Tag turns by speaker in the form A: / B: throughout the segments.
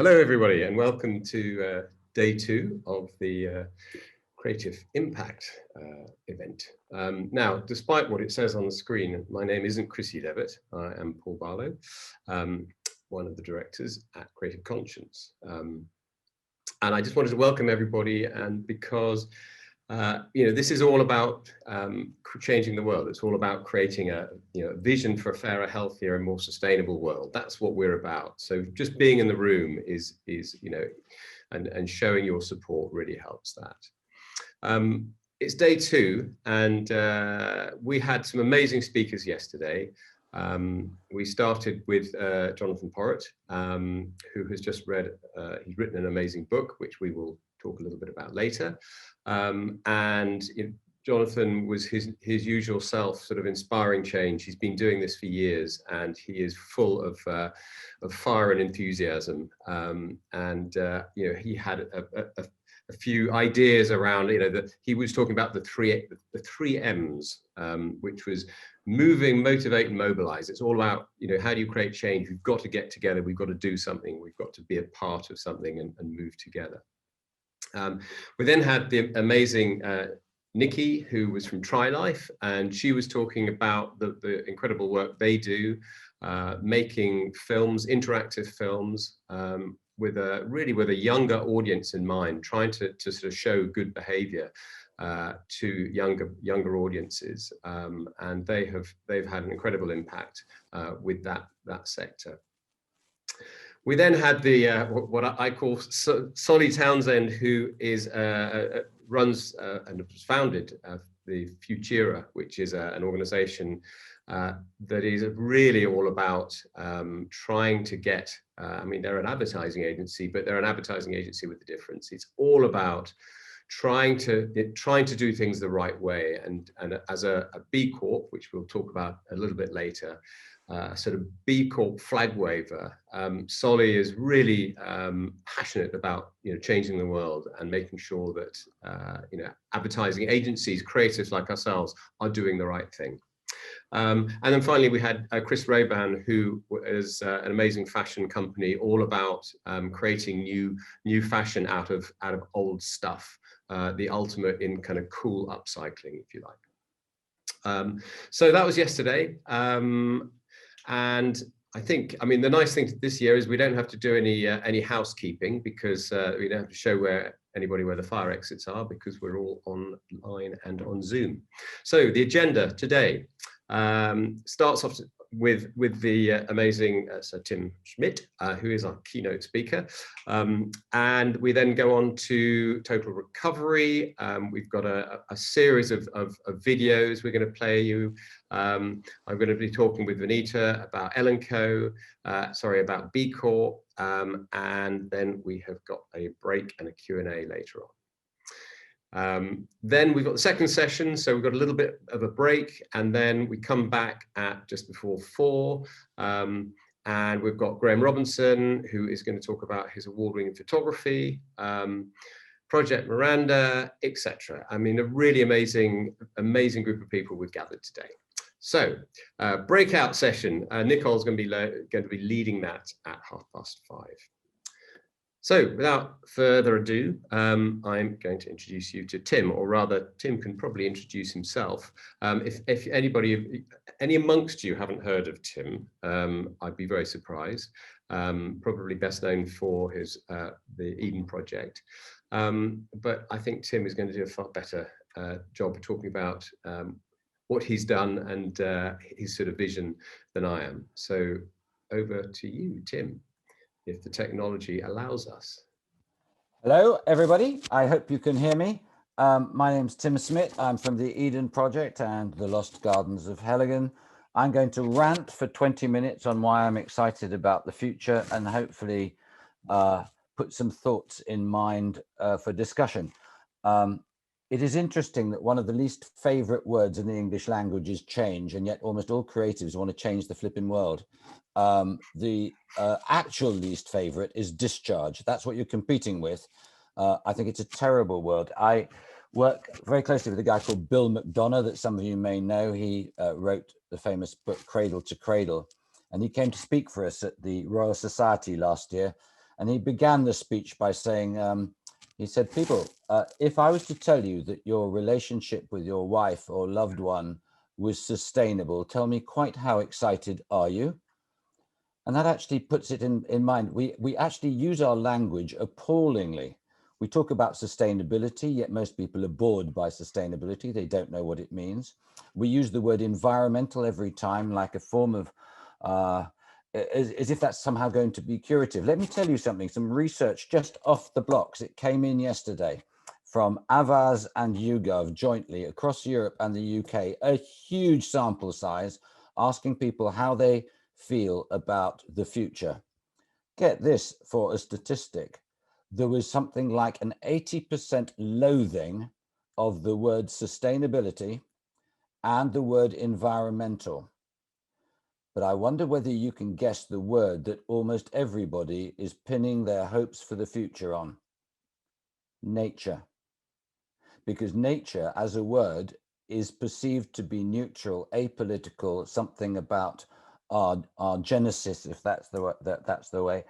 A: Hello, everybody, and welcome to day 2 of the Creative Impact event. Now, despite what it says on the screen, my name isn't Chrissy Levett. I am Paul Barlow, one of the directors at Creative Conscience. And I just wanted to welcome everybody, and because this is all about changing the world. It's all about creating a vision for a fairer, healthier, and more sustainable world. That's what we're about. So just being in the room is and showing your support really helps that. It's day 2, and we had some amazing speakers yesterday. We started with Jonathan Porritt, who has just he's written an amazing book, which we will talk a little bit about later. Jonathan was his usual self, sort of inspiring change. He's been doing this for years, and he is full of fire and enthusiasm. He had a few ideas around, he was talking about the three M's, which was moving, motivate, and mobilize. It's all about, how do you create change? We've got to get together. We've got to do something. We've got to be a part of something and move together. We then had the amazing Nikki, who was from TriLife, and she was talking about the incredible work they do, making films, interactive films, with a younger audience in mind, trying to sort of show good behavior to younger audiences, and they've had an incredible impact with that sector. We then had what I call Solly Townsend, who is runs and was founded the Futura, which is an organisation that is really all about trying to get. They're an advertising agency, but they're an advertising agency with a difference. It's all about trying to do things the right way, and as a B-Corp, which we'll talk about a little bit later. Sort of B-Corp flag waver. Solly is really passionate about changing the world and making sure that advertising agencies, creatives like ourselves, are doing the right thing. And then finally we had Chris Rayban, who is an amazing fashion company, all about creating new fashion out of old stuff. The ultimate in kind of cool upcycling, if you like. So that was yesterday. And I think, the nice thing this year is we don't have to do any housekeeping, because we don't have to show where the fire exits are, because we're all online and on Zoom. So the agenda today starts off with the amazing Sir Tim Smit, who is our keynote speaker. And we then go on to total recovery. We've got a series of videos we're going to play you. I'm going to be talking with Vineeta about L&Co, about B-Corp, and then we have got a break and a Q&A later on. Then we've got the second session, so we've got a little bit of a break, and then we come back at just before 4, and we've got Graeme Robertson, who is going to talk about his award-winning photography, Project Miranda, etc. A really amazing group of people we've gathered today. So, breakout session. Nicole's going to be leading that at 5:30. So, without further ado, I'm going to introduce you to Tim, or rather, Tim can probably introduce himself. If any amongst you haven't heard of Tim, I'd be very surprised. Probably best known for his the Eden Project, but I think Tim is going to do a far better job of talking about what he's done and his sort of vision than I am. So, over to you, Tim, if the technology allows us.
B: Hello, everybody. I hope you can hear me. My name's Tim Smit. I'm from the Eden Project and the Lost Gardens of Helligan. I'm going to rant for 20 minutes on why I'm excited about the future, and hopefully put some thoughts in mind for discussion. It is interesting that one of the least favorite words in the English language is change, and yet almost all creatives want to change the flipping world. The actual least favorite is discharge. That's what you're competing with. I think it's a terrible word. I work very closely with a guy called Bill McDonough that some of you may know. He wrote the famous book Cradle to Cradle, and he came to speak for us at the Royal Society last year. And he began the speech by saying, he said, people, if I was to tell you that your relationship with your wife or loved one was sustainable, tell me quite how excited are you? And that actually puts it in mind. We actually use our language appallingly. We talk about sustainability, yet most people are bored by sustainability. They don't know what it means. We use the word environmental every time like a form of, as if that's somehow going to be curative. Let me tell you something, some research just off the blocks. It came in yesterday from Avaz and YouGov jointly across Europe and the UK, a huge sample size, asking people how they feel about the future. Get this for a statistic. There was something like an 80% loathing of the word sustainability and the word environmental. But I wonder whether you can guess the word that almost everybody is pinning their hopes for the future on. Nature. Because nature as a word is perceived to be neutral, apolitical, something about our genesis, if that's the way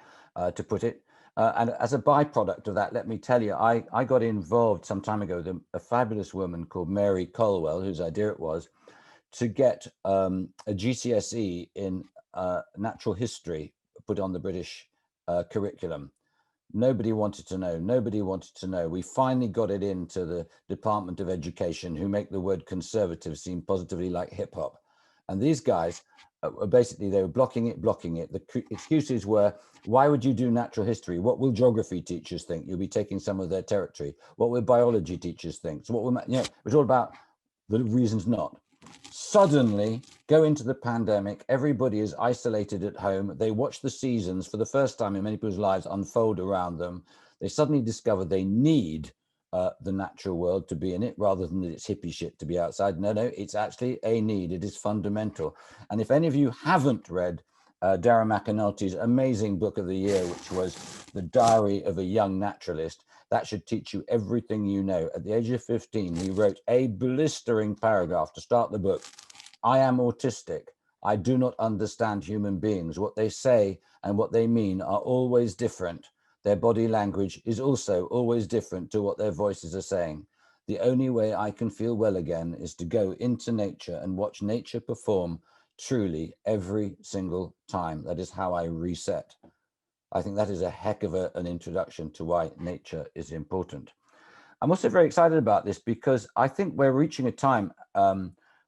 B: to put it. And as a byproduct of that, let me tell you, I got involved some time ago with a fabulous woman called Mary Colwell, whose idea it was to get a GCSE in natural history put on the British curriculum. Nobody wanted to know. Nobody wanted to know. We finally got it into the Department of Education, who make the word conservative seem positively like hip hop. And these guys, basically, they were blocking it. The excuses were, why would you do natural history? What will geography teachers think? You'll be taking some of their territory. What will biology teachers think? So what will, it was all about the reasons not. Suddenly go into the pandemic, everybody is isolated at home. They watch the seasons for the first time in many people's lives unfold around them. They suddenly discover they need the natural world to be in it rather than it's hippie shit to be outside. No, it's actually a need. It is fundamental. And if any of you haven't read Darren McAnulty's amazing book of the year, which was The Diary of a Young Naturalist, that should teach you everything you know. At the age of 15, he wrote a blistering paragraph to start the book. I am autistic. I do not understand human beings. What they say and what they mean are always different. Their body language is also always different to what their voices are saying. The only way I can feel well again is to go into nature and watch nature perform truly every single time. That is how I reset. I think that is a heck of an introduction to why nature is important. I'm also very excited about this because I think we're reaching a time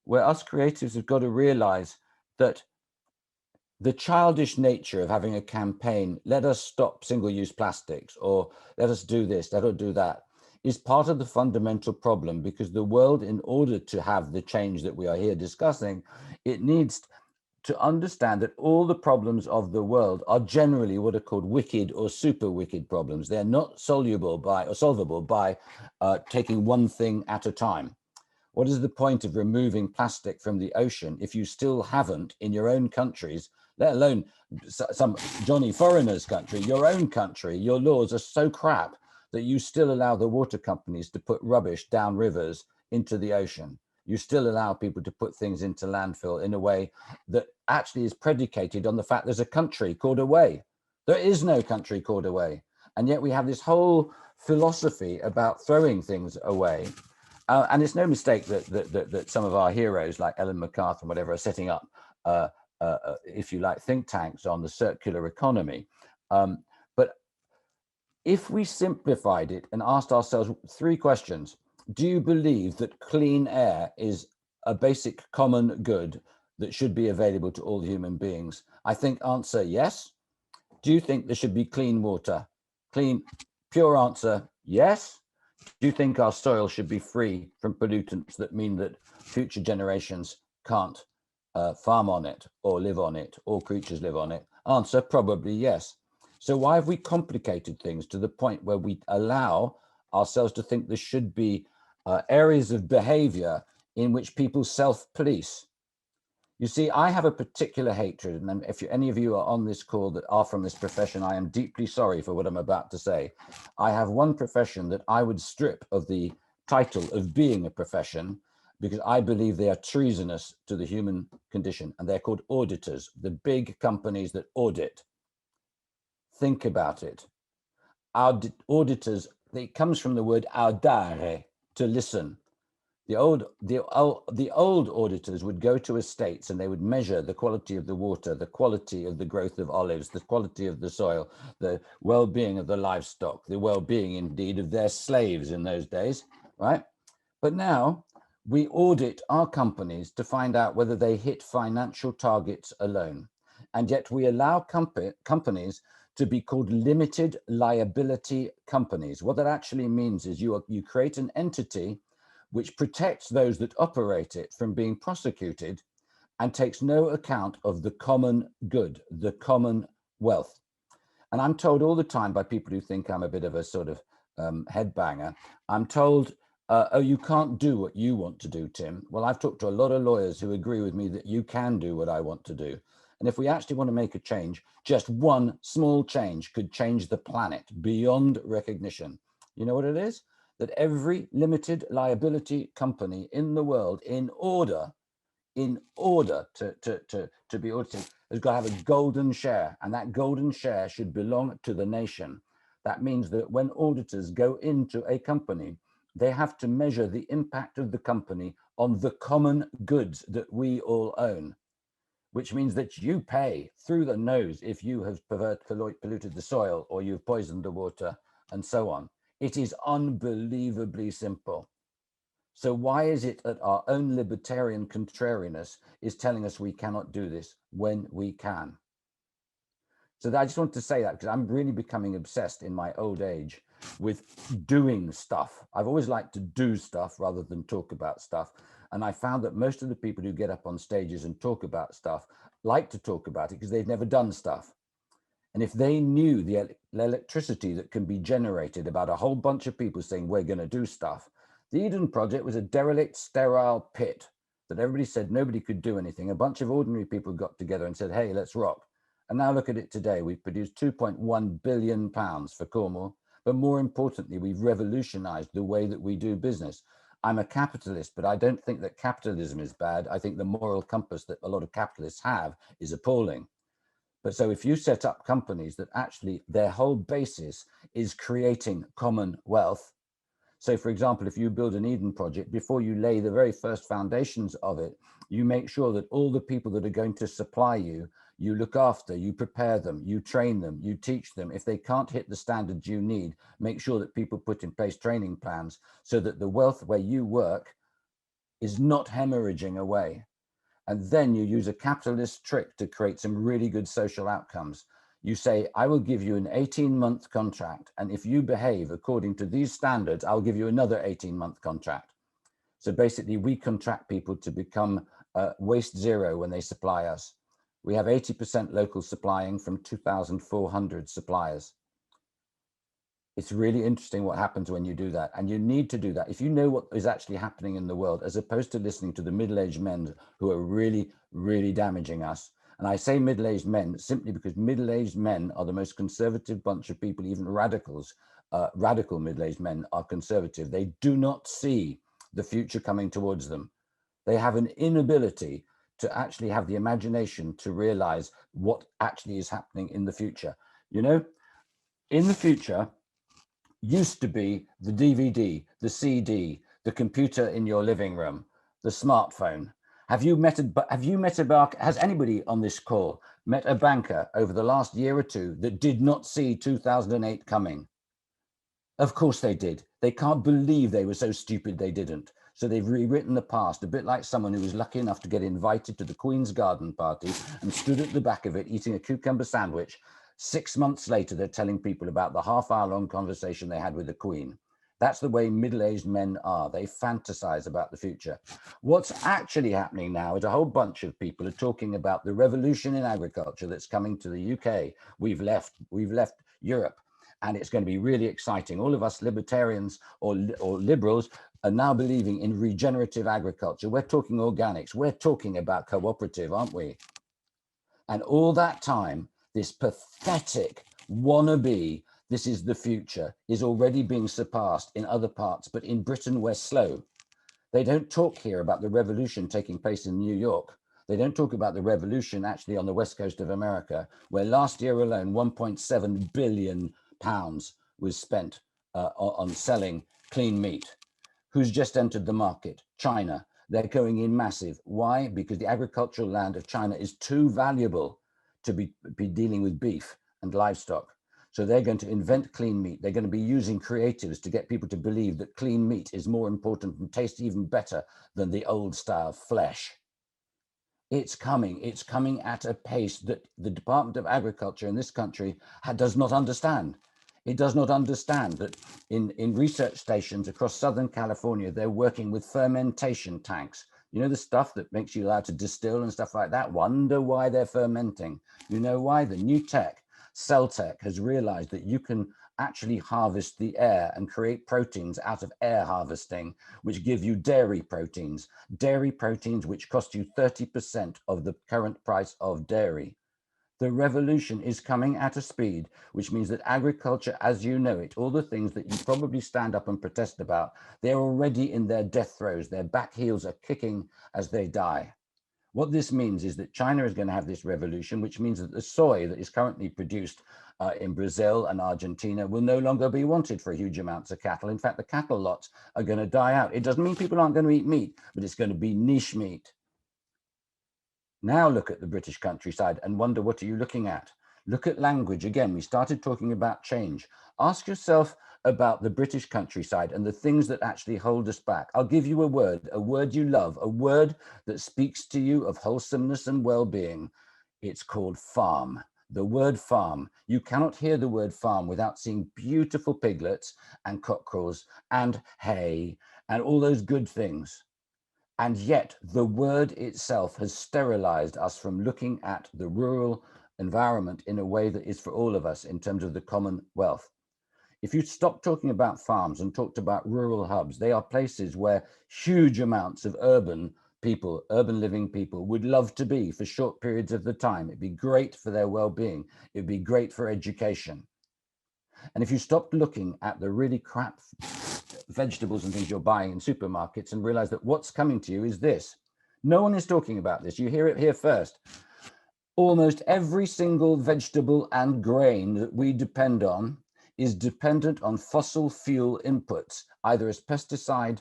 B: where us creatives have got to realize that the childish nature of having a campaign, let us stop single-use plastics, or let us do this, let us do that, is part of the fundamental problem, because the world, in order to have the change that we are here discussing, it needs to understand that all the problems of the world are generally what are called wicked or super wicked problems. They're not solvable by taking one thing at a time. What is the point of removing plastic from the ocean if you still haven't in your own countries, let alone some Johnny foreigner's country, your own country, your laws are so crap that you still allow the water companies to put rubbish down rivers into the ocean. You still allow people to put things into landfill in a way that actually is predicated on the fact there's a country called away. There is no country called away. And yet we have this whole philosophy about throwing things away. And it's no mistake that some of our heroes like Ellen MacArthur and whatever are setting up, if you like, think tanks on the circular economy. But if we simplified it and asked ourselves 3 questions, do you believe that clean air is a basic common good that should be available to all human beings? I think answer yes. Do you think there should be clean water? Pure answer, yes. Do you think our soil should be free from pollutants that mean that future generations can't farm on it or live on it, or creatures live on it? Answer, probably yes. So why have we complicated things to the point where we allow ourselves to think there should be areas of behavior in which people self-police? You see, I have a particular hatred, and if any of you are on this call that are from this profession, I am deeply sorry for what I'm about to say. I have one profession that I would strip of the title of being a profession, because I believe they are treasonous to the human condition, and they're called auditors, the big companies that audit. Think about it. auditors, it comes from the word audare, to listen. The old auditors would go to estates and they would measure the quality of the water, the quality of the growth of olives, the quality of the soil, the well-being of the livestock, the well-being indeed of their slaves in those days, right? But now we audit our companies to find out whether they hit financial targets alone. And yet we allow companies to be called limited liability companies. What that actually means is you create an entity which protects those that operate it from being prosecuted and takes no account of the common good, the common wealth. And I'm told all the time by people who think I'm a bit of a sort of headbanger, I'm told, oh, you can't do what you want to do, Tim. Well, I've talked to a lot of lawyers who agree with me that you can do what I want to do. And if we actually want to make a change, just one small change could change the planet beyond recognition. You know what it is? That every limited liability company in the world, in order to be audited, has got to have a golden share, and that golden share should belong to the nation. That means that when auditors go into a company, they have to measure the impact of the company on the common goods that we all own, which means that you pay through the nose if you have polluted the soil or you've poisoned the water and so on. It is unbelievably simple. So why is it that our own libertarian contrariness is telling us we cannot do this when we can? So I just want to say that because I'm really becoming obsessed in my old age with doing stuff. I've always liked to do stuff rather than talk about stuff. And I found that most of the people who get up on stages and talk about stuff like to talk about it because they've never done stuff. And if they knew the electricity that can be generated about a whole bunch of people saying, we're going to do stuff. The Eden Project was a derelict, sterile pit that everybody said nobody could do anything. A bunch of ordinary people got together and said, hey, let's rock. And now look at it today. We've produced £2.1 billion for Cornwall. But more importantly, we've revolutionized the way that we do business. I'm a capitalist, but I don't think that capitalism is bad. I think the moral compass that a lot of capitalists have is appalling. But so if you set up companies that actually their whole basis is creating common wealth. So for example, if you build an Eden project, before you lay the very first foundations of it, you make sure that all the people that are going to supply you, you look after, you prepare them, you train them, you teach them. If they can't hit the standards you need, make sure that people put in place training plans so that the wealth where you work is not hemorrhaging away. And then you use a capitalist trick to create some really good social outcomes. You say, I will give you an 18-month contract. And if you behave according to these standards, I'll give you another 18-month contract. So basically, we contract people to become waste zero when they supply us. We have 80% local supplying from 2,400 suppliers. It's really interesting what happens when you do that. And you need to do that. If you know what is actually happening in the world, as opposed to listening to the middle-aged men who are really, really damaging us. And I say middle-aged men simply because middle-aged men are the most conservative bunch of people, even radicals. Radical middle-aged men are conservative. They do not see the future coming towards them. They have an inability to actually have the imagination to realize what actually is happening in the future. You know, in the future, used to be the DVD, the CD, the computer in your living room, the smartphone. Has anybody on this call met a banker over the last year or two that did not see 2008 coming? Of course they did. They can't believe they were so stupid they didn't. So they've rewritten the past, a bit like someone who was lucky enough to get invited to the Queen's garden party and stood at the back of it eating a cucumber sandwich. 6 months later, they're telling people about the half-hour-long conversation they had with the Queen. That's the way middle-aged men are. They fantasize about the future. What's actually happening now is a whole bunch of people are talking about the revolution in agriculture that's coming to the UK. We've left Europe, and it's going to be really exciting. All of us libertarians or liberals are now believing in regenerative agriculture. We're talking organics. We're talking about cooperative, aren't we? And all that time, this pathetic wannabe, this is the future, is already being surpassed in other parts, but in Britain, we're slow. They don't talk here about the revolution taking place in New York. They don't talk about the revolution actually on the west coast of America, where last year alone, 1.7 billion pounds was spent on selling clean meat. Who's just entered the market? China. They're going in massive. Why? Because the agricultural land of China is too valuable to be dealing with beef and livestock. So they're going to invent clean meat. They're going to be using creatives to get people to believe that clean meat is more important and tastes even better than the old style flesh. It's coming at a pace that the Department of Agriculture in this country does not understand. It does not understand that in research stations across Southern California, they're working with fermentation tanks. You know, the stuff that makes you allowed to distill and stuff like that? Wonder why they're fermenting. You know why? The new tech, cell tech, has realized that you can actually harvest the air and create proteins out of air harvesting, which give you dairy proteins which cost you 30% of the current price of dairy. The revolution is coming at a speed, which means that agriculture, as you know it, all the things that you probably stand up and protest about, they're already in their death throes. Their back heels are kicking as they die. What this means is that China is going to have this revolution, which means that the soy that is currently produced in Brazil and Argentina will no longer be wanted for huge amounts of cattle. In fact, the cattle lots are going to die out. It doesn't mean people aren't going to eat meat, but it's going to be niche meat. Now look at the British countryside and wonder, what are you looking at? Look at language. Again, we started talking about change. Ask yourself about the British countryside and the things that actually hold us back. I'll give you a word you love, a word that speaks to you of wholesomeness and well-being. It's called farm. The word farm. You cannot hear the word farm without seeing beautiful piglets and cockerels and hay and all those good things. And yet the word itself has sterilized us from looking at the rural environment in a way that is for all of us in terms of the commonwealth. If you stop talking about farms and talked about rural hubs, they are places where huge amounts of urban living people would love to be for short periods of the time. It'd be great for their well-being. It'd be great for education. And if you stopped looking at the really crap vegetables and things you're buying in supermarkets and realize that what's coming to you is this. No one is talking about this. You hear it here first. Almost every single vegetable and grain that we depend on is dependent on fossil fuel inputs, either as pesticide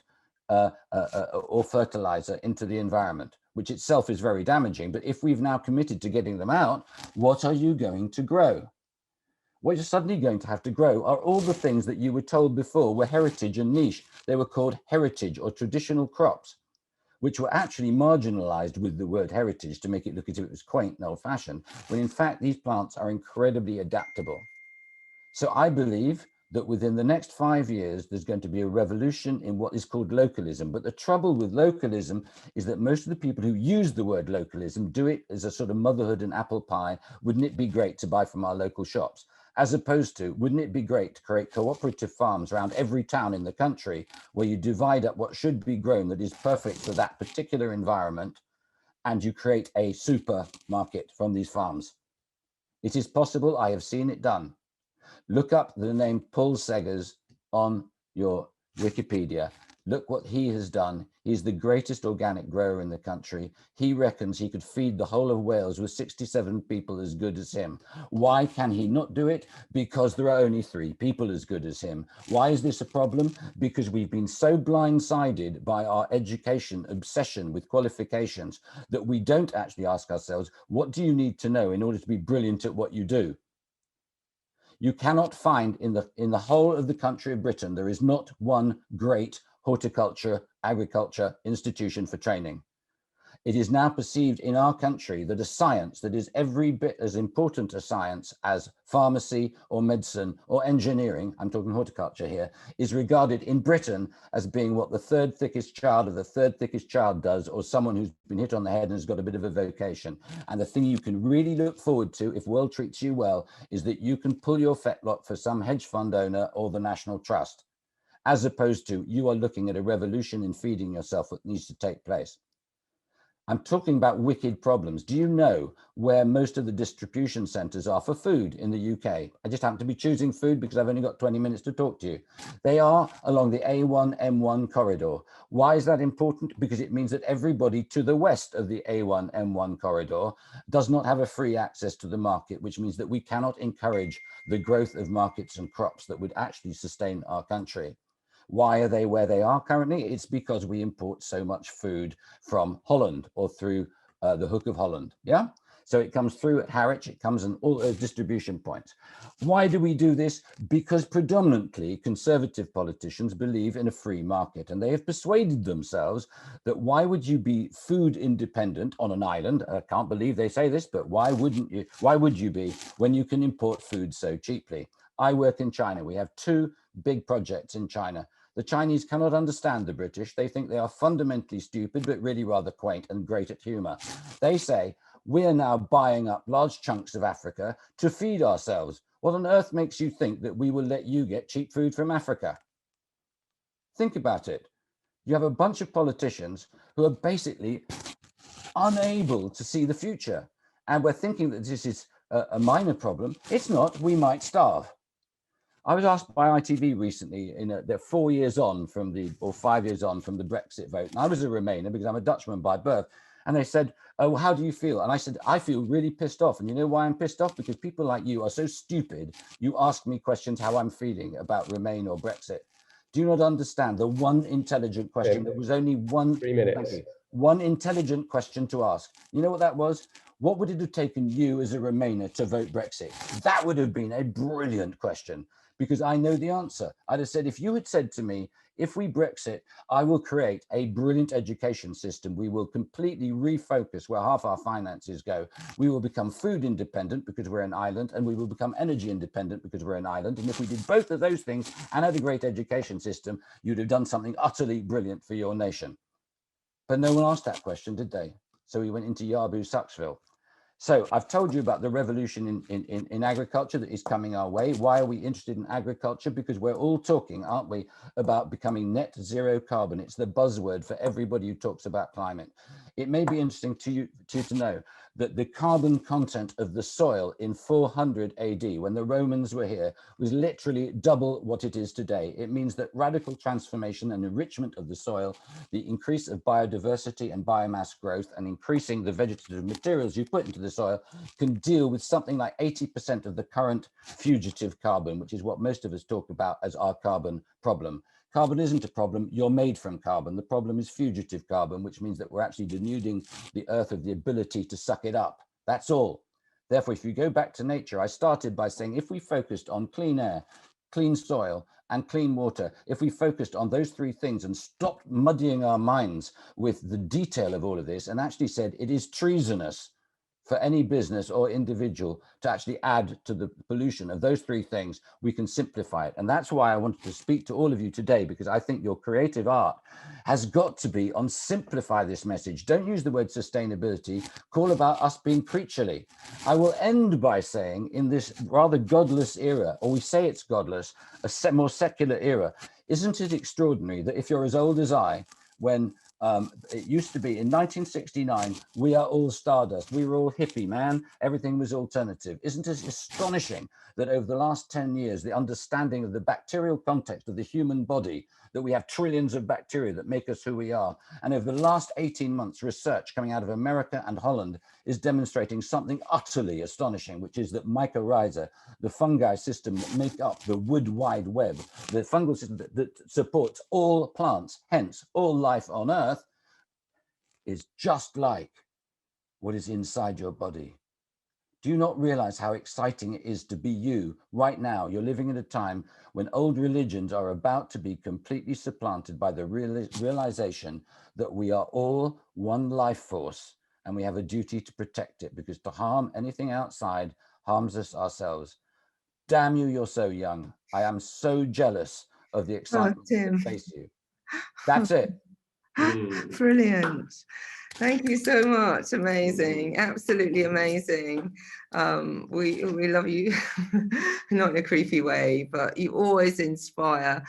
B: or fertilizer into the environment, which itself is very damaging. But if we've now committed to getting them out, what are you going to grow? What you're suddenly going to have to grow are all the things that you were told before were heritage and niche. They were called heritage or traditional crops, which were actually marginalized with the word heritage to make it look as if it was quaint and old-fashioned, when in fact these plants are incredibly adaptable. So I believe that within the next 5 years, there's going to be a revolution in what is called localism. But the trouble with localism is that most of the people who use the word localism do it as a sort of motherhood and apple pie. Wouldn't it be great to buy from our local shops? As opposed to, wouldn't it be great to create cooperative farms around every town in the country where you divide up what should be grown that is perfect for that particular environment, and you create a supermarket from these farms? It is possible. I have seen it done. Look up the name Paul Seggers on your Wikipedia. Look what he has done. He's the greatest organic grower in the country. He reckons he could feed the whole of Wales with 67 people as good as him. Why can he not do it? Because there are only 3 people as good as him. Why is this a problem? Because we've been so blindsided by our education obsession with qualifications that we don't actually ask ourselves, what do you need to know in order to be brilliant at what you do? You cannot find in the whole of the country of Britain, there is not one great horticulture, agriculture institution for training. It is now perceived in our country that a science that is every bit as important a science as pharmacy or medicine or engineering, I'm talking horticulture here, is regarded in Britain as being what the 3rd thickest child of the 3rd thickest child does, or someone who's been hit on the head and has got a bit of a vocation. And the thing you can really look forward to, if world treats you well, is that you can pull your fetlock for some hedge fund owner or the National Trust, as opposed to you are looking at a revolution in feeding yourself that needs to take place. I'm talking about wicked problems. Do you know where most of the distribution centres are for food in the UK? I just happen to be choosing food because I've only got 20 minutes to talk to you. They are along the A1, M1 corridor. Why is that important? Because it means that everybody to the west of the A1, M1 corridor does not have a free access to the market, which means that we cannot encourage the growth of markets and crops that would actually sustain our country. Why are they where they are currently? It's because we import so much food from Holland or through the Hook of Holland. Yeah. So it comes through at Harwich, it comes in all those distribution points. Why do we do this? Because predominantly conservative politicians believe in a free market, and they have persuaded themselves that why would you be food independent on an island? I can't believe they say this, but why wouldn't you? Why would you be when you can import food so cheaply? I work in China. We have 2 big projects in China. The Chinese cannot understand the British. They think they are fundamentally stupid, but really rather quaint and great at humor. They say, we are now buying up large chunks of Africa to feed ourselves. What on earth makes you think that we will let you get cheap food from Africa? Think about it. You have a bunch of politicians who are basically unable to see the future. And we're thinking that this is a minor problem. It's not. We might starve. I was asked by ITV recently, they're 4 years on from or 5 years on from the Brexit vote. And I was a Remainer because I'm a Dutchman by birth. And they said, oh, how do you feel? And I said, I feel really pissed off. And you know why I'm pissed off? Because people like you are so stupid. You ask me questions how I'm feeling about Remain or Brexit. Do you not understand the one intelligent question? There was only one,
A: 3 minutes.
B: thank you, one intelligent question to ask. You know what that was? What would it have taken you as a Remainer to vote Brexit? That would have been a brilliant question, because I know the answer. I'd have said, if you had said to me, if we Brexit, I will create a brilliant education system. We will completely refocus where half our finances go. We will become food independent because we're an island, and we will become energy independent because we're an island. And if we did both of those things and had a great education system, you'd have done something utterly brilliant for your nation. But no one asked that question, did they? So we went into Yabu Sucksville. So I've told you about the revolution in agriculture that is coming our way. Why are we interested in agriculture? Because we're all talking, aren't we, about becoming net zero carbon. It's the buzzword for everybody who talks about climate. It may be interesting to you to know that the carbon content of the soil in 400 AD, when the Romans were here, was literally double what it is today. It means that radical transformation and enrichment of the soil, the increase of biodiversity and biomass growth, and increasing the vegetative materials you put into the soil can deal with something like 80% of the current fugitive carbon, which is what most of us talk about as our carbon problem. Carbon isn't a problem, you're made from carbon. The problem is fugitive carbon, which means that we're actually denuding the earth of the ability to suck it up. That's all. Therefore, if you go back to nature, I started by saying if we focused on clean air, clean soil, and clean water, if we focused on those 3 things and stopped muddying our minds with the detail of all of this and actually said it is treasonous for any business or individual to actually add to the pollution of those 3 things, we can simplify it. And that's why I wanted to speak to all of you today, because I think your creative art has got to be on simplify this message. Don't use the word sustainability, call about us being creaturely. I will end by saying, in this rather godless era, or we say it's godless, a more secular era, isn't it extraordinary that if you're as old as I, when it used to be in 1969, we are all stardust. We were all hippie, man. Everything was alternative. Isn't it astonishing that over the last 10 years, the understanding of the bacterial context of the human body, that we have trillions of bacteria that make us who we are. And over the last 18 months, research coming out of America and Holland is demonstrating something utterly astonishing, which is that mycorrhiza, the fungi system that make up the wood wide web, the fungal system that supports all plants, hence all life on Earth, is just like what is inside your body. Do you not realize how exciting it is to be you right now? You're living at a time when old religions are about to be completely supplanted by the realization that we are all one life force and we have a duty to protect it, because to harm anything outside harms us ourselves. Damn you, you're so young. I am so jealous of the excitement that face you. That's it.
C: Brilliant. Thank you so much. Amazing. Absolutely amazing. We love you, not in a creepy way, but you always inspire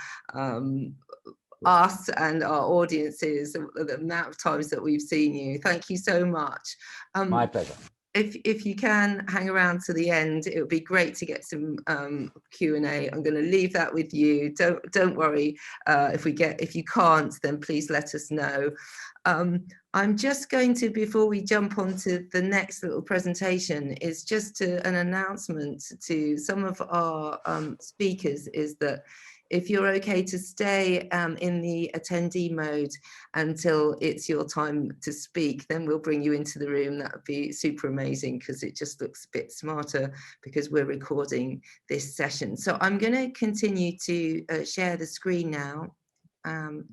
C: us and our audiences, the amount of times that we've seen you. Thank you so much.
B: My pleasure.
C: If you can hang around to the end, it would be great to get some Q&A. I'm going to leave that with you. Don't worry. If you can't, then please let us know. I'm just going to, before we jump onto the next little presentation, is just an announcement to some of our speakers, is that if you're okay to stay in the attendee mode until it's your time to speak, then we'll bring you into the room. That would be super amazing, because it just looks a bit smarter because we're recording this session. So I'm going to continue to share the screen now.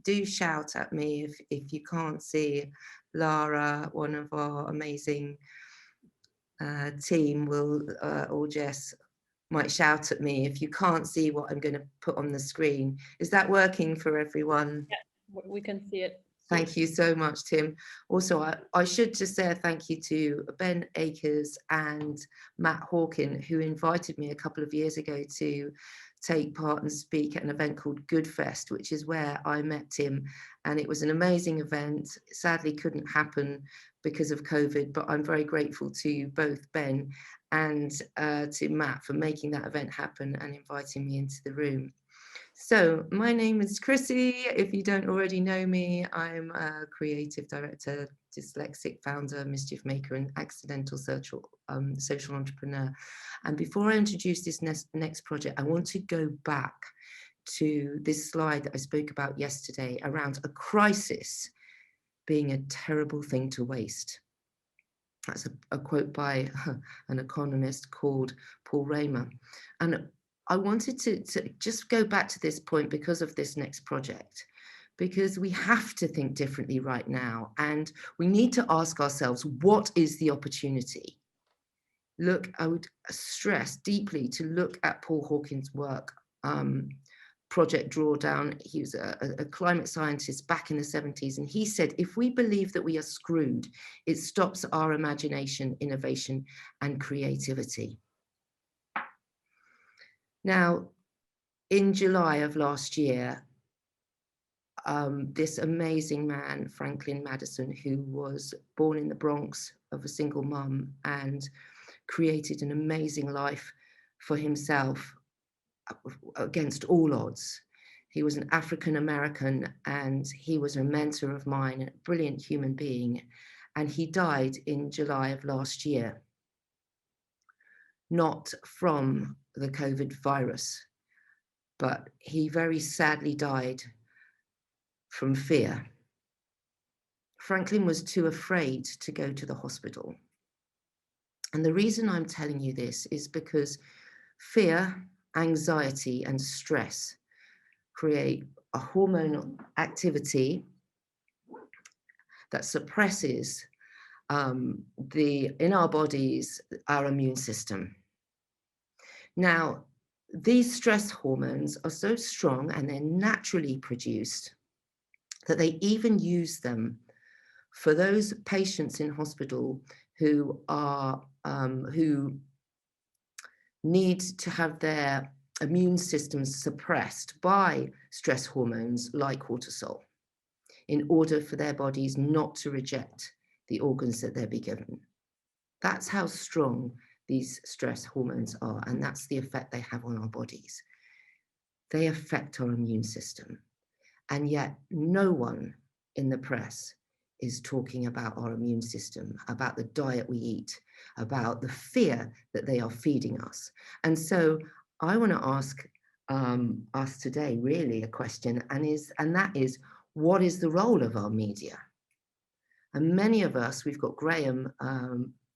C: Do shout at me if you can't see. Lara, one of our amazing team, will, or Jess, might shout at me if you can't see what I'm going to put on the screen. Is that working for everyone?
D: Yeah, we can see it.
C: Thank you so much, Tim. Also, I should just say a thank you to Ben Akers and Matt Hawkin, who invited me a couple of years ago to take part and speak at an event called Good Fest, which is where I met Tim. And it was an amazing event. Sadly, couldn't happen because of COVID, but I'm very grateful to both Ben and to Matt for making that event happen and inviting me into the room. So my name is Chrissy. If you don't already know me, I'm a creative director, dyslexic founder, mischief maker, and accidental social entrepreneur. And before I introduce this next project, I want to go back to this slide that I spoke about yesterday around a crisis being a terrible thing to waste. That's a quote by an economist called Paul Raymer. And I wanted to just go back to this point because of this next project, because we have to think differently right now. And we need to ask ourselves, what is the opportunity? Look, I would stress deeply to look at Paul Hawkins' work, Project Drawdown. He was a climate scientist back in the 70s. And he said, if we believe that we are screwed, it stops our imagination, innovation, and creativity. Now, in July of last year, this amazing man, Franklin Madison, who was born in the Bronx of a single mum and created an amazing life for himself against all odds. He was an African American and he was a mentor of mine, a brilliant human being. And he died in July of last year, not from the COVID virus, but he very sadly died from fear. Franklin was too afraid to go to the hospital. And the reason I'm telling you this is because fear, anxiety, and stress create a hormonal activity that suppresses in our bodies, our immune system. Now, these stress hormones are so strong and they're naturally produced that they even use them for those patients in hospital who are who need to have their immune systems suppressed by stress hormones like cortisol in order for their bodies not to reject the organs that they're being given. That's how strong these stress hormones are, and that's the effect they have on our bodies. They affect our immune system, and yet no one in the press is talking about our immune system, about the diet we eat, about the fear that they are feeding us. And so I want to ask us today really a question, and that is, what is the role of our media? And many of us, we've got Graeme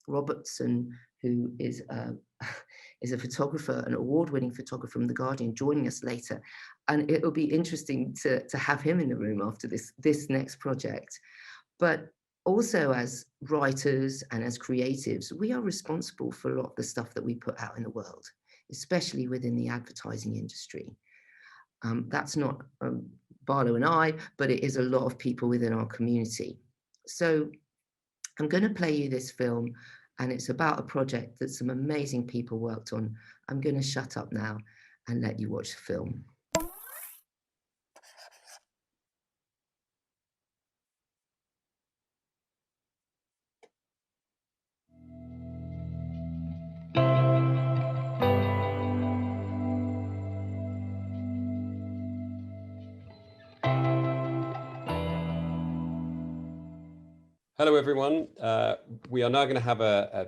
C: Robertson, who is a photographer, an award-winning photographer from The Guardian, joining us later. And it will be interesting to have him in the room after this next project. But also as writers and as creatives, we are responsible for a lot of the stuff that we put out in the world, especially within the advertising industry. That's not Barlow and I, but it is a lot of people within our community. So I'm going to play you this film, and it's about a project that some amazing people worked on. I'm going to shut up now and let you watch the film.
A: Hello, everyone. We are now going to have a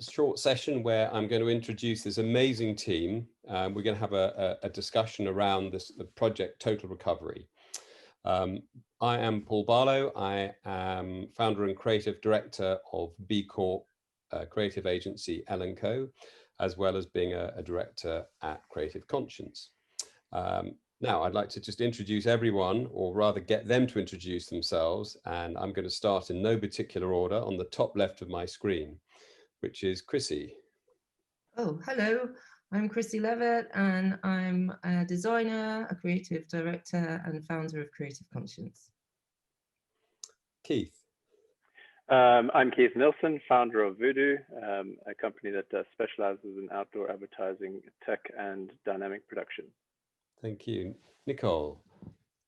A: short session where I'm going to introduce this amazing team. We're going to have a discussion around the project Total Recovery. I am Paul Barlow. I am founder and creative director of B-Corp creative agency L&Co, as well as being a director at Creative Conscience. Now, I'd like to just introduce everyone, or rather get them to introduce themselves. And I'm going to start in no particular order on the top left of my screen, which is Chrissy.
C: Oh, hello. I'm Chrissy Levett, and I'm a designer, a creative director, and founder of Creative Conscience.
A: Keith.
D: I'm Keith Nilsen, founder of Voodoo, a company that specializes in outdoor advertising, tech, and dynamic production.
A: Thank you. Nicole.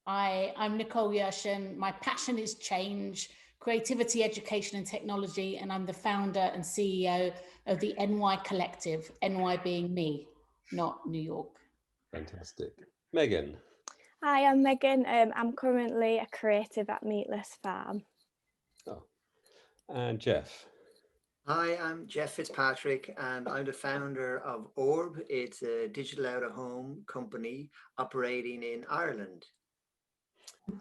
E: Hi, I'm Nicole Yershon. My passion is change, creativity, education, and technology, and I'm the founder and CEO of the NY Collective, NY being me, not New York.
A: Fantastic. Megan.
F: Hi, I'm Megan. I'm currently a creative at Meatless Farm.
A: Oh. And Geoff.
G: Hi, I'm Geoff Fitzpatrick, and I'm the founder of Orb. It's a digital out-of-home company operating in Ireland.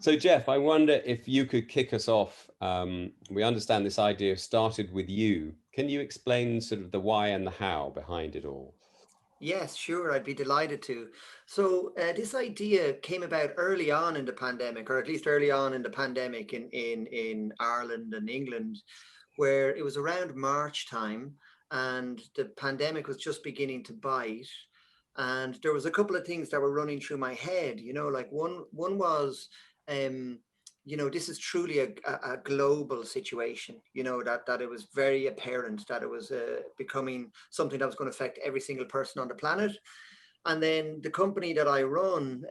A: So Geoff, I wonder if you could kick us off. We understand this idea started with you. Can you explain sort of the why and the how behind it all?
G: Yes, sure, I'd be delighted to. So this idea came about early on in the pandemic, or at least early on in the pandemic in Ireland and England, where it was around March time and the pandemic was just beginning to bite. And there was a couple of things that were running through my head, you know, like one was, you know, this is truly a global situation, you know, that it was very apparent that it was becoming something that was going to affect every single person on the planet. And then the company that I run,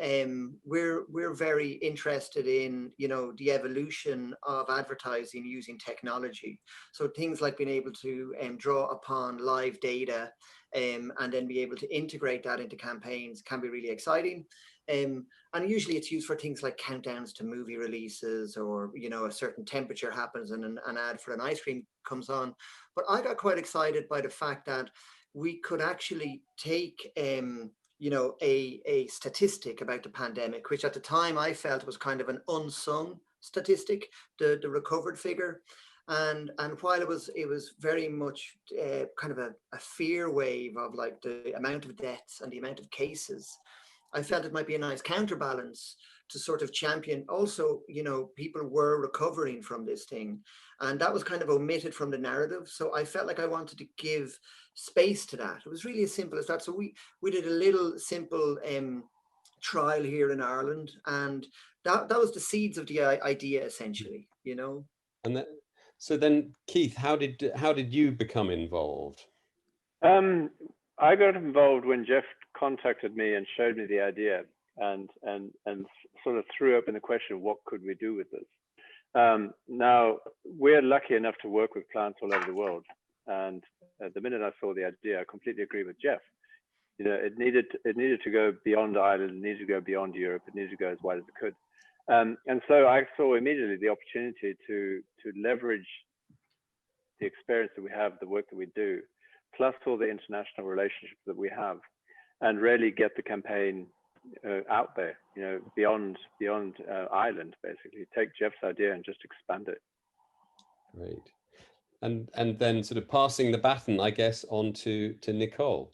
G: we're very interested in, you know, the evolution of advertising using technology. So things like being able to draw upon live data and then be able to integrate that into campaigns can be really exciting. And usually it's used for things like countdowns to movie releases, or, you know, a certain temperature happens and an ad for an ice cream comes on. But I got quite excited by the fact that we could actually take, you know, a statistic about the pandemic, which at the time I felt was kind of an unsung statistic, the recovered figure. And while it was very much kind of a fear wave of like the amount of deaths and the amount of cases, I felt it might be a nice counterbalance to sort of champion also, you know, people were recovering from this thing. And that was kind of omitted from the narrative. So I felt like I wanted to give space to that. It was really as simple as that. So we did a little simple trial here in Ireland, and that was the seeds of the idea essentially, you know.
A: And that, so then Keith, how did you become involved?
D: I got involved when Geoff contacted me and showed me the idea and sort of threw open the question, what could we do with this? Now, we're lucky enough to work with clients all over the world. And the minute I saw the idea, I completely agree with Geoff. You know, it needed to go beyond Ireland, it needed to go beyond Europe, it needed to go as wide as it could. And so I saw immediately the opportunity to leverage the experience that we have, the work that we do, plus all the international relationships that we have, and really get the campaign out there, you know, beyond Ireland, basically. Take Geoff's idea and just expand it.
A: Great. And then sort of passing the baton, I guess, on to Nicole.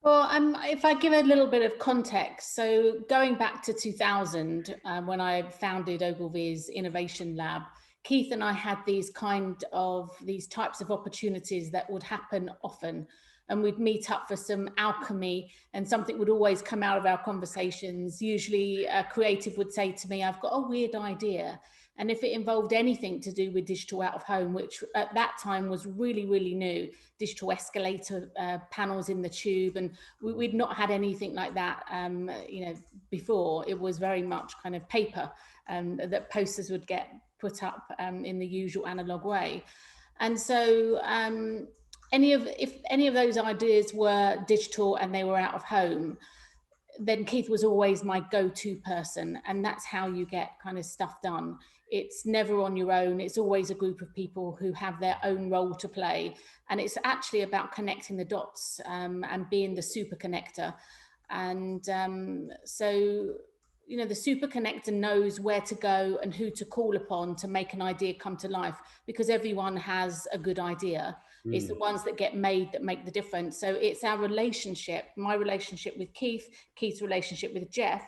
E: Well, if I give a little bit of context, so going back to 2000, when I founded Ogilvy's Innovation Lab, Keith and I had these types of opportunities that would happen often, and we'd meet up for some alchemy, and something would always come out of our conversations. Usually a creative would say to me, I've got a weird idea. And if it involved anything to do with digital out of home, which at that time was really, really new, digital escalator panels in the tube, and we'd not had anything like that, you know, before. It was very much kind of paper that posters would get put up in the usual analog way. And so if any of those ideas were digital and they were out of home, then Keith was always my go-to person, and that's how you get kind of stuff done. It's never on your own. It's always a group of people who have their own role to play, and it's actually about connecting the dots and being the super connector. And so, you know, the super connector knows where to go and who to call upon to make an idea come to life, because everyone has a good idea. It's the ones that get made that make the difference. So it's our relationship, my relationship with Keith, Keith's relationship with Geoff,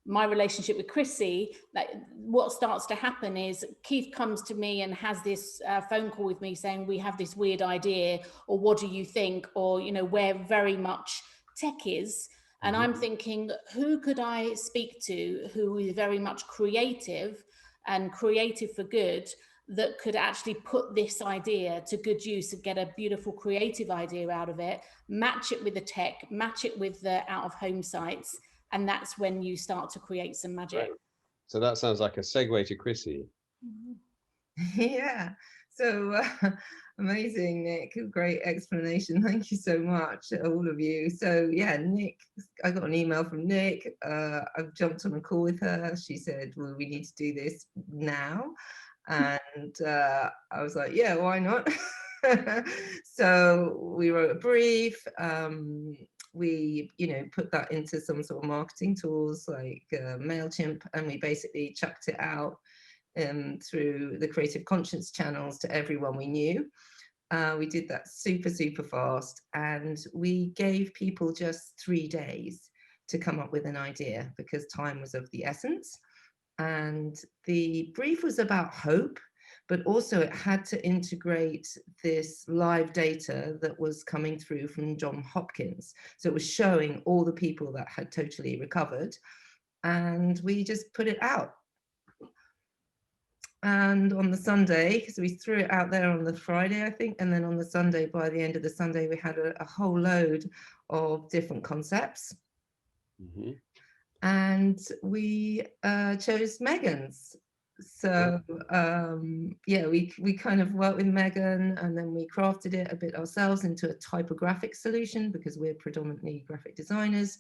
E: my relationship with Chrissy. That what starts to happen is Keith comes to me and has this phone call with me saying, we have this weird idea, or what do you think? Or, you know, where very much tech is. And I'm thinking, who could I speak to who is very much creative and creative for good, that could actually put this idea to good use and get a beautiful creative idea out of it, match it with the tech, match it with the out-of-home sites, and that's when you start to create some magic.
A: Right. So that sounds like a segue to Chrissy.
C: Yeah, so amazing, Nick. Great explanation. Thank you so much, all of you. So yeah, Nick, I got an email from Nick. I've jumped on a call with her. She said, well, we need to do this now. And I was like, yeah, why not? So we wrote a brief. We, you know, put that into some sort of marketing tools like MailChimp, and we basically chucked it out through the Creative Conscience channels to everyone we knew. We did that super fast, and we gave people just 3 days to come up with an idea because time was of the essence. And the brief was about hope, but also it had to integrate this live data that was coming through from Johns Hopkins. So it was showing all the people that had totally recovered, and we just put it out. And on the Sunday, so we threw it out there on the Friday, I think, and then on the Sunday, by the end of the Sunday, we had a whole load of different concepts. And we chose Megan's. So yeah, we kind of worked with Megan, and then we crafted it a bit ourselves into a typographic solution because we're predominantly graphic designers.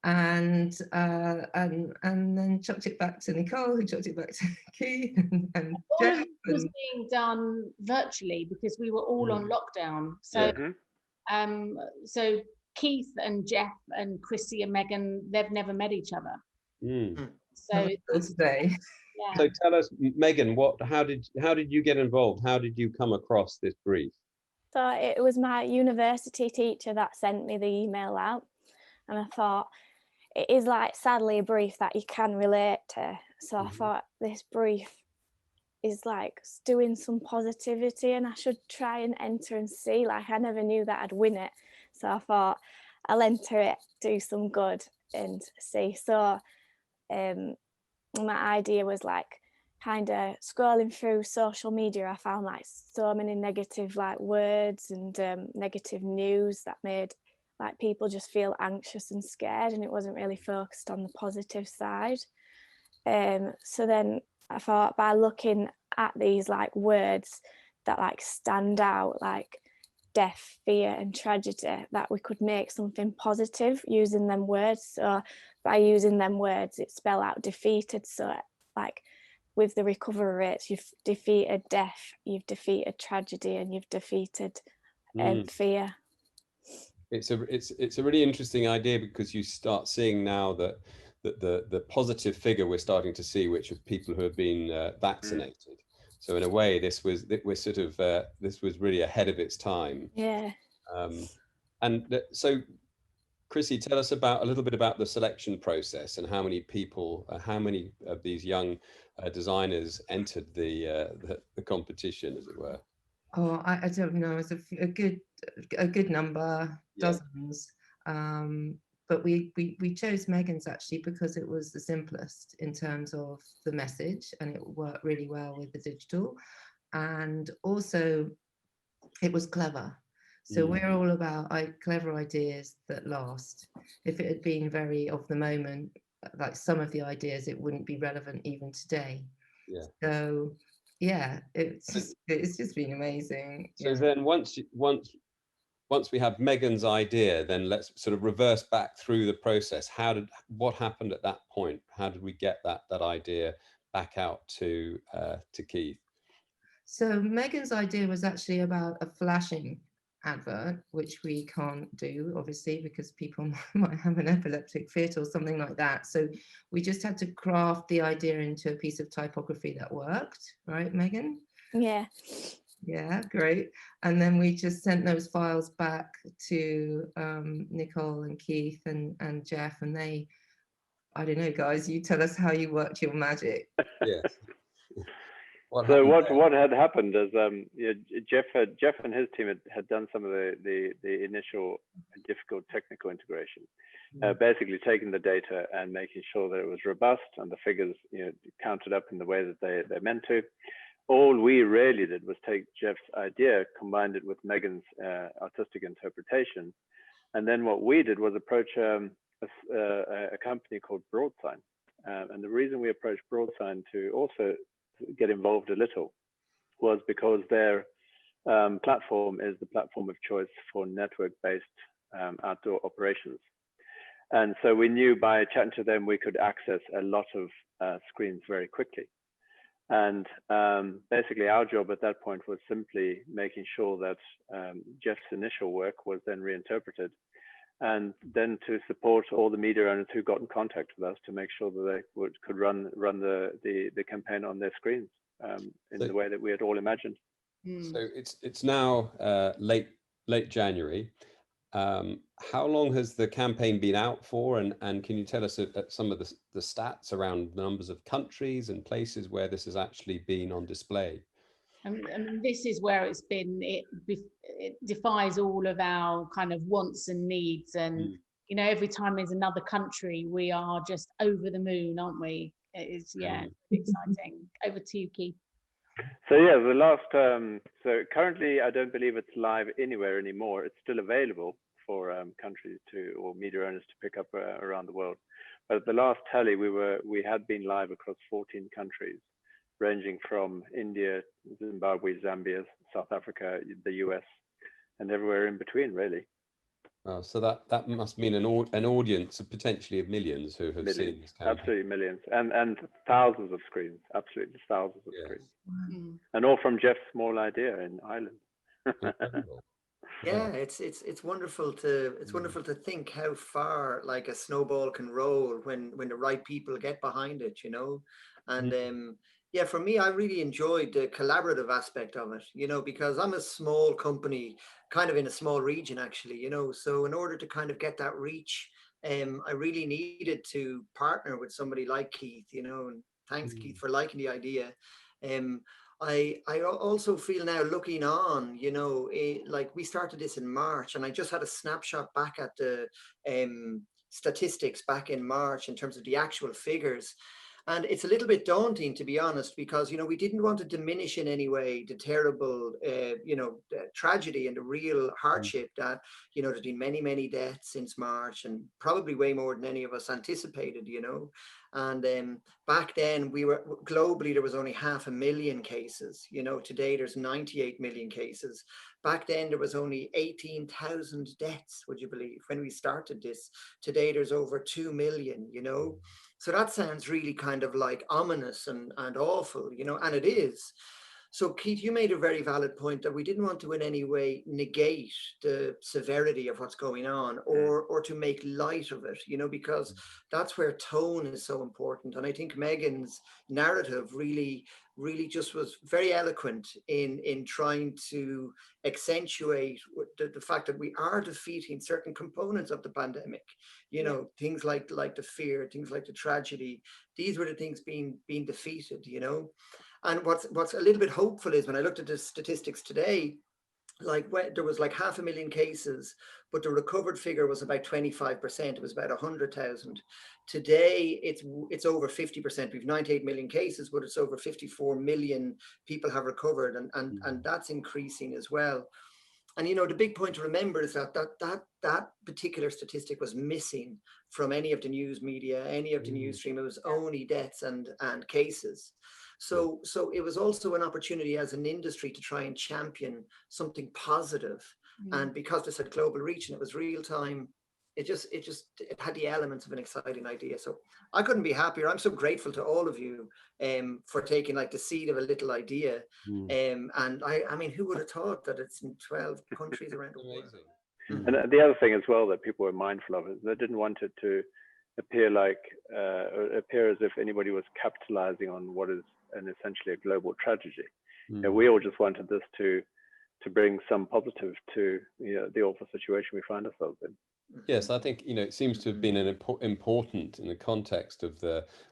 C: And then chucked it back to Nicole, who chucked it back to Keith and
E: all
C: Geoff.
E: of it was being done virtually because we were all on lockdown. So so Keith and Geoff and Chrissy and Megan, they've never met each other. So
C: today.
E: Yeah.
A: So tell us, Megan, how did you get involved? How did you come across this brief?
F: So it was my university teacher that sent me the email out, and I thought, it is like sadly a brief that you can relate to. So I thought this brief is like doing some positivity, and I should try and enter and see. Like, I never knew that I'd win it. So I thought I'll enter it, do some good and see. So my idea was like kind of scrolling through social media. I found like so many negative like words and negative news that made like people just feel anxious and scared, and it wasn't really focused on the positive side. So then I thought, by looking at these like words that like stand out, like death, fear and tragedy, that we could make something positive using them words. So by using them words, it spell out defeated. So like with the recovery rates, you've defeated death, you've defeated tragedy, and you've defeated fear.
A: It's a really interesting idea, because you start seeing now that the positive figure we're starting to see, which are people who have been vaccinated. So in a way, this was really ahead of its time.
F: Yeah.
A: So, Chrissy, tell us a little bit about the selection process and how many of these young designers entered the competition, as it were.
C: Oh, I don't know. It's a good number, dozens. But we chose Megan's actually because it was the simplest in terms of the message, and it worked really well with the digital, and also it was clever. So we're all about clever ideas that last. If it had been very of the moment, like some of the ideas, it wouldn't be relevant even today. Yeah. So yeah, it's just been amazing.
A: So then once once we have Megan's idea, then let's sort of reverse back through the process. What happened at that point? How did we get that idea back out to Keith?
C: So Megan's idea was actually about a flashing advert, which we can't do, obviously, because people might have an epileptic fit or something like that. So we just had to craft the idea into a piece of typography that worked, right, Megan?
F: Yeah.
C: Yeah, great. And then we just sent those files back to Nicole and Keith and Geoff, and they, I don't know, guys, you tell us how you worked your magic.
A: Yes.
D: So what had happened is Geoff and his team had done some of the initial difficult technical integration, basically taking the data and making sure that it was robust and the figures counted up in the way that they're meant to. All we really did was take Geoff's idea, combined it with Megan's artistic interpretation, and then what we did was approach a company called Broadsign, and the reason we approached Broadsign to also get involved a little was because their platform is the platform of choice for network-based outdoor operations. And so we knew by chatting to them, we could access a lot of screens very quickly. And basically our job at that point was simply making sure that Geoff's initial work was then reinterpreted, and then to support all the media owners who got in contact with us to make sure that they could run the campaign on their screens in the way that we had all imagined.
A: So it's now late January. How long has the campaign been out for, and can you tell us some of the stats around the numbers of countries and places where this has actually been on display?
E: And this is where it's been, it defies all of our kind of wants and needs, and every time there's another country, we are just over the moon, aren't we? It's exciting. Over to you, Keith.
D: So yeah, the last so currently I don't believe it's live anywhere anymore. It's still available for countries or media owners to pick up around the world. But at the last tally, we had been live across 14 countries, ranging from India, Zimbabwe, Zambia, South Africa, the US, and everywhere in between, really.
A: So that must mean an audience of potentially of millions who have seen this campaign. Absolutely
D: millions, and thousands of screens, absolutely thousands of screens, and all from Geoff's small idea in Ireland.
G: Yeah, it's wonderful to think how far like a snowball can roll when the right people get behind it, and yeah, for me, I really enjoyed the collaborative aspect of it, because I'm a small company, kind of in a small region actually, so in order to kind of get that reach, I really needed to partner with somebody like Keith, and thanks Keith for liking the idea. I also feel now looking on, like we started this in March, and I just had a snapshot back at the statistics back in March in terms of the actual figures. And it's a little bit daunting, to be honest, because, we didn't want to diminish in any way the terrible, the tragedy and the real hardship that, there's been many, many deaths since March, and probably way more than any of us anticipated, And back then globally, there was only 500,000 cases, today there's 98 million cases. Back then there was only 18,000 deaths, would you believe, when we started this. Today there's over 2 million, So that sounds really kind of like ominous and awful, and it is. So Keith, you made a very valid point that we didn't want to in any way negate the severity of what's going on or to make light of it, because that's where tone is so important. And I think Megan's narrative really just was very eloquent in trying to accentuate the fact that we are defeating certain components of the pandemic, things like the fear, things like the tragedy. These were the things being defeated, And what's a little bit hopeful is when I looked at the statistics today, like there was like 500,000 cases, but the recovered figure was about 25%. It was about 100,000. Today, it's over 50%. We've 98 million cases, but it's over 54 million people have recovered, and that's increasing as well. And the big point to remember is that particular statistic was missing from any of the news media, any of the news stream. It was only deaths and cases. So it was also an opportunity as an industry to try and champion something positive And because this had global reach and it was real time, it had the elements of an exciting idea. So I couldn't be happier. I'm so grateful to all of you for taking like the seed of a little idea. And I mean, who would have thought that it's in 12 countries around the world?
D: And the other thing as well that people were mindful of is they didn't want it to appear like appear as if anybody was capitalizing on what is essentially a global tragedy. You know, we all just wanted this to bring some positive to the awful situation we find ourselves in.
A: Yes, I think it seems to have been an important in the context of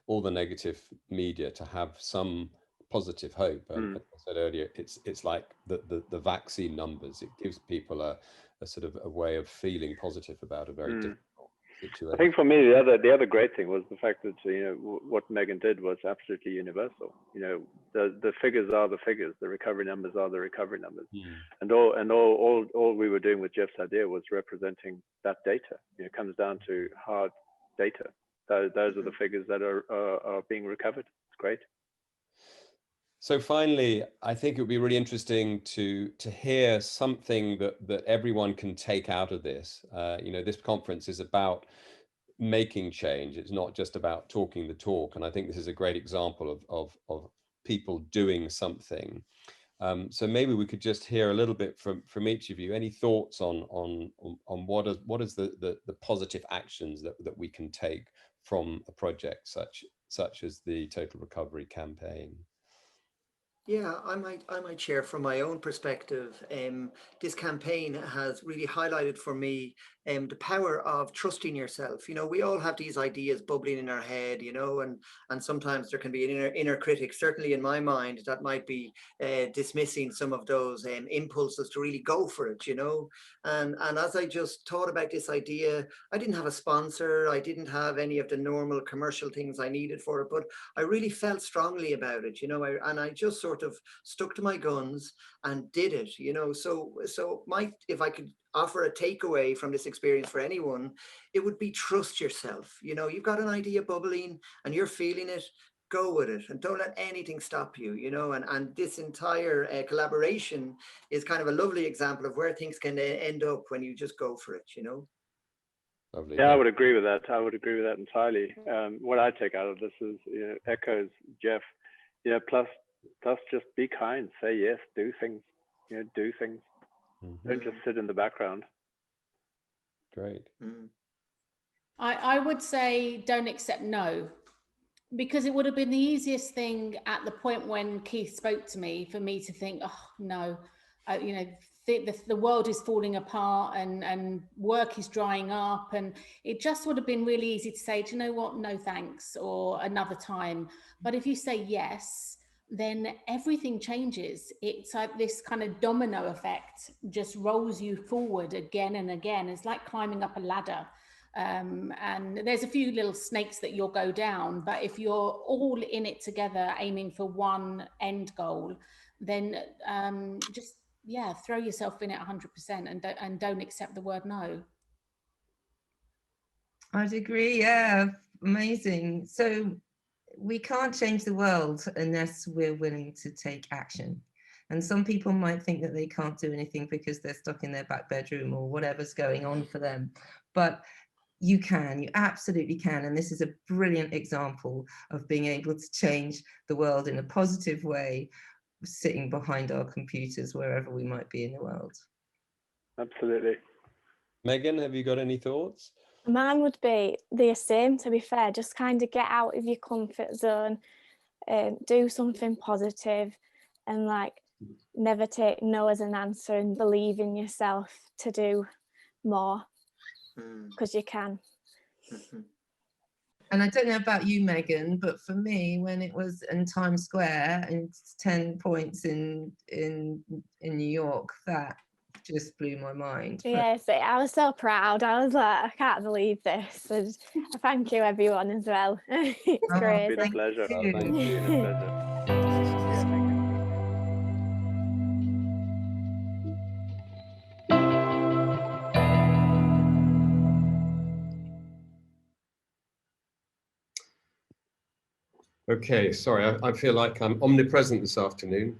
A: all the negative media to have some positive hope. As I said earlier, it's like the vaccine numbers. It gives people a sort of a way of feeling positive about a very difficult situation.
D: I think for me, the other great thing was the fact that what Megan did was absolutely universal. The figures are the figures, the recovery numbers are the recovery numbers, and all we were doing with Geoff's idea was representing that data. It comes down to hard data. Those are the figures that are being recovered. It's great.
A: So finally, I think it would be really interesting to hear something that everyone can take out of this. This conference is about making change. It's not just about talking the talk. And I think this is a great example of people doing something. So maybe we could just hear a little bit from each of you. Any thoughts on what is the positive actions that we can take from a project such as the Total Recovery campaign?
G: Yeah, I might share from my own perspective. This campaign has really highlighted for me the power of trusting yourself. We all have these ideas bubbling in our head, and sometimes there can be an inner critic, certainly in my mind, that might be dismissing some of those impulses to really go for it, And as I just thought about this idea, I didn't have a sponsor, I didn't have any of the normal commercial things I needed for it, but I really felt strongly about it, and I just sort of stuck to my guns and did it, So if I could offer a takeaway from this experience for anyone, it would be trust yourself. You've got an idea bubbling and you're feeling it, go with it and don't let anything stop you, and this entire collaboration is kind of a lovely example of where things can end up when you just go for it,
A: Lovely.
D: Yeah, I would agree with that. I would agree with that entirely. What I take out of this is echoes Geoff, plus just be kind, say yes, do things, do things. Don't just sit in the background.
A: Great.
E: I would say don't accept no, because it would have been the easiest thing at the point when Keith spoke to me for me to think, oh no, the world is falling apart and work is drying up, and it just would have been really easy to say, do you know what, no thanks, or another time. But if you say yes, then everything changes. It's like this kind of domino effect just rolls you forward again and again. It's like climbing up a ladder. And there's a few little snakes that you'll go down, but if you're all in it together, aiming for one end goal, then just throw yourself in it 100% and don't accept the word no.
C: I'd agree. Yeah, amazing. So we can't change the world unless we're willing to take action. And some people might think that they can't do anything because they're stuck in their back bedroom or whatever's going on for them. But you can, you absolutely can. And this is a brilliant example of being able to change the world in a positive way, sitting behind our computers wherever we might be in the world.
D: Absolutely.
A: Megan, have you got any thoughts?
F: Mine would be the same, to be fair. Just kind of get out of your comfort zone, do something positive, and never take no as an answer, and believe in yourself to do more, because you can.
C: And I don't know about you, Megan, but for me, when it was in Times Square and 10 points in New York, that just blew my mind.
F: Yes, I was so proud. I was like, I can't believe this. And thank you, everyone, as well. It's great.
D: It's been a pleasure.
A: Thank you.
D: It's been a pleasure. Yeah, thank you.
A: Okay, sorry, I feel like I'm omnipresent this afternoon.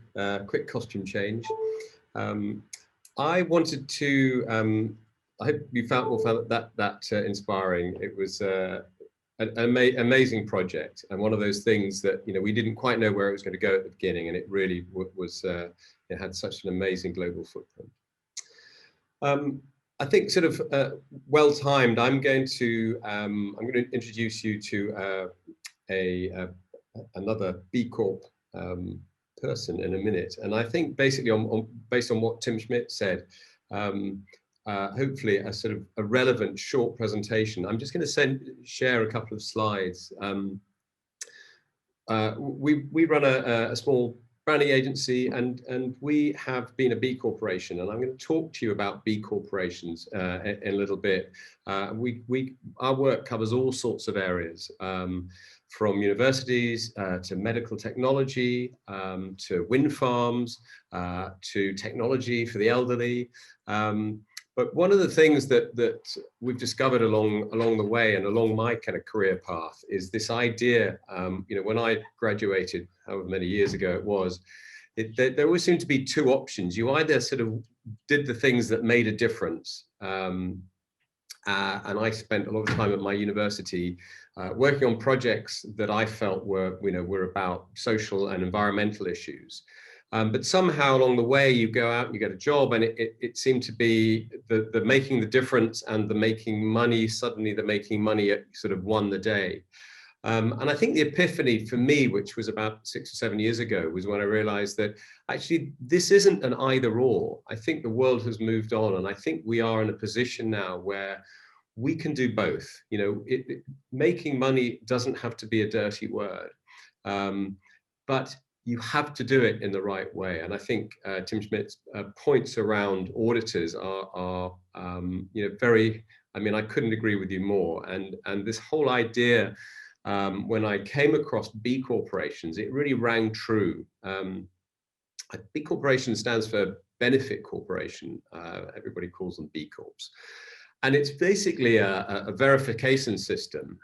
A: Quick costume change. I wanted to, I hope you all found that inspiring. It was an amazing project, and one of those things that, you know, we didn't quite know where it was going to go at the beginning, and it really was, it had such an amazing global footprint. I think sort of well timed. I'm going to introduce you to another B-Corp person in a minute, and I think basically based on what Tim Smit said, hopefully a sort of a relevant short presentation. I'm just going to share a couple of slides. We run a small branding agency, and we have been a B Corporation, and I'm going to talk to you about B Corporations in a little bit. Our work covers all sorts of areas, from universities to medical technology, to wind farms, to technology for the elderly. But one of the things that we've discovered along the way and along my kind of career path is this idea, you know, when I graduated, however many years ago it was, there always seemed to be two options. You either sort of did the things that made a difference, and I spent a lot of time at my university working on projects that I felt were about social and environmental issues. But somehow along the way, you go out and you get a job, and it seemed to be the making the difference and the making money. Suddenly, the making money sort of won the day. And I think the epiphany for me, which was about 6 or 7 years ago, was when I realized that actually this isn't an either or. I think the world has moved on, and I think we are in a position now where we can do both. You know, making money doesn't have to be a dirty word, but you have to do it in the right way. And I think Tim Smit's points around auditors are you know, very, I mean, I couldn't agree with you more. And this whole idea, when I came across B corporations, it really rang true. B corporation stands for benefit corporation. Everybody calls them B Corps. And it's basically a verification system,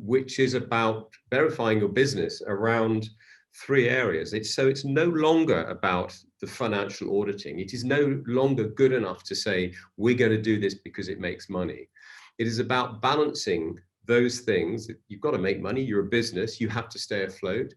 A: which is about verifying your business around 3 areas. It's no longer about the financial auditing. It is no longer good enough to say, we're going to do this because it makes money. It is about balancing those things. You've got to make money. You're a business. You have to stay afloat.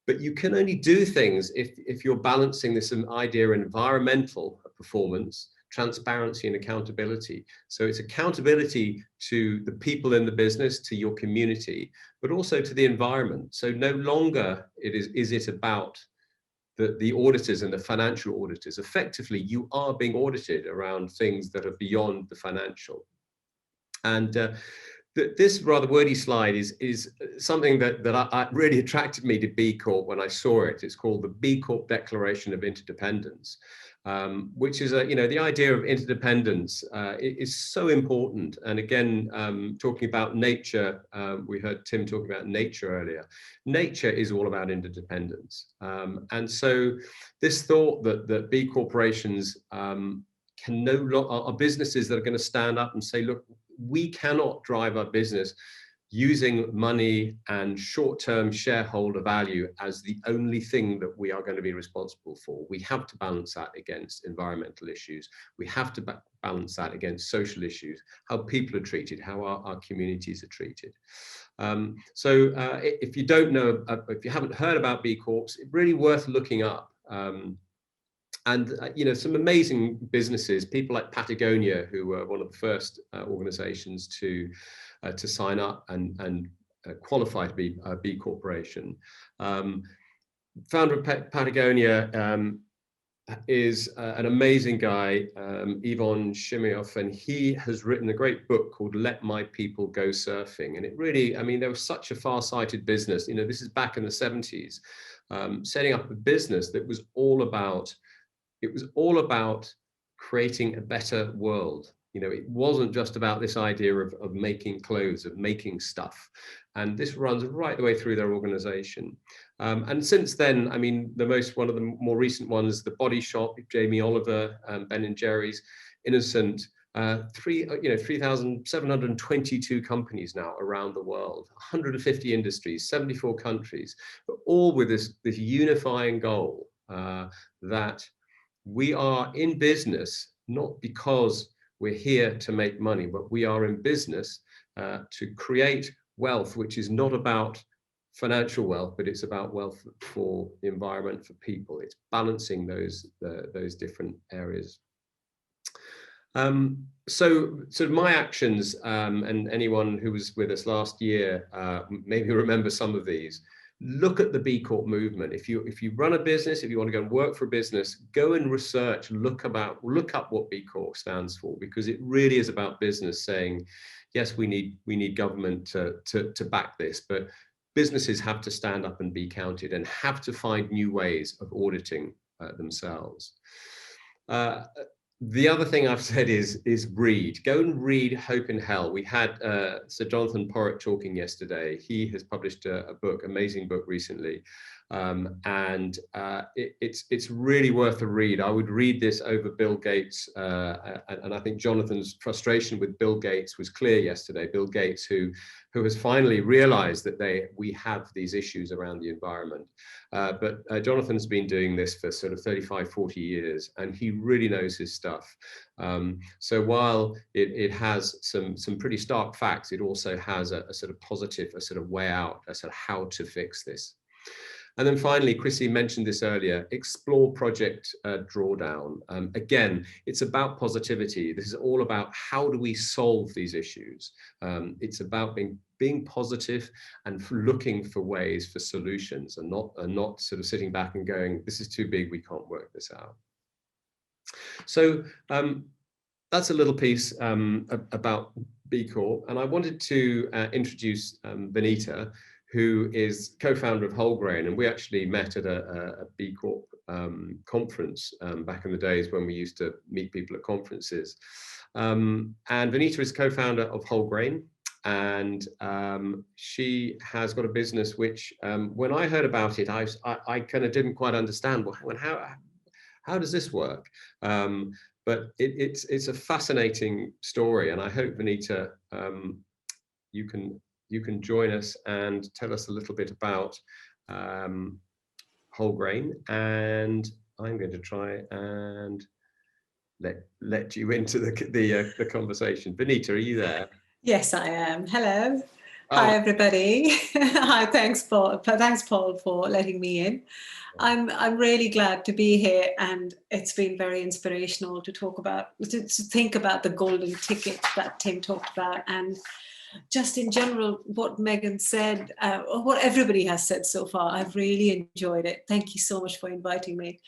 A: But you can only do things if you're balancing this idea of environmental performance, transparency and accountability. So it's accountability to the people in the business, to your community, but also to the environment. So no longer is it about the auditors and the financial auditors. Effectively, you are being audited around things that are beyond the financial. And this rather wordy slide is something that really attracted me to B Corp when I saw it. It's called the B Corp Declaration of Interdependence, which is the idea of interdependence is so important. And again, talking about nature, we heard Tim talking about nature earlier. Nature is all about interdependence, and so this thought that B corporations can no longer are businesses that are going to stand up and say, look, we cannot drive our business using money and short-term shareholder value as the only thing that we are going to be responsible for. We have to balance that against environmental issues. We have to balance that against social issues, how people are treated, how our communities are treated. So if you don't know, if you haven't heard about B Corps, it's really worth looking up. And some amazing businesses, people like Patagonia, who were one of the first organizations to sign up and qualify to be a B Corporation. Founder of Patagonia is an amazing guy, Yvon Chimioff, and he has written a great book called Let My People Go Surfing. And it really, I mean, there was such a far-sighted business. This is back in the 70s, setting up a business that was all about, creating a better world. It wasn't just about this idea of making clothes, of making stuff. And this runs right the way through their organization. And since then, I mean, one of the more recent ones, The Body Shop, Jamie Oliver, Ben & Jerry's, Innocent, 3,722 companies now around the world, 150 industries, 74 countries, but all with this unifying goal that we are in business not because we're here to make money, but we are in business to create wealth, which is not about financial wealth, but it's about wealth for the environment, for people. It's balancing those different areas. So my actions, and anyone who was with us last year maybe remember some of these. Look at the B-Corp movement. If you run a business, if you want to go and work for a business, go and research, look up what B-Corp stands for, because it really is about business saying, yes, we need government to back this, but businesses have to stand up and be counted and have to find new ways of auditing themselves. The other thing I've said is read. Go and read Hope in Hell. We had Sir Jonathan Porritt talking yesterday. He has published a book, amazing book recently. It's really worth a read. I would read this over Bill Gates, and I think Jonathan's frustration with Bill Gates was clear yesterday. Bill Gates, who has finally realized that we have these issues around the environment. But Jonathan's been doing this for sort of 35, 40 years, and he really knows his stuff. So while it has some pretty stark facts, it also has a sort of positive, a sort of way out, a sort of how to fix this. And then finally, Chrissy mentioned this earlier, explore project drawdown. Again, it's about positivity. This is all about how do we solve these issues. It's about being positive and looking for ways for solutions, and not sort of sitting back and going, this is too big, we can't work this out. So that's a little piece about B-Corp. And I wanted to introduce Vineeta, who is co-founder of Wholegrain, and we actually met at a B-Corp conference back in the days when we used to meet people at conferences. And Vineeta is co-founder of Wholegrain, and she has got a business which, when I heard about it, I kind of didn't quite understand, well, how does this work? But it's a fascinating story, and I hope, Vineeta, you can join us and tell us a little bit about Wholegrain, and I'm going to try and let you into the conversation. Vineeta, are you there?
H: Yes, I am. Hello.
A: Oh.
H: Hi, everybody. Hi, thanks, Paul. Thanks, Paul, for letting me in. I'm really glad to be here, and it's been very inspirational to think about the golden ticket that Tim talked about, and just in general, what Megan said, or what everybody has said so far. I've really enjoyed it. Thank you so much for inviting me.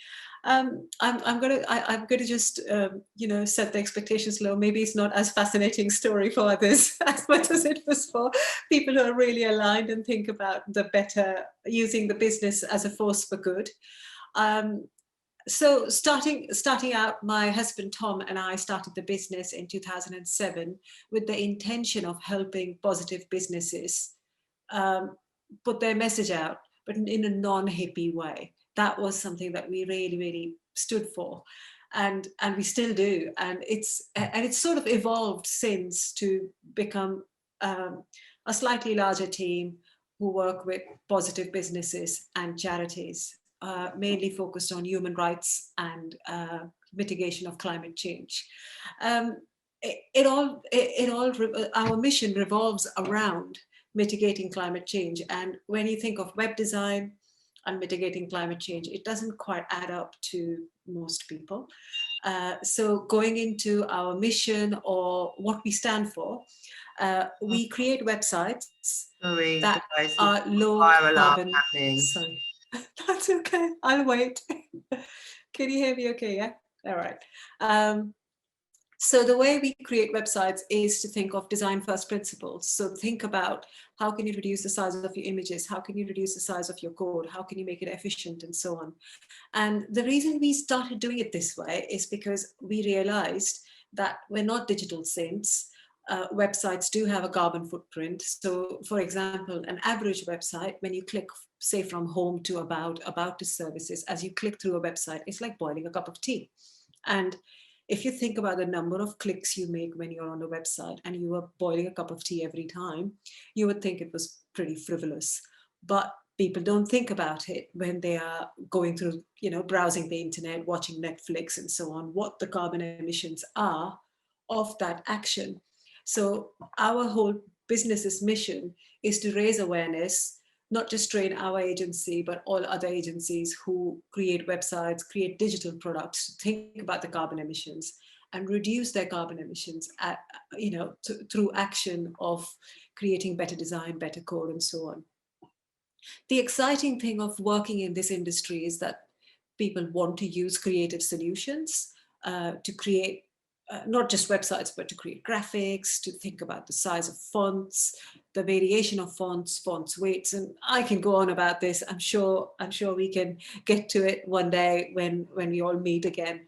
H: I'm gonna just set the expectations low. Maybe it's not as fascinating story for others as much as it was for people who are really aligned and think about the better, using the business as a force for good. So starting out, my husband Tom and I started the business in 2007 with the intention of helping positive businesses put their message out, but in a non-hippie way. That was something that we really, really stood for, and we still do. And it's sort of evolved since to become a slightly larger team who work with positive businesses and charities. Mainly focused on human rights and mitigation of climate change. Our mission revolves around mitigating climate change. And when you think of web design and mitigating climate change, it doesn't quite add up to most people. So going into our mission or what we stand for, we create websites that are low carbon. Sorry. That's okay. I'll wait. Can you hear me okay? Yeah. All right. So the way we create websites is to think of design first principles. So think about how can you reduce the size of your images? How can you reduce the size of your code? How can you make it efficient, and so on? And the reason we started doing it this way is because we realized that we're not digital saints. Websites do have a carbon footprint. So for example, an average website, when you click, say from home to about to services, as you click through a website, it's like boiling a cup of tea. And if you think about the number of clicks you make when you're on a website and you are boiling a cup of tea every time, you would think it was pretty frivolous. But people don't think about it when they are going through, browsing the internet, watching Netflix and so on, what the carbon emissions are of that action. So our whole business's mission is to raise awareness, not just train our agency, but all other agencies who create websites, create digital products, to think about the carbon emissions and reduce their carbon emissions, through action of creating better design, better code, and so on. The exciting thing of working in this industry is that people want to use creative solutions to create not just websites, but to create graphics, to think about the size of fonts, the variation of fonts weights, and I can go on about this. I'm sure we can get to it one day when we all meet again.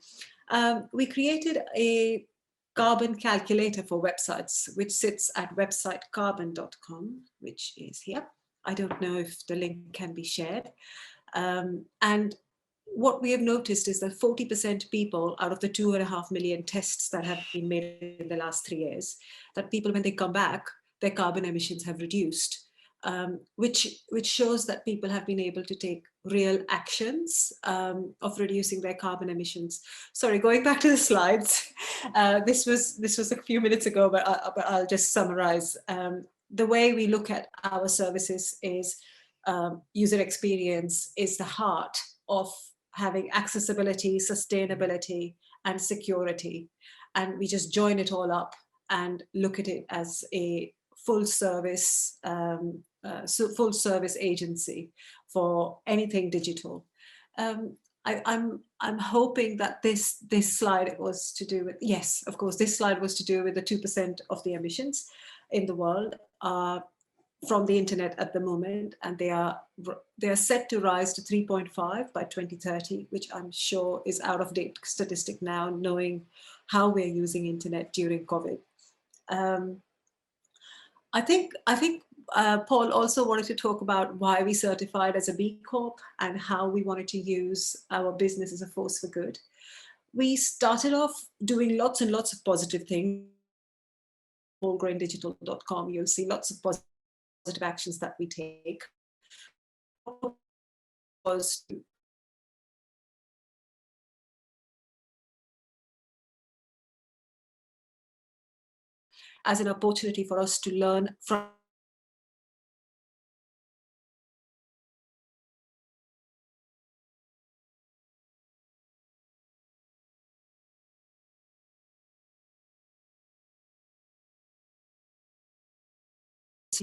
H: We created a carbon calculator for websites, which sits at websitecarbon.com, which is here. I don't know if the link can be shared. And what we have noticed is that 40% people out of the 2.5 million tests that have been made in the last 3 years, that people, when they come back, their carbon emissions have reduced, which shows that people have been able to take real actions of reducing their carbon emissions. Sorry, going back to the slides. This was a few minutes ago, but I'll just summarize. The way we look at our services is user experience is the heart of having accessibility, sustainability, and security. And we just join it all up and look at it as a full service agency for anything digital. I'm hoping that this slide was to do with, yes, of course, this slide was to do with the 2% of the emissions in the world from the internet at the moment, and they are set to rise to 3.5 by 2030, which I'm sure is out of date statistic now, knowing how we're using internet during COVID. I think Paul also wanted to talk about why we certified as a B-Corp and how we wanted to use our business as a force for good. We started off doing lots and lots of positive things. Wholegraindigital.com, you'll see lots of positive actions that we take. Was as an opportunity for us to learn from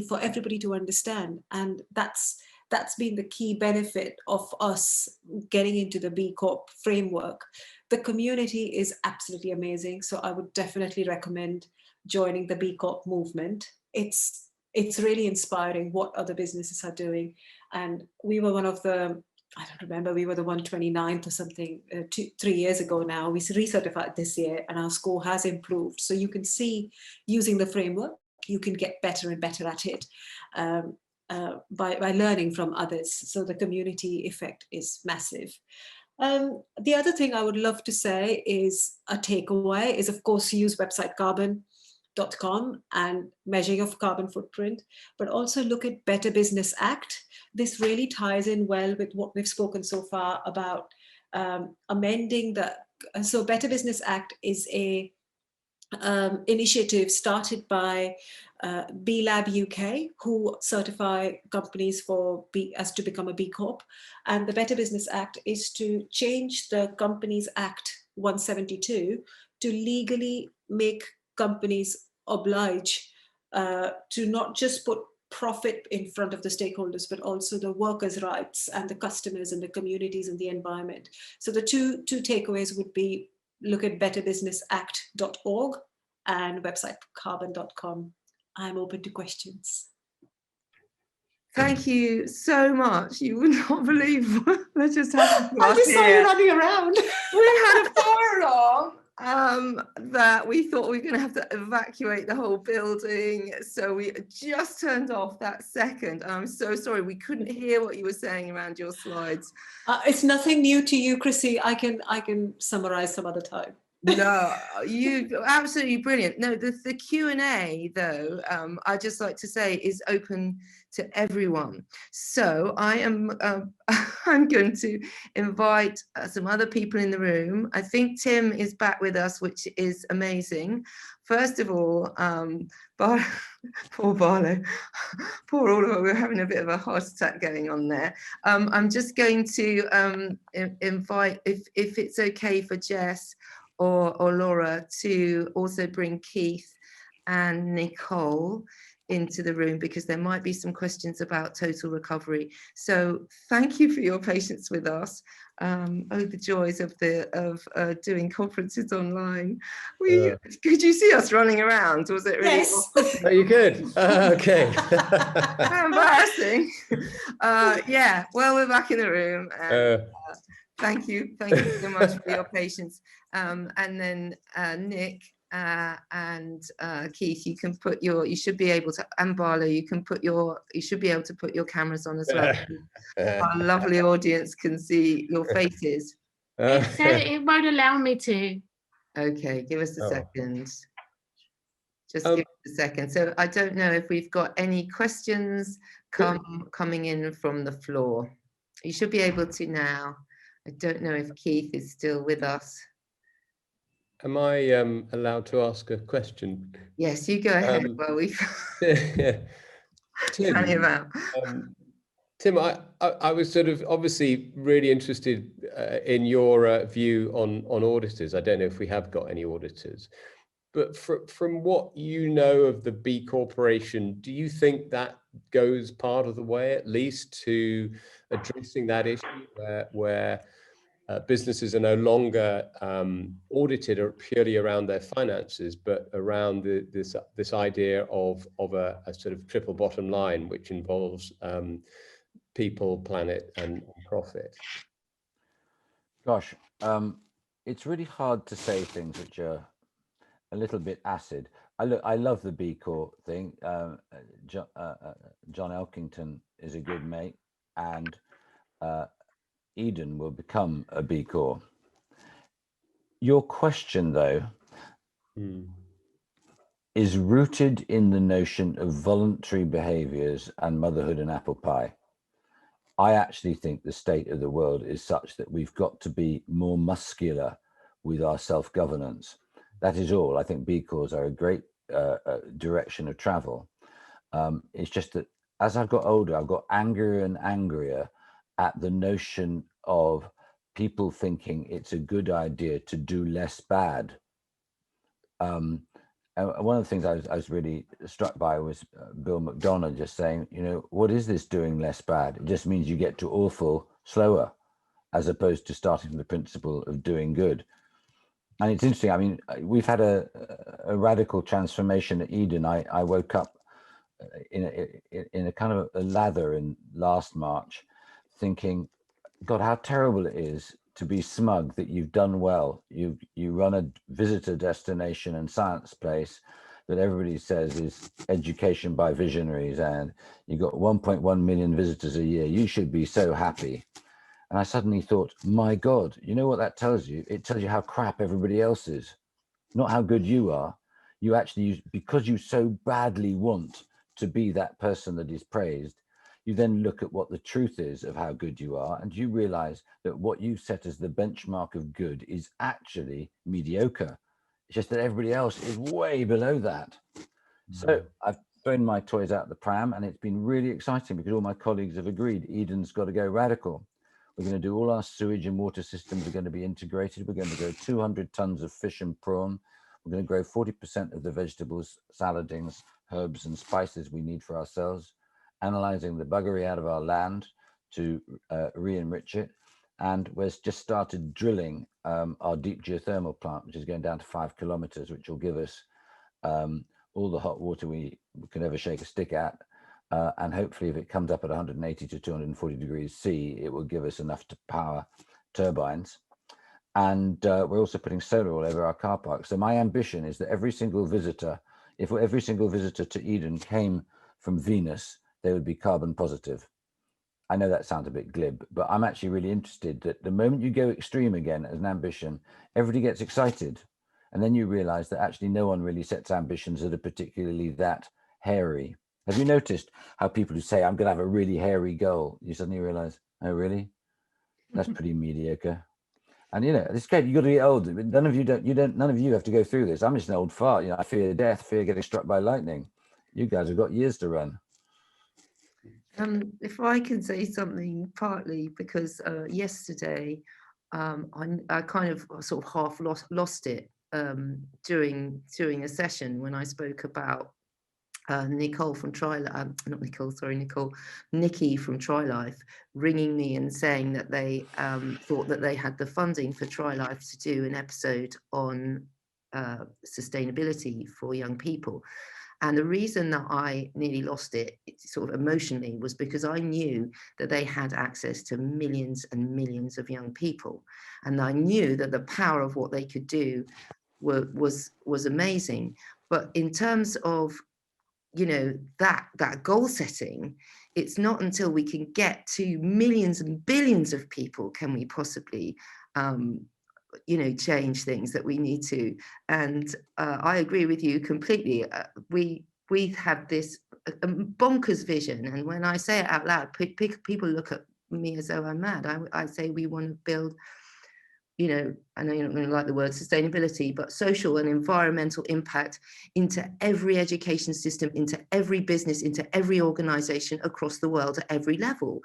H: for everybody to understand, and that's been the key benefit of us getting into the B Corp framework. The community is absolutely amazing, so I would definitely recommend joining the B Corp movement. It's really inspiring what other businesses are doing, and we were one of the, I don't remember, we were the 129th or something 3 years ago now. We recertified this year and our score has improved. So you can see, using the framework, you can get better and better at it by learning from others. So the community effect is massive. The other thing I would love to say is a takeaway is, of course, use websitecarbon.com and measure your carbon footprint, but also look at Better Business Act. This really ties in well with what we've spoken so far about amending the, so Better Business Act is a initiative started by B-Lab UK, who certify companies as to become a B Corp. And the Better Business Act is to change the Companies Act 172 to legally make companies oblige to not just put profit in front of the stakeholders, but also the workers' rights and the customers and the communities and the environment. So the two takeaways would be, look at betterbusinessact.org and websitecarbon.com. I'm open to questions.
C: Thank you so much. You would not believe what just happened to us.
H: I just saw you running around.
C: We had a fire alarm that we thought we were going to have to evacuate the whole building. So we just turned off that second. I'm so sorry. We couldn't hear what you were saying around your slides.
H: It's nothing new to you, Chrissy. I can summarize some other time.
C: No, you absolutely brilliant. No, the Q&A though, I just like to say is open to everyone. So I am I'm going to invite some other people in the room. I think Tim is back with us, which is amazing. First of all, poor Barlow, poor all of us, we're having a bit of a heart attack going on there. I'm just going to invite, if it's okay for Jess or Lara, to also bring Keith and Nicole into the room, because there might be some questions about total recovery. So thank you for your patience with us. Oh, the joys of doing conferences online. Could you see us running around? Was it really?
H: Yes.
A: Oh, you could. Okay.
C: How embarrassing. Yeah, well, we're back in the room. And, thank you so much for your patience. And then Nick and Keith, you should be able to, and Barlow, you should be able to put your cameras on as well. Our lovely audience can see your faces.
E: It said it won't allow me to.
C: Okay, give us a second. Just give us a second. So I don't know if we've got any questions coming in from the floor. You should be able to now. I don't know if Keith is still with us.
A: Am I allowed to ask a question?
C: Yes, you go ahead. Well, we've
A: Tim, I was sort of obviously really interested in your view on auditors. I don't know if we have got any auditors, but from what you know of the B Corporation, do you think that goes part of the way, at least, to addressing that issue where businesses are no longer audited or purely around their finances, but around this idea of a sort of triple bottom line, which involves people, planet, and profit?
B: Gosh, it's really hard to say things which are a little bit acid. I love the B-Corp thing. John Elkington is a good mate, and Eden will become a B-Corp. Your question, though, is rooted in the notion of voluntary behaviors and motherhood and apple pie. I actually think the state of the world is such that we've got to be more muscular with our self-governance. That is all. I think B-Corps are a great direction of travel. It's just that as I've got older, I've got angrier and angrier at the notion of people thinking it's a good idea to do less bad. And one of the things I was really struck by was Bill McDonough just saying, you know, what is this doing less bad? It just means you get to awful slower, as opposed to starting from the principle of doing good. And it's interesting. I mean, we've had a radical transformation at Eden. I woke up in a kind of a lather in last March, thinking, God, how terrible it is to be smug that you've done well. You run a visitor destination and science place that everybody says is education by visionaries, and you've got 1.1 million visitors a year. You should be so happy. And I suddenly thought, my God, you know what that tells you? It tells you how crap everybody else is, not how good you are. You actually, because you so badly want to be that person that is praised, you then look at what the truth is of how good you are, and you realize that what you set as the benchmark of good is actually mediocre. It's just that everybody else is way below that. So I've thrown my toys out the pram, and it's been really exciting because all my colleagues have agreed Eden's got to go radical. We're going to do all our sewage and water systems are going to be integrated. We're going to grow 200 tons of fish and prawn. We're going to grow 40% of the vegetables, saladings, herbs and spices we need for ourselves, analyzing the buggery out of our land to re-enrich it. And we've just started drilling our deep geothermal plant, which is going down to 5 kilometers, which will give us all the hot water we can ever shake a stick at. And hopefully if it comes up at 180 to 240 degrees C, it will give us enough to power turbines. And we're also putting solar all over our car park. So my ambition is that every single visitor, if every single visitor to Eden came from Venus, they would be carbon positive. I know that sounds a bit glib, but I'm actually really interested that the moment you go extreme again as an ambition, everybody gets excited. And then you realize that actually no one really sets ambitions that are particularly that hairy. Have you noticed how people who say, I'm going to have a really hairy goal, you suddenly realize, oh, really? That's pretty mediocre. And you know, it's great. You got to get old. None of you have to go through this. I'm just an old fart. You know, I fear death, fear getting struck by lightning. You guys have got years to run.
C: If I can say something, partly because yesterday I kind of sort of half lost it during a session when I spoke about Nicole from Nikki from TriLife ringing me and saying that they thought that they had the funding for TriLife to do an episode on sustainability for young people. And the reason that I nearly lost it sort of emotionally was because I knew that they had access to millions and millions of young people. And I knew that the power of what they could do was amazing. But in terms of, you know, that goal setting, it's not until we can get to millions and billions of people can we possibly you know, change things that we need to. And I agree with you completely. We have this bonkers vision, and when I say it out loud, people look at me as though I'm mad. I say we want to build, you know, I know you're not going to like the word sustainability, but social and environmental impact into every education system, into every business, into every organization across the world at every level,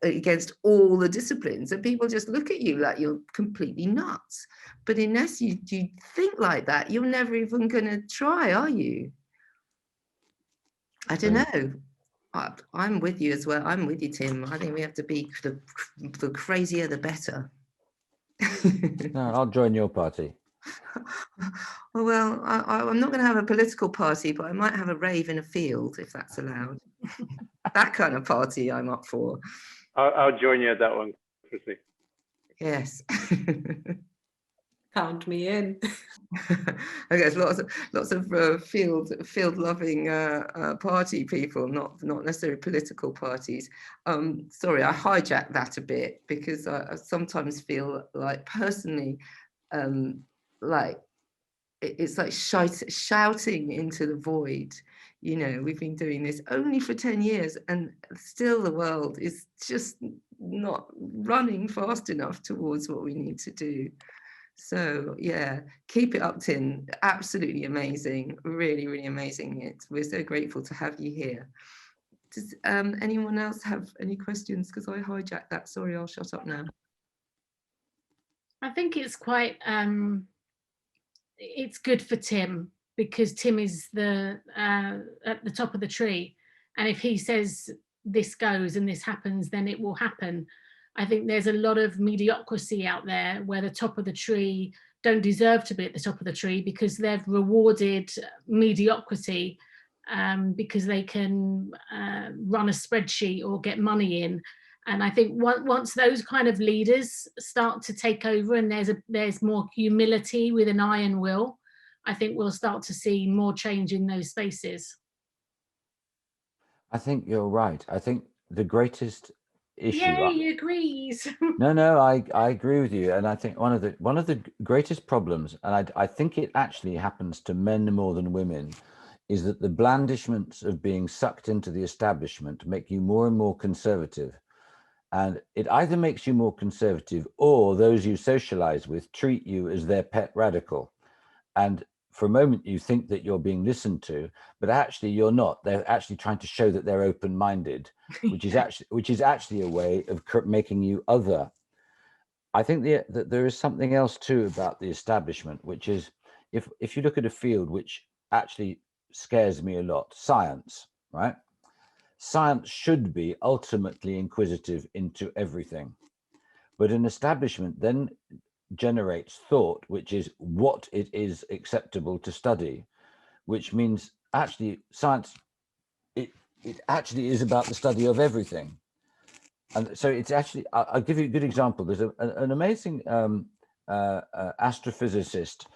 C: against all the disciplines. And people just look at you like you're completely nuts. But unless you think like that, you're never even going to try, are you? I don't know. I'm with you as well. I'm with you, Tim. I think we have to be the crazier, the better.
B: No, I'll join your party.
C: Well, I'm not going to have a political party, but I might have a rave in a field if that's allowed. That kind of party I'm up for.
D: I'll join you at that one, Chrissy.
C: Yes.
H: Count me in.
C: I guess lots of field loving party people, not necessarily political parties. Sorry, I hijacked that a bit because I sometimes feel like personally, like it's like shouting into the void. You know, we've been doing this only for 10 years and still the world is just not running fast enough towards what we need to do. So yeah, keep it up, Tim. Absolutely amazing. Really, really amazing. We're so grateful to have you here. Does anyone else have any questions? Because I hijacked that. Sorry, I'll shut up now.
E: I think it's quite, it's good for Tim because Tim is at the top of the tree. And if he says this goes and this happens, then it will happen. I think there's a lot of mediocrity out there where the top of the tree don't deserve to be at the top of the tree because they've rewarded mediocrity because they can run a spreadsheet or get money in. And I think once those kind of leaders start to take over and there's more humility with an iron will, I think we'll start to see more change in those spaces.
B: I think you're right. I think the greatest issue.
E: Yay, he agrees.
B: No, I agree with you. And I think one of the greatest problems, and I think it actually happens to men more than women, is that the blandishments of being sucked into the establishment make you more and more conservative. And it either makes you more conservative or those you socialize with treat you as their pet radical. And for a moment, you think that you're being listened to, but actually you're not. They're actually trying to show that they're open-minded, which is actually a way of making you other. I think that there is something else too about the establishment, which is if you look at a field which actually scares me a lot, science, right? Science should be ultimately inquisitive into everything, but an establishment then generates thought, which is what it is acceptable to study, which means actually science, it actually is about the study of everything. And so it's actually, I'll give you a good example. There's an amazing astrophysicist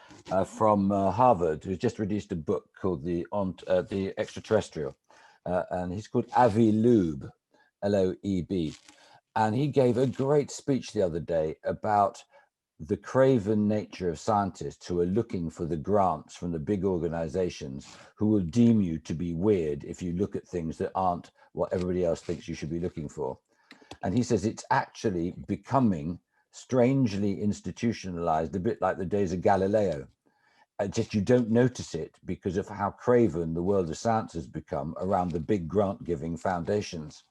B: from Harvard who's just released a book called The Extraterrestrial, and he's called Avi Loeb. Loeb. And he gave a great speech the other day about the craven nature of scientists who are looking for the grants from the big organizations who will deem you to be weird if you look at things that aren't what everybody else thinks you should be looking for. And he says it's actually becoming strangely institutionalized, a bit like the days of Galileo. Just you don't notice it because of how craven the world of science has become around the big grant-giving foundations.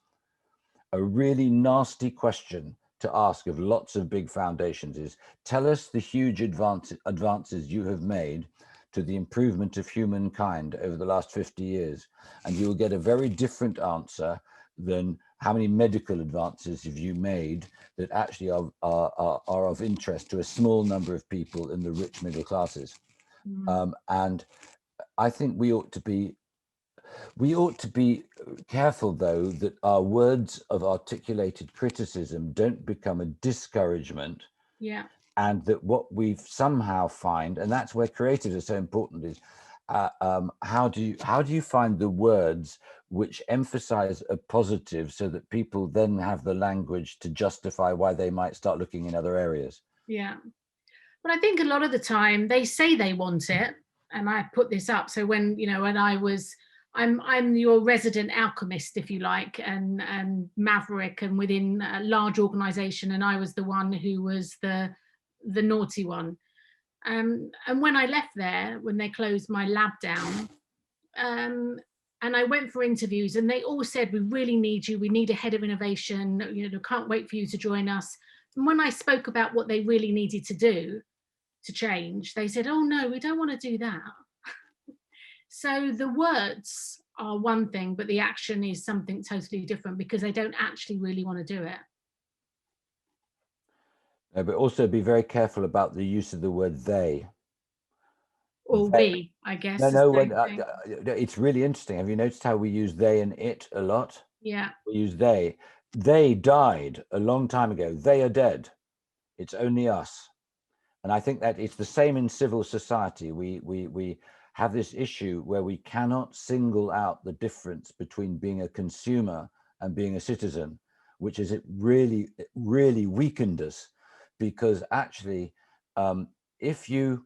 B: A really nasty question to ask of lots of big foundations is, tell us the huge advances you have made to the improvement of humankind over the last 50 years. And you will get a very different answer than how many medical advances have you made that actually are of interest to a small number of people in the rich middle classes. And I think we ought to be careful, though, that our words of articulated criticism don't become a discouragement.
E: Yeah.
B: And that what we somehow find, and that's where creatives are so important, is how do you find the words which emphasize a positive so that people then have the language to justify why they might start looking in other areas?
E: Yeah. But I think a lot of the time they say they want it, and I put this up. So when, you know, when I'm your resident alchemist, if you like, and maverick, and within a large organization, and I was the one who was the naughty one. And when I left there, when they closed my lab down, and I went for interviews, and they all said, we really need you. We need a head of innovation. You know, can't wait for you to join us. And when I spoke about what they really needed to do to change, they said, oh no, we don't want to do that. So the words are one thing, but the action is something totally different because they don't actually really want to do it.
B: No, but also be very careful about the use of the word they.
E: Or we, I guess.
B: No, it's really interesting. Have you noticed how we use they and it a lot?
E: Yeah.
B: We use they. They died a long time ago. They are dead. It's only us. And I think that it's the same in civil society. We have this issue where we cannot single out the difference between being a consumer and being a citizen, which is it really weakened us, because actually, if you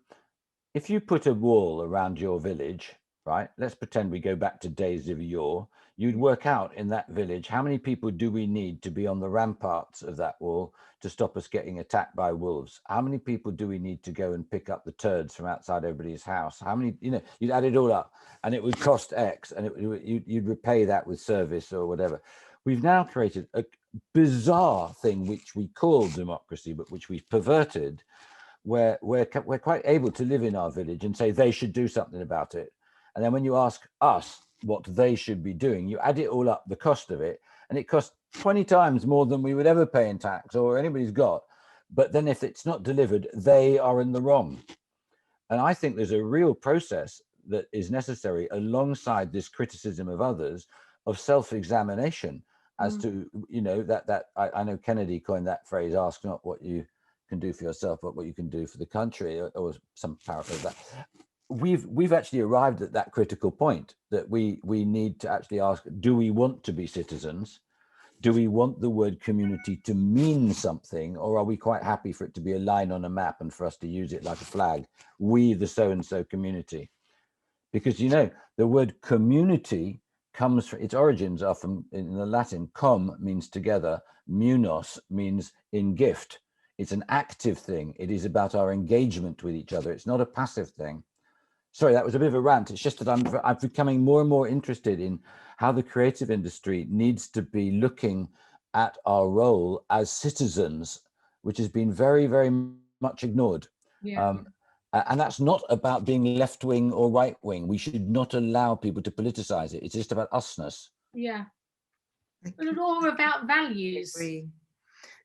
B: put a wall around your village, right? Let's pretend we go back to days of yore. You'd work out in that village, how many people do we need to be on the ramparts of that wall to stop us getting attacked by wolves? How many people do we need to go and pick up the turds from outside everybody's house? How many, you know, you'd add it all up and it would cost X, and you'd repay that with service or whatever. We've now created a bizarre thing, which we call democracy, but which we've perverted, where we're quite able to live in our village and say they should do something about it. And then when you ask us what they should be doing, you add it all up, the cost of it, and it costs 20 times more than we would ever pay in tax or anybody's got. But then if it's not delivered, they are in the wrong. And I think there's a real process that is necessary alongside this criticism of others, of self-examination as to, you know, that I know Kennedy coined that phrase, ask not what you can do for yourself, but what you can do for the country, or some paraphrase of that. We've actually arrived at that critical point that we need to actually ask, do we want to be citizens? Do we want the word community to mean something, or are we quite happy for it to be a line on a map and for us to use it like a flag? We, the so-and-so community. Because, you know, the word community comes from, its origins are from, in the Latin, com means together, munos means in gift. It's an active thing. It is about our engagement with each other. It's not a passive thing. Sorry, that was a bit of a rant. It's just that I'm becoming more and more interested in how the creative industry needs to be looking at our role as citizens, which has been very, very much ignored.
E: Yeah.
B: And that's not about being left-wing or right-wing. We should not allow people to politicize it. It's just about usness.
E: Yeah. But it's all about values.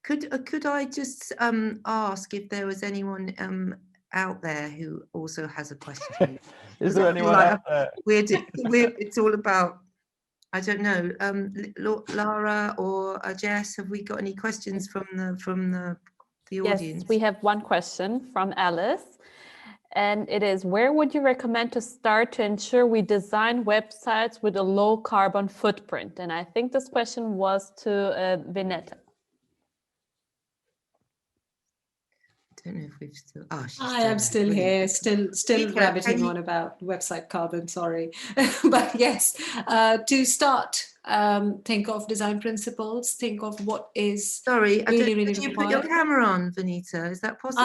C: Could I just ask if there was anyone out there who also has a question?
B: Is there anyone out there?
C: It's all about, I don't know, Lara or Jess, have we got any questions from the audience?
I: Yes, we have one question from Alice. And it is, where would you recommend to start to ensure we design websites with a low carbon footprint? And I think this question was to Vineeta.
C: I don't know if we've still. Oh, she's
H: I am still here, still rabbiting on about website carbon. Sorry, but yes, to start, think of design principles. Think of what is
C: Sorry,
H: really
C: did you put your camera on, Vineeta? Is that possible?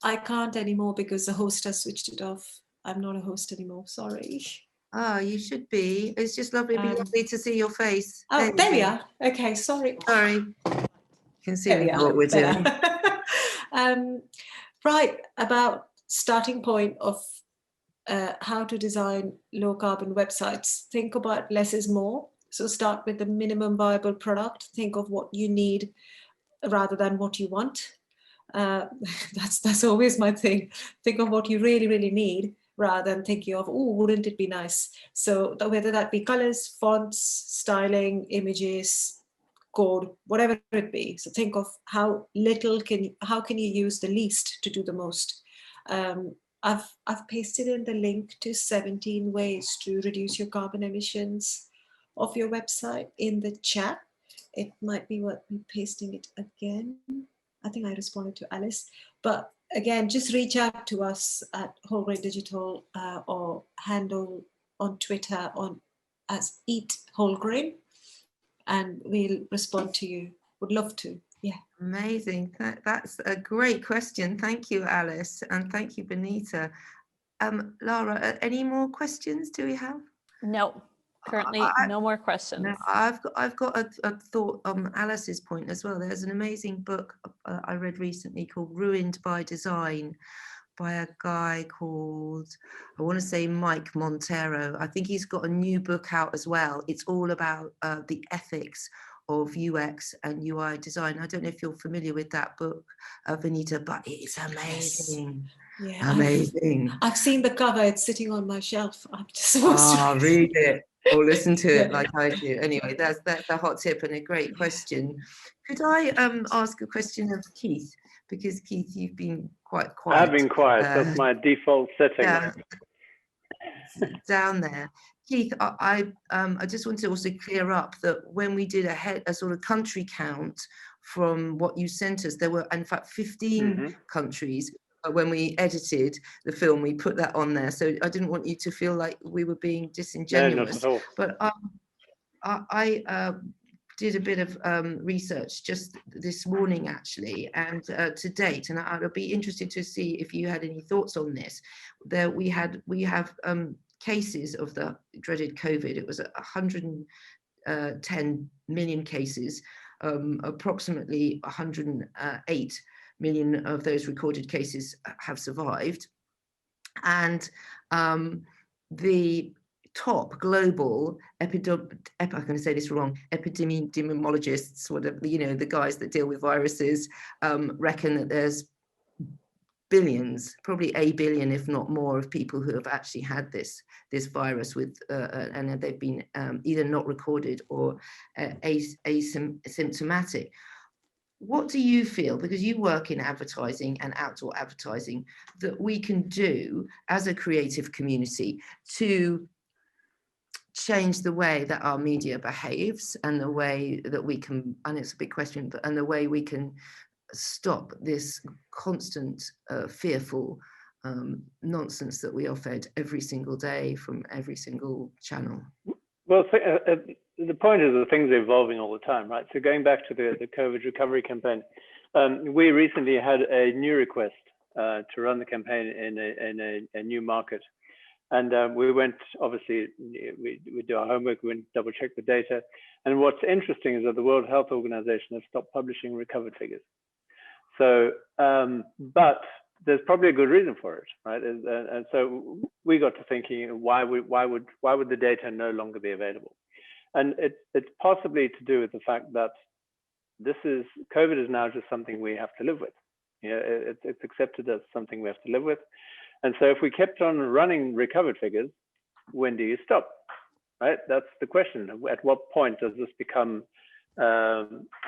H: I can't anymore because the host has switched it off. I'm not a host anymore. Sorry.
C: Ah, you should be. It's just lovely to see your face.
H: Oh, there we are. Okay, sorry.
C: Sorry. You can see what we're doing.
H: Right, about starting point of how to design low carbon websites. Think about less is more. So start with the minimum viable product. Think of what you need rather than what you want. That's always my thing. Think of what you really, really need rather than thinking of, oh, wouldn't it be nice? So whether that be colors, fonts, styling, images, code, whatever it be. So think of how can you use the least to do the most. I've pasted in the link to 17 ways to reduce your carbon emissions of your website in the chat. It might be worth me pasting it again. I think I responded to Alice, but again, just reach out to us at Wholegrain Digital or handle on Twitter as Eat Wholegrain, and we'll respond to you. Would love to. Yeah.
C: Amazing. That's a great question. Thank you, Alice, and thank you, Vineeta. Lara, any more questions do we have?
I: No, currently no more questions.
C: No, I've got a thought on Alice's point as well. There's an amazing book I read recently called Ruined by Design by a guy called, I want to say Mike Montero. I think he's got a new book out as well. It's all about the ethics of UX and UI design. I don't know if you're familiar with that book, Vineeta, but it's amazing.
H: Yes. Yeah,
C: amazing.
H: I've seen the cover. It's sitting on my shelf. I'm just supposed to
C: read it or listen to it like I do. Anyway, that's a hot tip and a great question. Could I ask a question of Keith? Because Keith, you've been quite quiet.
D: I've been quiet. That's my default setting.
C: Down there. Keith, I just want to also clear up that when we did a sort of country count from what you sent us, there were in fact 15 countries. When we edited the film, we put that on there. So I didn't want you to feel like we were being disingenuous.
D: No, not at all.
C: But I did a bit of research just this morning, actually, and to date, and I'd be interested to see if you had any thoughts on this. We have cases of the dreaded COVID. It was 110 million cases, approximately 108 million of those recorded cases have survived, and the top global I'm going to say this wrong, epidemiologists, whatever, the guys that deal with viruses, reckon that there's billions, probably a billion, if not more, of people who have actually had this virus with, and they've been either not recorded or asymptomatic. What do you feel, because you work in advertising and outdoor advertising, that we can do as a creative community to change the way that our media behaves and the way that we can, and it's a big question, but and the way we can stop this constant fearful nonsense that we are fed every single day from every single channel?
D: Well, the point is that things are evolving all the time, right? So going back to the COVID recovery campaign, we recently had a new request to run the campaign in a new market. And we went, obviously, we do our homework, we went double check the data. And what's interesting is that the World Health Organization has stopped publishing recovered figures. So, but there's probably a good reason for it, right? And so we got to thinking, why would the data no longer be available? And it's possibly to do with the fact that COVID is now just something we have to live with. It's accepted as something we have to live with. And so if we kept on running recovered figures, when do you stop, right? That's the question. At what point does this become a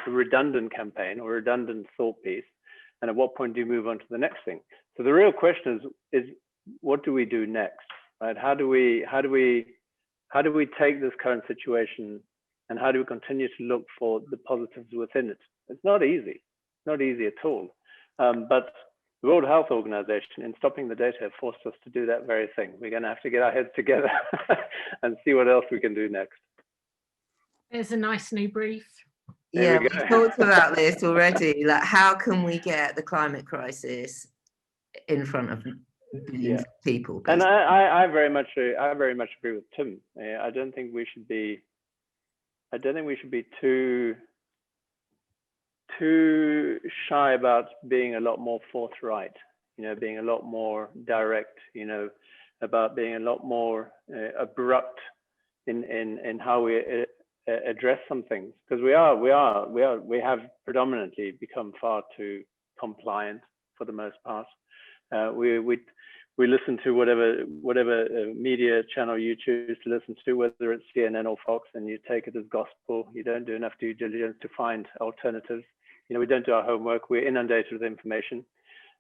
D: redundant campaign or redundant thought piece? And at what point do you move on to the next thing? So the real question is what do we do next, right? How do we take this current situation, and how do we continue to look for the positives within it? It's not easy, not easy at all. But the World Health Organization, in stopping the data, have forced us to do that very thing. We're going to have to get our heads together and see what else we can do next.
J: There's a nice new brief.
C: Yeah, we talked about this already. Like, how can we get the climate crisis in front of billions of people?
D: And I very much agree with Tim. I don't think we should be too shy about being a lot more forthright, being a lot more direct, about being a lot more abrupt in how we address some things, because we have predominantly become far too compliant for the most part. We listen to whatever media channel you choose to listen to, whether it's CNN or Fox, and you take it as gospel. You don't do enough due diligence to find alternatives. We don't do our homework. We're inundated with information,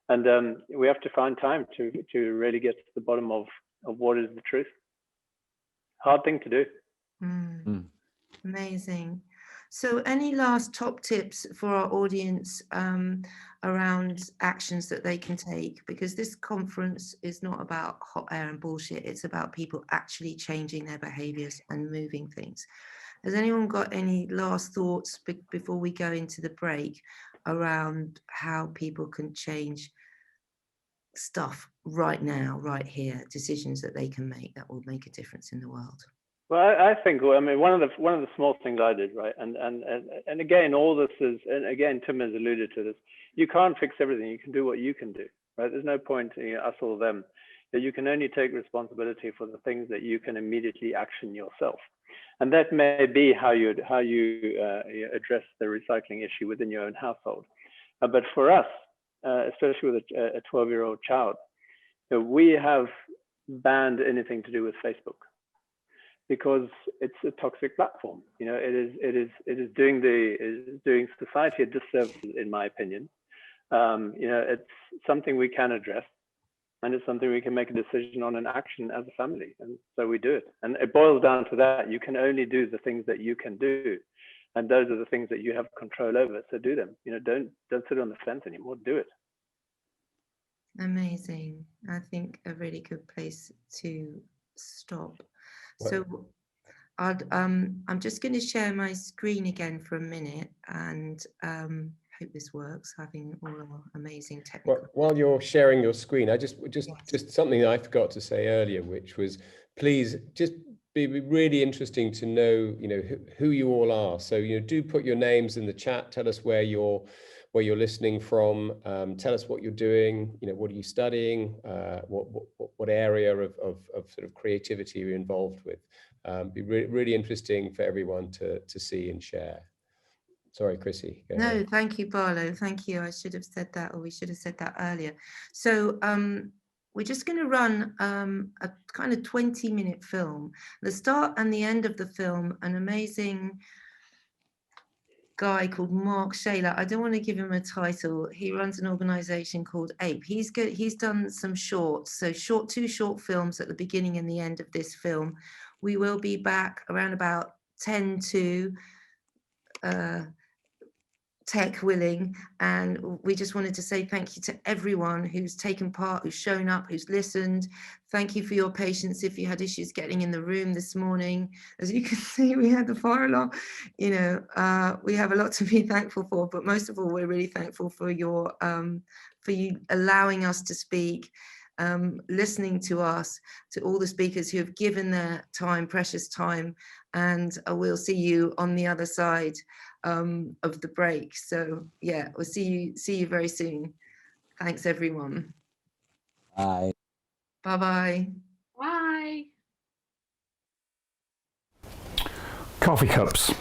D: and we have to find time to really get to the bottom of what is the truth. Hard thing to do.
C: Amazing. So any last top tips for our audience around actions that they can take? Because this conference is not about hot air and bullshit. It's about people actually changing their behaviors and moving things. Has anyone got any last thoughts before we go into the break around how people can change stuff right now, right here, decisions that they can make that will make a difference in the world?
D: Well, I think, one of the small things I did, right, and again, all this is, and again, Tim has alluded to this. You can't fix everything. You can do what you can do, right? There's no point in us or them. That you can only take responsibility for the things that you can immediately action yourself, and that may be how you address the recycling issue within your own household. But for us, especially with a 12-year-old child, we have banned anything to do with Facebook, because it's a toxic platform. It is doing society a disservice, in my opinion. It's something we can address, and it's something we can make a decision on and action as a family, and so we do it. And it boils down to that: you can only do the things that you can do, and those are the things that you have control over. So do them. Don't sit on the fence anymore. Do it.
C: Amazing. I think a really good place to stop. So I'm just going to share my screen again for a minute, and hope this works, having all our amazing technical.
A: While you're sharing your screen, I just something that I forgot to say earlier, which was, please just be really interesting to know, who you all are. So, do put your names in the chat. Tell us where you're listening from. Tell us what you're doing. What are you studying? What area of sort of creativity you're involved with? Be really interesting for everyone to see and share. Sorry, Chrissy.
C: No, thank you, Barlow. Thank you. I should have said that, or we should have said that earlier. So we're just going to run a kind of 20-minute film. The start and the end of the film, an amazing guy called Mark Shayler. I don't want to give him a title. He runs an organization called APE. He's good. He's done some shorts, so two short films at the beginning and the end of this film. We will be back around about 10 to tech willing, and we just wanted to say thank you to everyone who's taken part, who's shown up, who's listened. Thank you for your patience if you had issues getting in the room this morning. As you can see, we had the fire alarm. We have a lot to be thankful for, but most of all, we're really thankful for your for you allowing us to speak, listening to us, to all the speakers who have given their time, precious time, and we'll see you on the other side of the break. So yeah, we'll see you very soon. Thanks everyone.
B: Bye.
C: Bye.
J: Bye.
K: Coffee cups.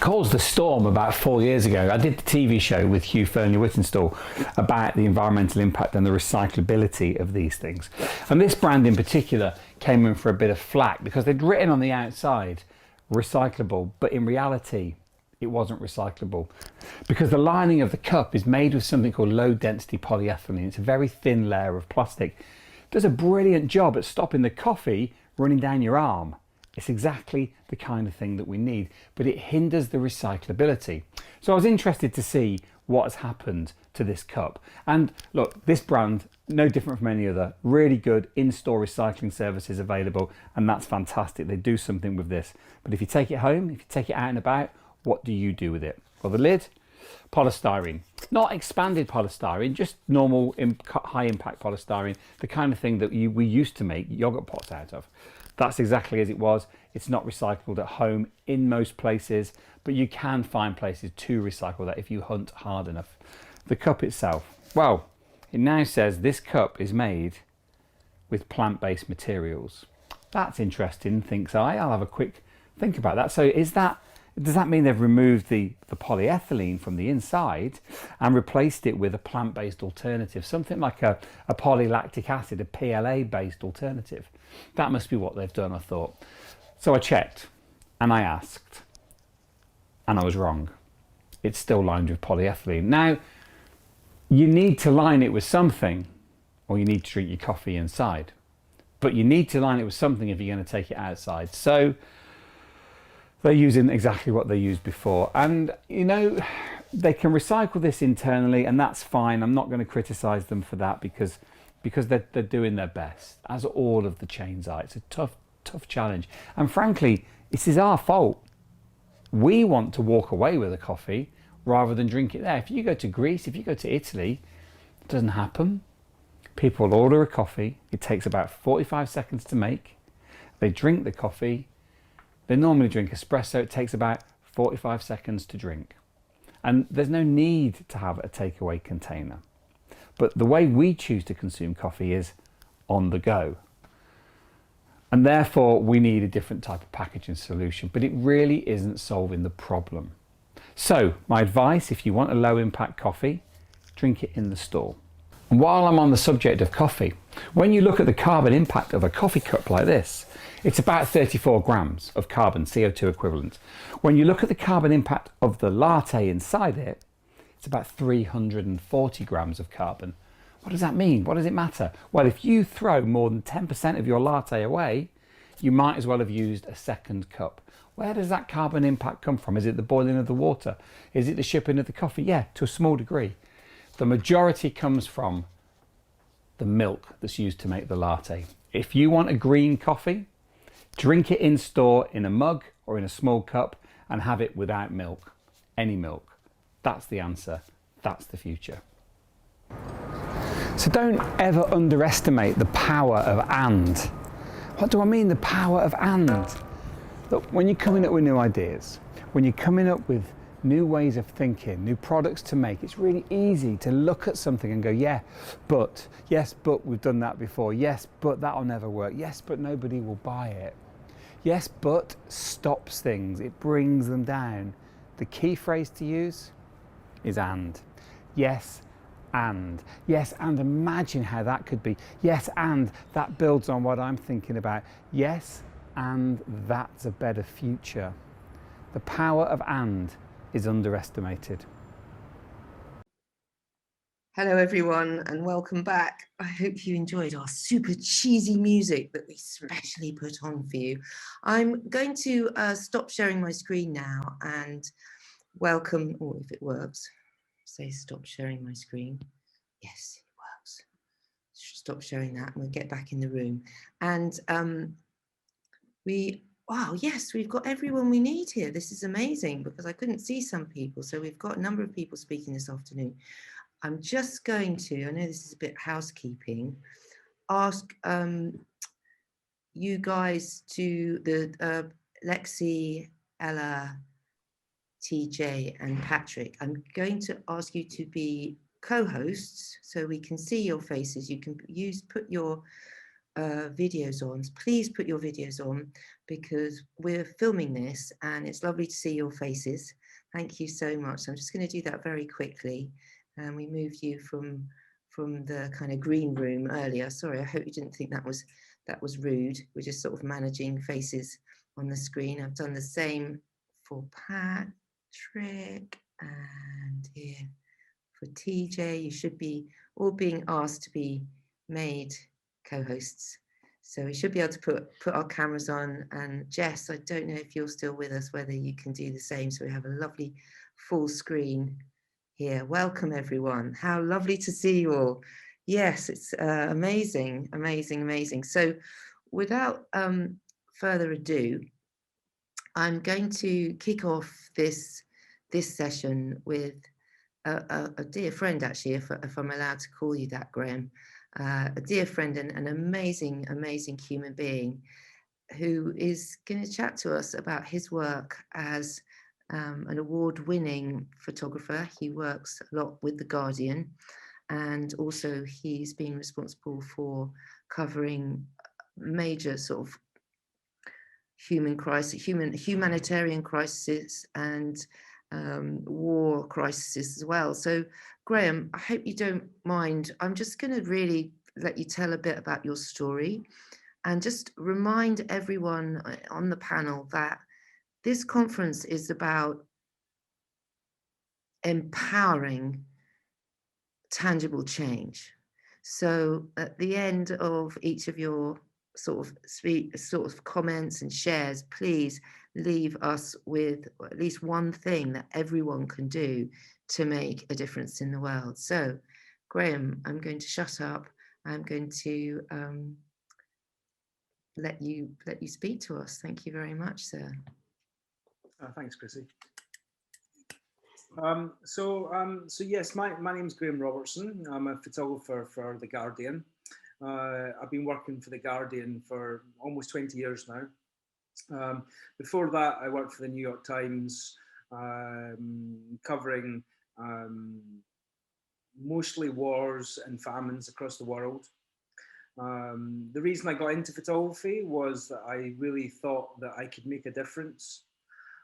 K: Caused a storm about 4 years ago. I did the TV show with Hugh Fearnley-Whittinstall about the environmental impact and the recyclability of these things. And this brand in particular came in for a bit of flack because they'd written on the outside recyclable, but in reality it wasn't recyclable, because the lining of the cup is made with something called low density polyethylene. It's a very thin layer of plastic does a brilliant job at stopping the coffee running down your arm. It's exactly the kind of thing that we need, but it hinders the recyclability. So I was interested to see what has happened to this cup. And look, this brand, no different from any other, really good in-store recycling services available, and that's fantastic. They do something with this. But if you take it home, if you take it out and about, what do you do with it? Well, the lid, polystyrene, not expanded polystyrene, just normal high impact polystyrene, the kind of thing that we used to make yogurt pots out of. That's exactly as it was. It's not recycled at home in most places, but you can find places to recycle that if you hunt hard enough. The cup itself, well, it now says this cup is made with plant-based materials. That's interesting, thinks I. I'll have a quick think about that. So does that mean they've removed the polyethylene from the inside and replaced it with a plant-based alternative, something like a polylactic acid, a PLA-based alternative? That must be what they've done, I thought. So I checked and I asked, and I was wrong. It's still lined with polyethylene. Now, you need to line it with something, or you need to drink your coffee inside. But you need to line it with something if you're going to take it outside. So they're using exactly what they used before. And, you know, they can recycle this internally, and that's fine. I'm not going to criticize them for that because they're doing their best, as all of the chains are. It's a tough challenge. And frankly, this is our fault. We want to walk away with a coffee rather than drink it there. If you go to Greece, if you go to Italy, it doesn't happen. People order a coffee. It takes about 45 seconds to make. They drink the coffee. They normally drink espresso. It takes about 45 seconds to drink. And there's no need to have a takeaway container. But the way we choose to consume coffee is on the go. And therefore, we need a different type of packaging solution, but it really isn't solving the problem. So my advice, if you want a low impact coffee, drink it in the store. And while I'm on the subject of coffee, when you look at the carbon impact of a coffee cup like this, it's about 34 grams of carbon, CO2 equivalent. When you look at the carbon impact of the latte inside it, it's about 340 grams of carbon. What does that mean? What does it matter? Well, if you throw more than 10% of your latte away, you might as well have used a second cup. Where does that carbon impact come from? Is it the boiling of the water? Is it the shipping of the coffee? Yeah, to a small degree. The majority comes from the milk that's used to make the latte. If you want a green coffee, drink it in store in a mug or in a small cup and have it without milk, any milk. That's the answer. That's the future. So don't ever underestimate the power of and. What do I mean, the power of and? Look, when you're coming up with new ideas, when you're coming up with new ways of thinking, new products to make, it's really easy to look at something and go, yes, but we've done that before. Yes, but that'll never work. Yes, but nobody will buy it. Yes, but stops things. It brings them down. The key phrase to use is and. Yes, and. Yes, and imagine how that could be. Yes, and that builds on what I'm thinking about. Yes, and that's a better future. The power of and is underestimated.
C: Hello everyone and welcome back. I hope you enjoyed our super cheesy music that we specially put on for you. I'm going to stop sharing my screen now and welcome, or if it works, say stop sharing my screen. Yes, it works. Stop sharing that and we'll get back in the room. And wow, yes, we've got everyone we need here. This is amazing because I couldn't see some people. So we've got a number of people speaking this afternoon. I'm just going to, I know this is a bit housekeeping, ask you guys to the Alexie, Ella, TJ and Patrick. I'm going to ask you to be co-hosts so we can see your faces. You can put your videos on. Please put your videos on because we're filming this and it's lovely to see your faces. Thank you so much. So I'm just going to do that very quickly. And we moved you from the kind of green room earlier. Sorry, I hope you didn't think that was rude. We're just sort of managing faces on the screen. I've done the same for Patrick and here for TJ. You should be all being asked to be made co-hosts. So we should be able to put our cameras on. And Jess, I don't know if you're still with us, whether you can do the same. So we have a lovely full screen here. Welcome, everyone. How lovely to see you all. Yes, it's amazing, amazing, amazing. So without further ado, I'm going to kick off this session with a dear friend, actually, if I'm allowed to call you that, Graeme. A dear friend and an amazing, amazing human being who is going to chat to us about his work as an award-winning photographer. He works a lot with The Guardian, and also he's been responsible for covering major sort of humanitarian crisis and war crisis as well. So Graeme, I hope you don't mind. I'm just going to really let you tell a bit about your story and just remind everyone on the panel that this conference is about empowering tangible change. So at the end of each of your sort of comments and shares, please leave us with at least one thing that everyone can do to make a difference in the world. So Graeme, I'm going to shut up. I'm going to let you speak to us. Thank you very much, sir.
L: Thanks, Chrissy. So yes, my name's Graeme Robertson. I'm a photographer for The Guardian. I've been working for The Guardian for almost 20 years now. Before that, I worked for the New York Times, covering mostly wars and famines across the world. The reason I got into photography was that I really thought that I could make a difference.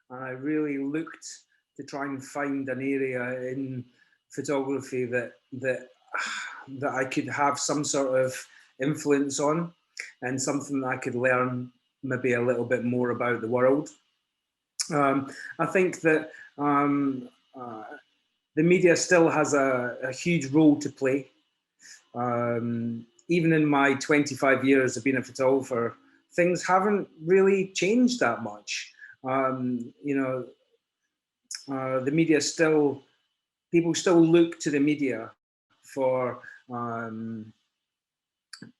L: And I really looked to try and find an area in photography that I could have some sort of influence on, and something that I could learn maybe a little bit more about the world. I think that the media still has a huge role to play. Even in my 25 years of being a photographer, things haven't really changed that much. The media still, people still look to the media for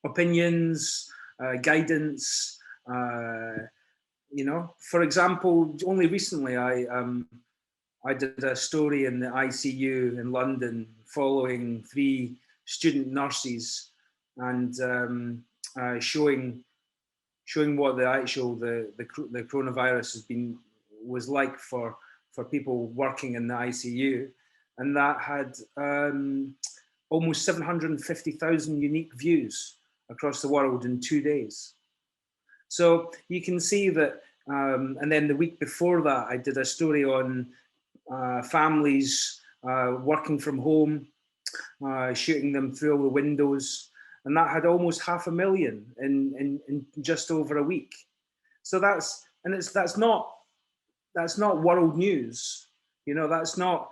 L: opinions, guidance. For example, only recently I did a story in the ICU in London following 3 student nurses and showing what the coronavirus was like for people working in the ICU, and that had almost 750,000 unique views across the world in 2 days. So you can see that, and then the week before that, I did a story on families working from home, shooting them through all the windows, and that had almost 500,000 in just over a week. So that's not world news, that's not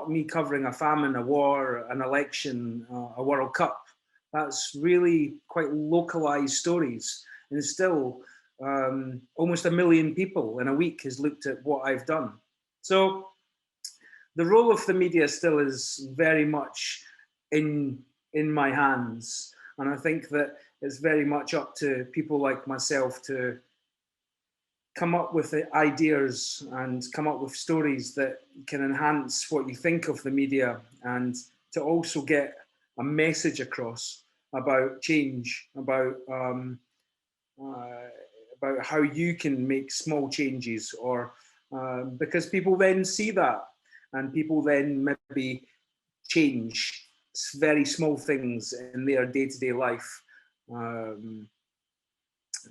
L: me covering a famine, a war, an election, a World Cup. That's really quite localized stories, and still almost 1 million people in a week has looked at what I've done. So the role of the media still is very much in my hands, and I think that it's very much up to people like myself to come up with the ideas and come up with stories that can enhance what you think of the media, and to also get a message across about change, about how you can make small changes, or because people then see that, and people then maybe change very small things in their day-to-day life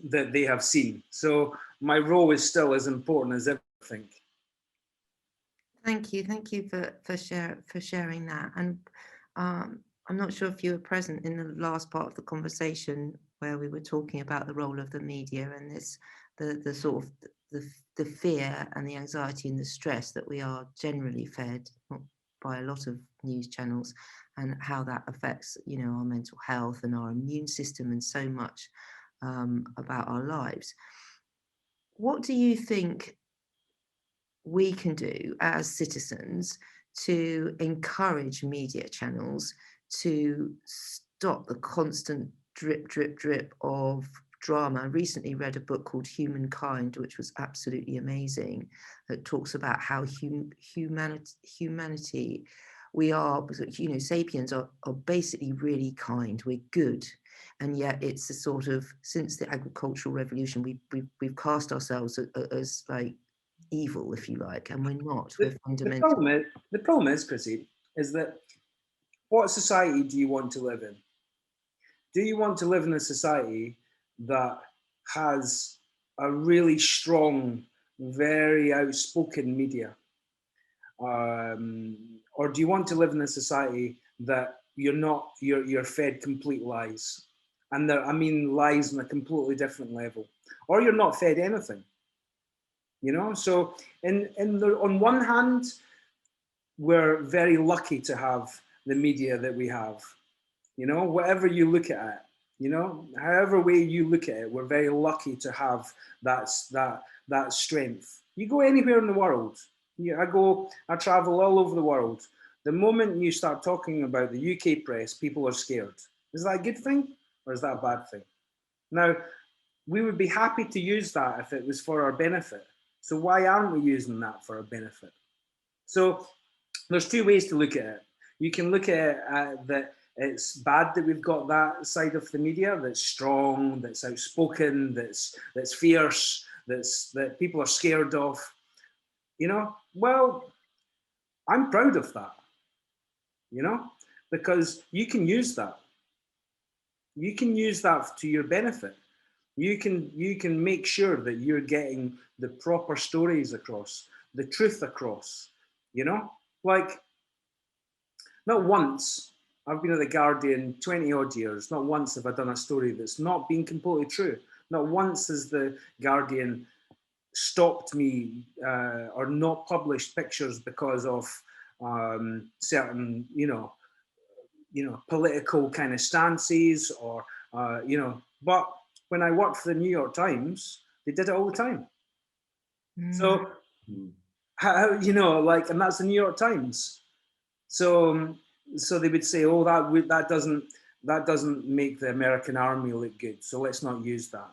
L: that they have seen. So my role is still as important as ever, I think.
C: Thank you for sharing that. And I'm not sure if you were present in the last part of the conversation where we were talking about the role of the media and the sort of the fear and the anxiety and the stress that we are generally fed, not by a lot of news channels, and how that affects, you know, our mental health and our immune system and so much about our lives. What do you think we can do as citizens to encourage media channels to stop the constant drip, drip, drip of drama? I recently read a book called Humankind, which was absolutely amazing, that talks about how humanity, we are, you know, sapiens are basically really kind, we're good. And yet it's a sort of, since the agricultural revolution, we've cast ourselves as like evil, if you like, and we're not. We're fundamentally.
L: The problem is, Chrissy, is that what society do you want to live in? Do you want to live in a society that has a really strong, very outspoken media? Or do you want to live in a society that you're fed complete lies? And I mean lies on a completely different level. Or you're not fed anything. You know, so on one hand, we're very lucky to have the media that we have. You know, whatever you look at it, you know, however way you look at it, we're very lucky to have that strength. You go anywhere in the world. I travel all over the world. The moment you start talking about the UK press, people are scared. Is that a good thing or is that a bad thing? Now, we would be happy to use that if it was for our benefit. So why aren't we using that for our benefit? So there's two ways to look at it. You can look at it that it's bad that we've got that side of the media that's strong, that's outspoken, that's fierce, that people are scared of. You know, well, I'm proud of that. You know, because you can use that. You can use that to your benefit. You can make sure that you're getting the proper stories across, the truth across, you know? Like, not once, I've been at The Guardian 20 odd years, not once have I done a story that's not been completely true. Not once has The Guardian stopped me or not published pictures because of certain, you know, political kind of stances or, you know, but when I worked for the New York Times, they did it all the time. So, how, you know, like, and that's the New York Times. So they would say, oh, that doesn't make the American army look good. So let's not use that.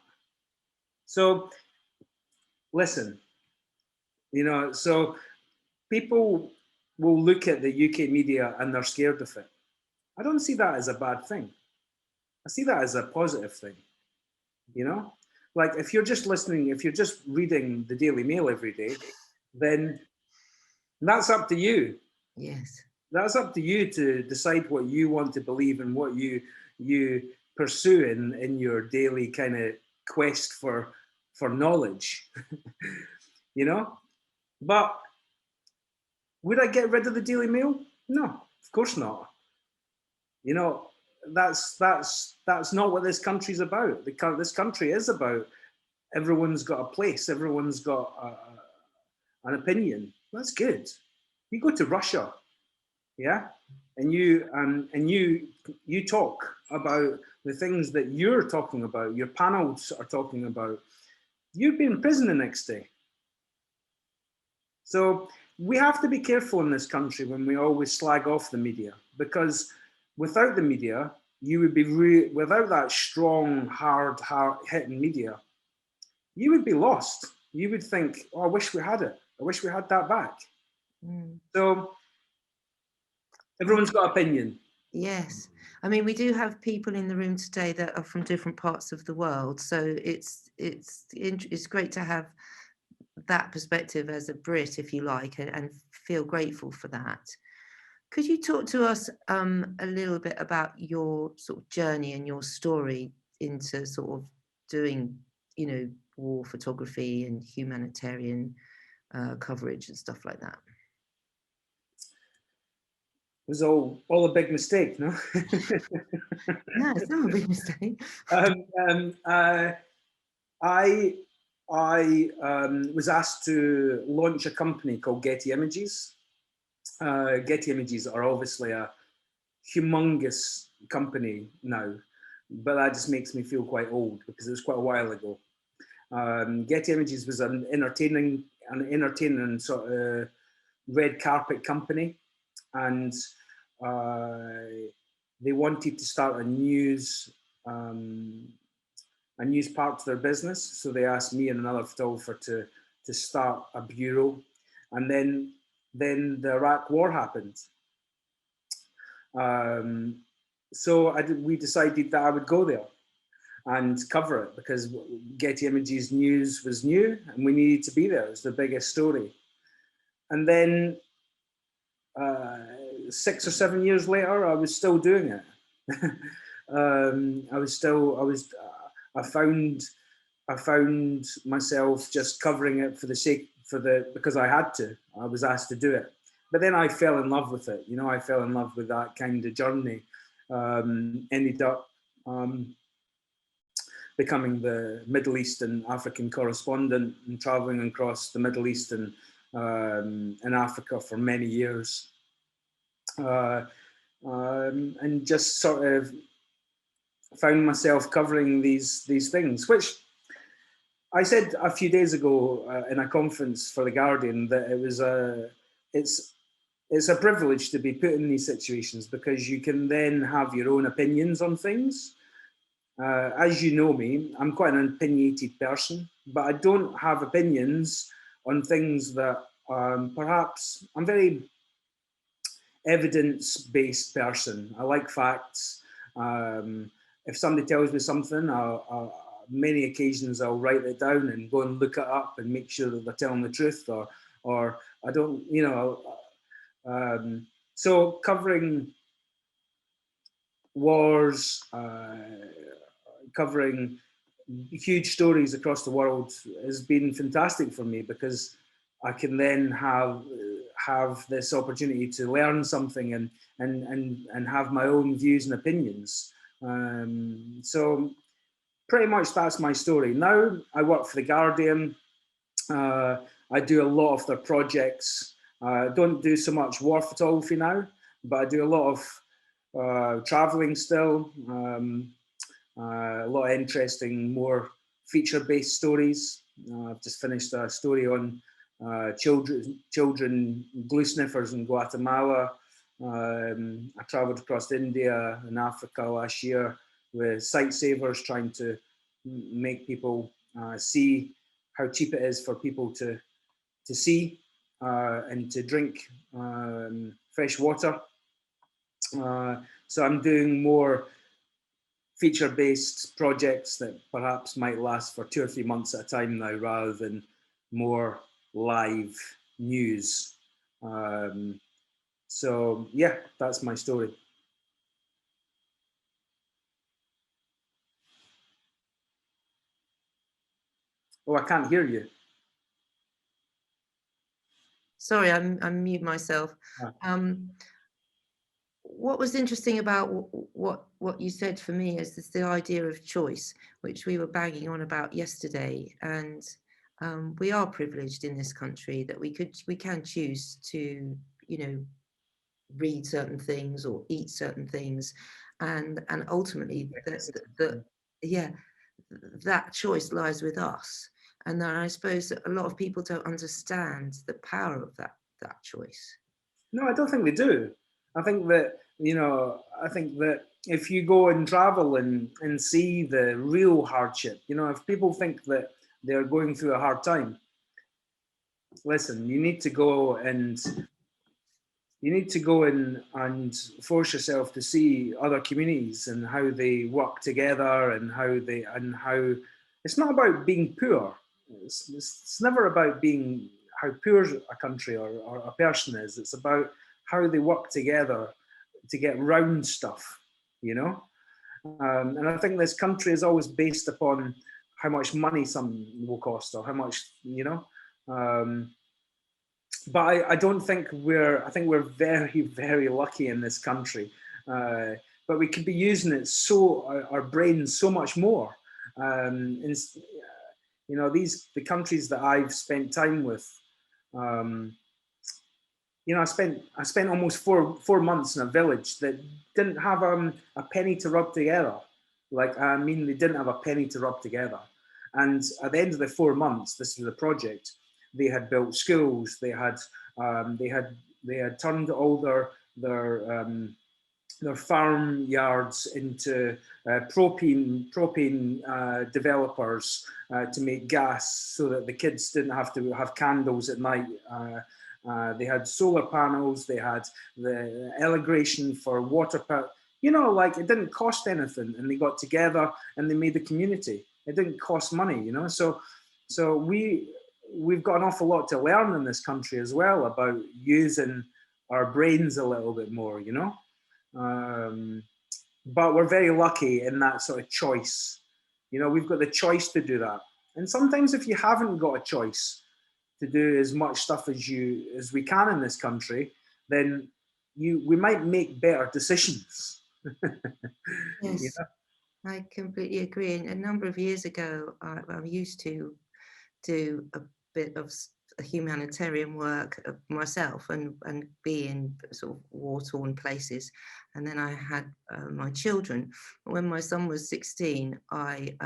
L: So listen, you know, so people will look at the UK media and they're scared of it. I don't see that as a bad thing. I see that as a positive thing, you know? Like, if you're just listening, if you're just reading the Daily Mail every day, then that's up to you.
C: Yes.
L: That's up to you to decide what you want to believe and what you pursue in your daily kind of quest for knowledge, you know? But would I get rid of the Daily Mail? No, of course not. You know, that's not what this country's about. This country is about everyone's got a place, everyone's got an opinion. That's good. You go to Russia, yeah, and you talk about the things that you're talking about, your panels are talking about. You'd be in prison the next day. So we have to be careful in this country when we always slag off the media, because without the media, you would be without that strong, hard hitting media, you would be lost. You would think, oh, I wish we had it. I wish we had that back. So everyone's got opinion.
C: Yes. I mean, we do have people in the room today that are from different parts of the world. So it's great to have that perspective as a Brit, if you like, and feel grateful for that. Could you talk to us a little bit about your sort of journey and your story into sort of doing, you know, war photography and humanitarian coverage and stuff like that?
L: It was all a big mistake, no?
C: No, it's not a big mistake.
L: I was asked to launch a company called Getty Images. Getty Images are obviously a humongous company now, but that just makes me feel quite old because it was quite a while ago. Getty Images was an entertaining sort of red carpet company, and they wanted to start a news part to their business. So they asked me and another photographer to start a bureau, and then the Iraq War happened. So we decided that I would go there and cover it because Getty Images news was new and we needed to be there. It was the biggest story. And then 6 or 7 years later, I was still doing it. I found myself just covering it because I had to. I was asked to do it. But then I fell in love with it. You know, I fell in love with that kind of journey. Ended up becoming the Middle East and African correspondent and traveling across the Middle East and Africa for many years. And just sort of found myself covering these things, which I said a few days ago in a conference for The Guardian that it's a privilege to be put in these situations because you can then have your own opinions on things. As you know me, I'm quite an opinionated person, but I don't have opinions on things that perhaps I'm very evidence-based person. I like facts. If somebody tells me something, many occasions I'll write it down and go and look it up and make sure that they're telling the truth, or I don't, you know. So covering wars, covering huge stories across the world has been fantastic for me because I can then have this opportunity to learn something and have my own views and opinions. So pretty much that's my story. Now I work for The Guardian. I do a lot of their projects. Don't do so much war photography now, but I do a lot of traveling still. A lot of interesting, more feature-based stories. I've just finished a story on children glue sniffers in Guatemala. I travelled across India and Africa last year with sight savers, trying to make people see how cheap it is for people to see and to drink fresh water. So I'm doing more feature-based projects that perhaps might last for 2 or 3 months at a time now, rather than more live news. So yeah, that's my story. Oh, I can't hear you.
C: Sorry, I'm mute myself. What was interesting about what you said for me is this, the idea of choice, which we were banging on about yesterday, and we are privileged in this country that we can choose to, you know, read certain things or eat certain things, and ultimately that choice lies with us. And then I suppose that a lot of people don't understand the power of that choice.
L: No, I don't think they do. I think that, you know, if you go and travel and see the real hardship, you know, if people think that they're going through a hard time, listen, you need to go and force yourself to see other communities and how they work together and how it's not about being poor. It's never about being how poor a country or a person is. It's about how they work together to get round stuff, you know? And I think this country is always based upon how much money something will cost or how much, you know? But I don't think I think we're very, very lucky in this country. But we could be using it our brains so much more. You know, the countries that I've spent time with, you know, I spent almost four months in a village that didn't have a penny to rub together. Like, I mean, they didn't have a penny to rub together. And at the end of the 4 months, this was the project. They had built schools. They had turned all their farm yards into propane developers to make gas, so that the kids didn't have to have candles at night. They had solar panels. They had the irrigation for water power. You know, like, it didn't cost anything, and they got together and they made the community. It didn't cost money, you know. So we've got an awful lot to learn in this country as well about using our brains a little bit more, you know. But we're very lucky in that sort of choice. You know, we've got the choice to do that. And sometimes if you haven't got a choice to do as much stuff as we can in this country, then we might make better decisions.
C: Yes,
L: You know?
C: I completely agree. And a number of years ago, I used to do a bit of humanitarian work myself and be in sort of war-torn places. And then I had my children. When my son was 16, I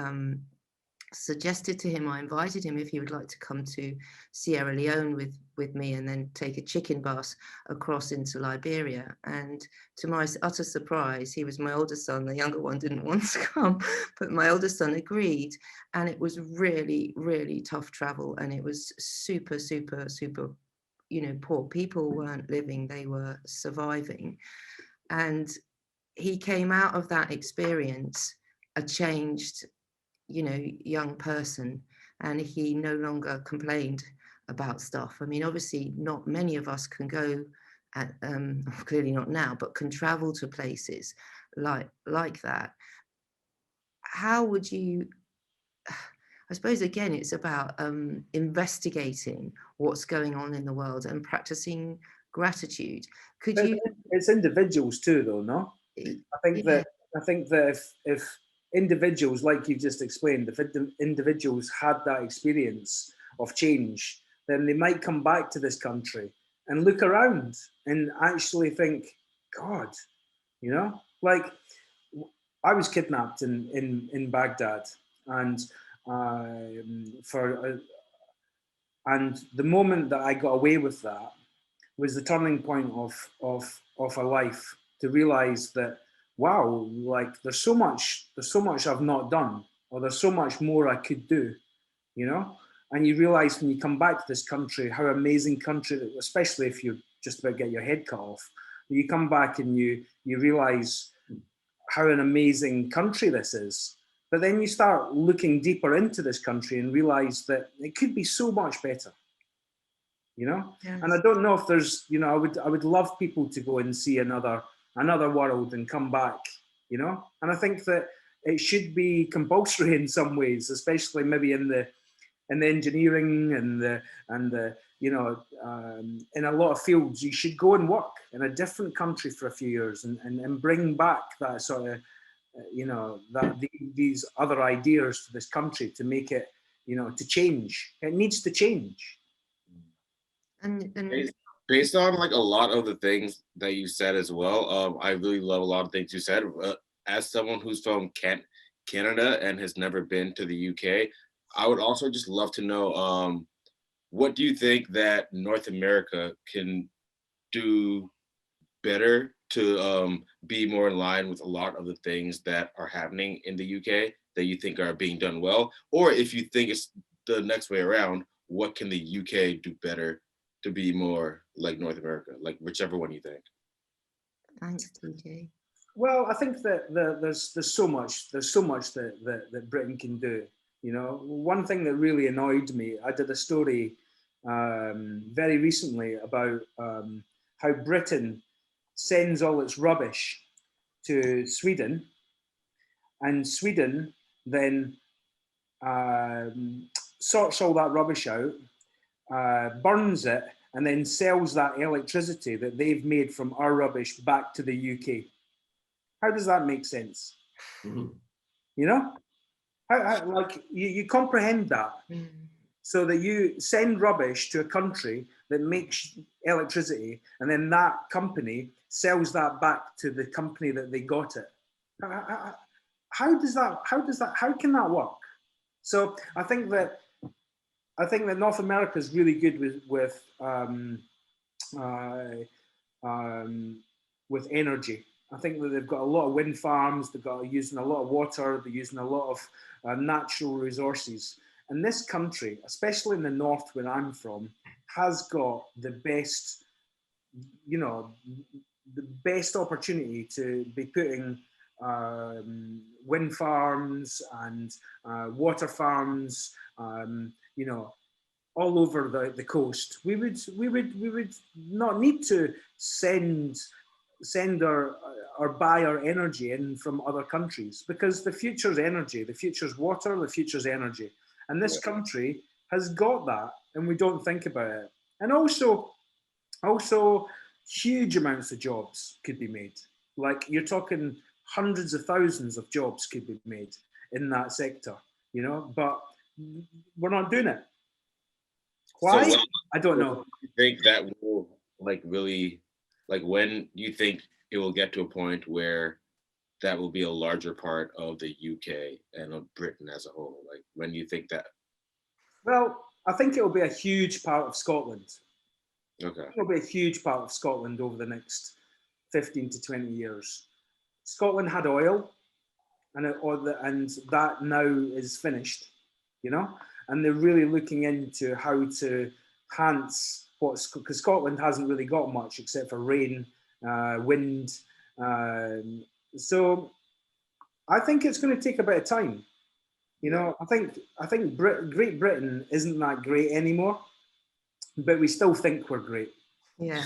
C: suggested to him, I invited him if he would like to come to Sierra Leone with me, and then take a chicken bus across into Liberia. And to my utter surprise, he was my older son. The younger one didn't want to come, but my older son agreed. And it was really, really tough travel. And it was super, super, super, you know, poor. People weren't living, they were surviving. And he came out of that experience a changed, you know, young person, and he no longer complained about stuff. I mean, obviously not many of us can go at, clearly not now, but can travel to places like that. How would you, I suppose again, it's about investigating what's going on in the world and practicing gratitude.
L: It's individuals too, though, no? I think that if individuals, like you've just explained, if individuals had that experience of change, then they might come back to this country and look around and actually think, God, you know, like, I was kidnapped in Baghdad, and and the moment that I got away with that was the turning point of a life, to realize that, wow, like, there's so much I've not done, or there's so much more I could do, you know. And you realize when you come back to this country, how amazing country, especially if you're just about to get your head cut off, you come back and you realize how an amazing country this is. But then you start looking deeper into this country and realize that it could be so much better, you know. Yes. And I don't know if there's, you know, I would love people to go and see another world and come back, you know. And I think that it should be compulsory in some ways, especially maybe in the engineering and the you know, in a lot of fields. You should go and work in a different country for a few years and bring back that sort of, you know, these other ideas to this country, to make it, you know, to change. It needs to change.
C: And
M: based on like a lot of the things that you said as well, I really love a lot of things you said. As someone who's from Canada and has never been to the UK, I would also just love to know, what do you think that North America can do better to be more in line with a lot of the things that are happening in the UK that you think are being done well? Or if you think it's the next way around, what can the UK do better to be more like North America? Like, whichever one you think.
C: Thanks, TJ.
L: Well, I think that there's so much that Britain can do. You know, one thing that really annoyed me, I did a story very recently about how Britain sends all its rubbish to Sweden, and Sweden then sorts all that rubbish out, burns it, and then sells that electricity that they've made from our rubbish back to the UK. How does that make sense? Mm-hmm. You know? How, like, you comprehend that, so that you send rubbish to a country that makes electricity, and then that company sells that back to the company that they got it. How can that work? So I think that North America is really good with energy. I think that they've got a lot of wind farms, using a lot of water, they're using a lot of natural resources. And this country, especially in the north where I'm from, has got the best, the best opportunity to be putting wind farms and water farms, all over the coast. We would not need to send or buy our energy in from other countries, because the future's energy, the future's water, the future's energy. And this country has got that, and we don't think about it. And also huge amounts of jobs could be made. Like, you're talking hundreds of thousands of jobs could be made in that sector, but we're not doing it. Why? So I don't know.
M: You think that will really, when you think it will get to a point where that will be a larger part of the UK and of Britain as a whole? Like, when do you think that?
L: Well, I think it will be a huge part of Scotland.
M: Okay.
L: It will be a huge part of Scotland over the next 15 to 20 years. Scotland had oil, and that now is finished, and they're really looking into how to enhance because Scotland hasn't really got much except for rain, wind. So I think it's going to take a bit of time. I think Great Britain isn't that great anymore, but we still think we're great.
C: Yeah.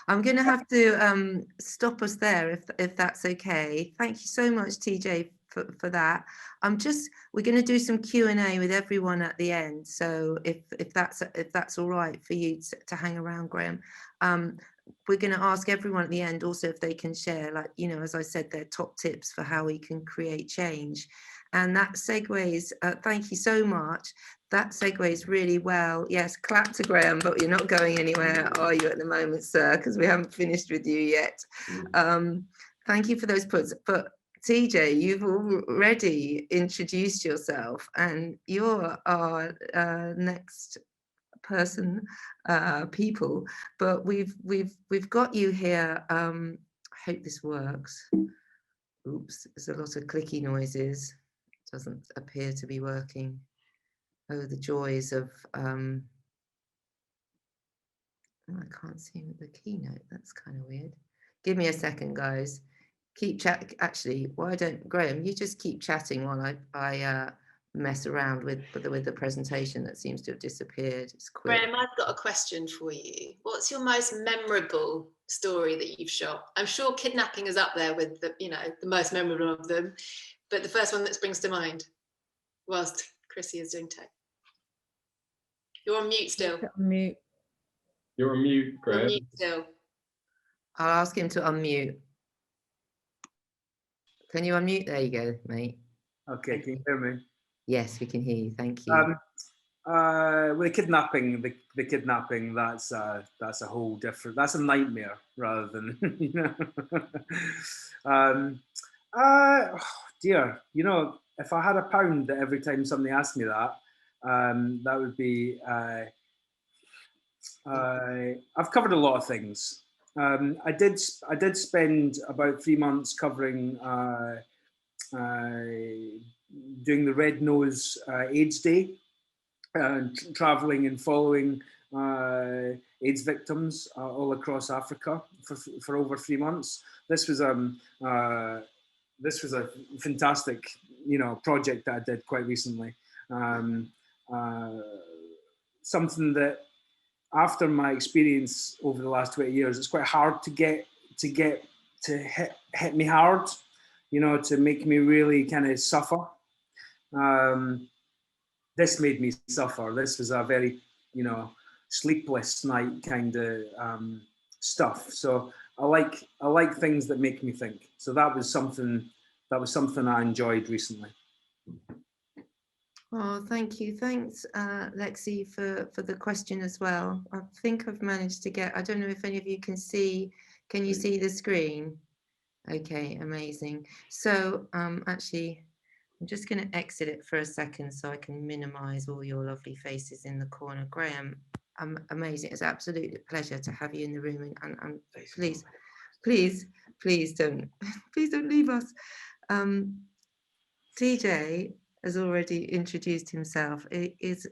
C: I'm going to have to stop us there if that's okay. Thank you so much, TJ, for that. We're going to do some Q&A with everyone at the end. So if that's all right for you to hang around, Graeme. We're going to ask everyone at the end also if they can share, as I said, their top tips for how we can create change. And that segues, thank you so much. That segues really well. Yes, clap to Graeme, but you're not going anywhere, are you, at the moment, sir? Because we haven't finished with you yet. Thank you for those puts. But TJ, you've already introduced yourself, and you're our next person, people. But we've got you here. I hope this works. Oops, there's a lot of clicky noises. Doesn't appear to be working. Oh, the joys of I can't see the keynote. That's kind of weird. Give me a second, guys. Keep chat. Actually, why don't Graeme? You just keep chatting while I mess around with the presentation that seems to have disappeared. It's quick.
N: Graeme, I've got a question for you. What's your most memorable story that you've shot? I'm sure kidnapping is up there with the most memorable of them, but the first one that springs to mind whilst Chrissy is doing tech. You're on mute still.
A: You're on mute, Graeme.
N: You're on mute still.
C: I'll ask him to unmute. Can you unmute? There you go, mate.
L: Okay, can you hear me?
C: Yes, we can hear you. Thank you.
L: With kidnapping, the kidnapping, that's a whole different. That's a nightmare rather than oh dear. If I had £1 every time somebody asked me that, that would be. I've covered a lot of things. I did spend about 3 months covering doing the Red Nose AIDS Day, traveling and following AIDS victims all across Africa for over 3 months. This was a fantastic project that I did quite recently. Something that, after my experience over the last 20 years, it's quite hard to hit me hard, to make me really kind of suffer. This made me suffer. This was a very, sleepless night kind of stuff. So I like things that make me think. So that was something I enjoyed recently.
C: Oh, thank you. Thanks, Lexi, for the question as well. I think I've managed to get, I don't know if any of you can see the screen? Okay, amazing. So actually, I'm just going to exit it for a second so I can minimize all your lovely faces in the corner. Graeme, amazing. It's an absolute pleasure to have you in the room, and please don't leave us. TJ has already introduced himself. He is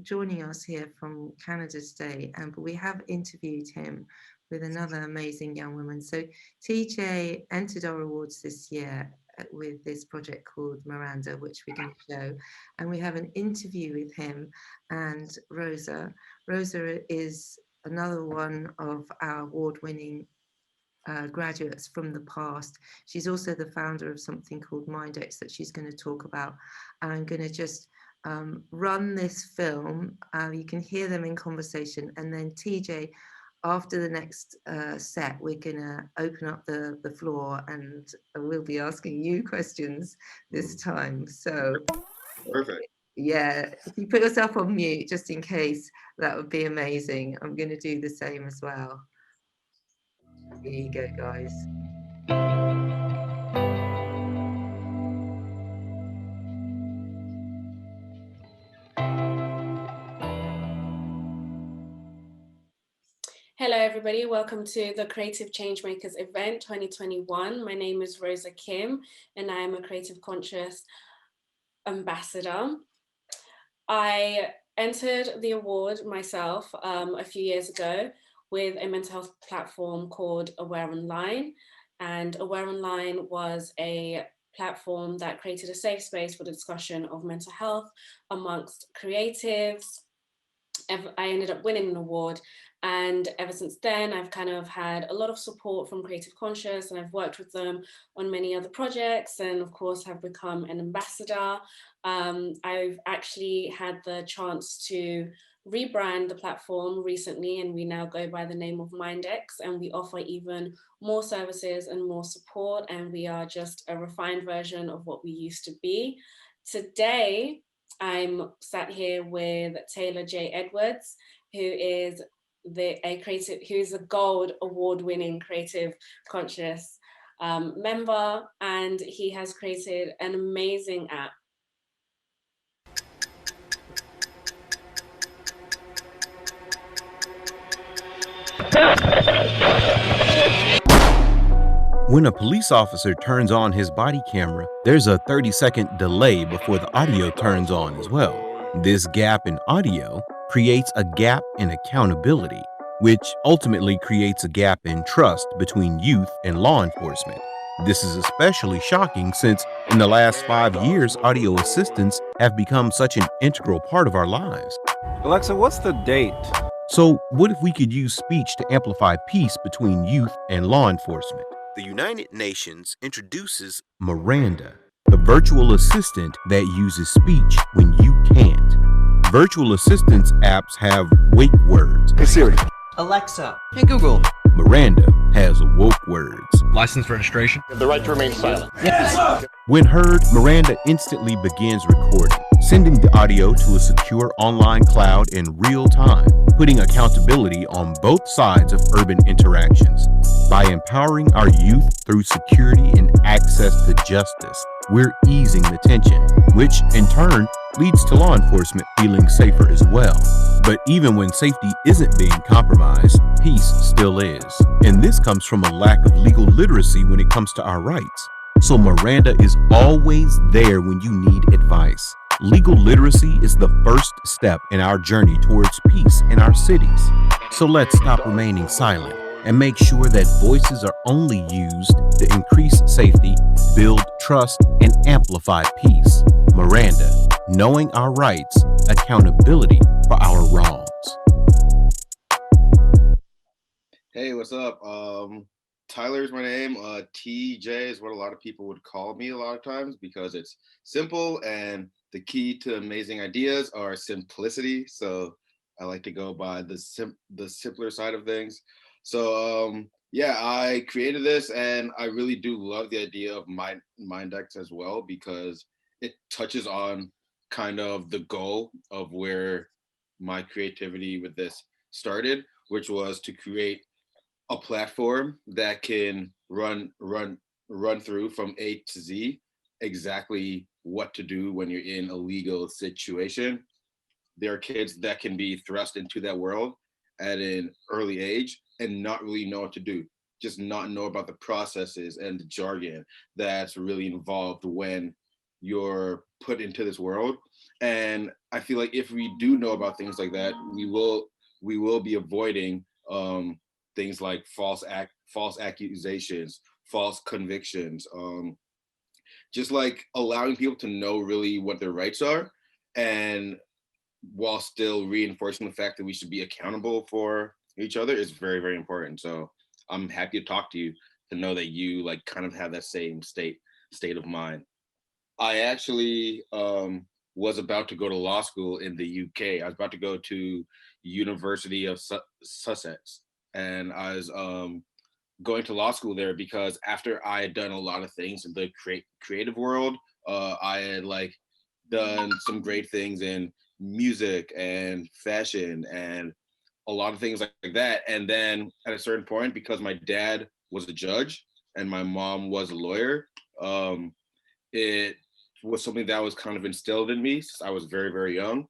C: joining us here from Canada today, and we have interviewed him with another amazing young woman. So TJ entered our awards this year with this project called Miranda, which we're going to show, and we have an interview with him and Rosa. Rosa is another one of our award-winning graduates from the past. She's also the founder of something called Mindex that she's going to talk about. And I'm going to just run this film. You can hear them in conversation, and then TJ, after the next set, we're going to open up the floor, and we'll be asking you questions this time. So
M: perfect.
C: Yeah, if you put yourself on mute just in case, that would be amazing. I'm going to do the same as well. Here you go, guys.
O: Hello everybody, welcome to the Creative Changemakers event 2021. My name is Rosa Kim and I am a Creative Conscious ambassador. I entered the award myself a few years ago with a mental health platform called Aware Online, and Aware Online was a platform that created a safe space for the discussion of mental health amongst creatives. I ended up winning an award, and ever since then I've kind of had a lot of support from Creative Conscious, and I've worked with them on many other projects, and of course have become an ambassador. I've actually had the chance to rebrand the platform recently, and we now go by the name of Mindex, and we offer even more services and more support, and we are just a refined version of what we used to be. Today I'm sat here with Taylor J. Edwards, who is a Gold Award-winning Creative Conscious member, and he has created an amazing app.
P: When a police officer turns on his body camera, there's a 30-second delay before the audio turns on as well. This gap in audio creates a gap in accountability, which ultimately creates a gap in trust between youth and law enforcement. This is especially shocking since in the last 5 years, audio assistants have become such an integral part of our lives.
Q: Alexa, what's the date?
P: So what if we could use speech to amplify peace between youth and law enforcement? The United Nations introduces Miranda, the virtual assistant that uses speech when you can't. Virtual assistance apps have wake words.
Q: Hey Siri.
R: Alexa. Hey Google.
P: Miranda has woke words.
Q: License registration. You have the right to remain silent.
P: Yes. When heard, Miranda instantly begins recording, sending the audio to a secure online cloud in real time, putting accountability on both sides of urban interactions. By empowering our youth through security and access to justice, we're easing the tension, which in turn leads to law enforcement feeling safer as well. But even when safety isn't being compromised, peace still is. And this comes from a lack of legal literacy when it comes to our rights. So Miranda is always there when you need advice. Legal literacy is the first step in our journey towards peace in our cities. So let's stop remaining silent and make sure that voices are only used to increase safety, build trust, and amplify peace. Miranda, knowing our rights, accountability for our wrongs.
M: Hey, what's up? Tyler's my name. TJ is what a lot of people would call me a lot of times because it's simple, and the key to amazing ideas are simplicity. So I like to go by the simpler side of things. So yeah, I created this, and I really do love the idea of Mindex as well because it touches on kind of the goal of where my creativity with this started, which was to create a platform that can run through from A to Z exactly what to do when you're in a legal situation. There are kids that can be thrust into that world at an early age and not really know what to do, just not know about the processes and the jargon that's really involved when you're put into this world. And I feel like if we do know about things like that, we will be avoiding things like false accusations, false convictions, just like allowing people to know really what their rights are, and while still reinforcing the fact that we should be accountable for each other is very, very important. So I'm happy to talk to you, to know that you like kind of have that same state of mind. I actually was about to go to law school in the UK. I was about to go to University of Sussex, and I was going to law school there because after I had done a lot of things in the creative world, I had like done some great things in music and fashion and a lot of things like that. And then at a certain point, because my dad was a judge and my mom was a lawyer, it was something that was kind of instilled in me since I was very, very young.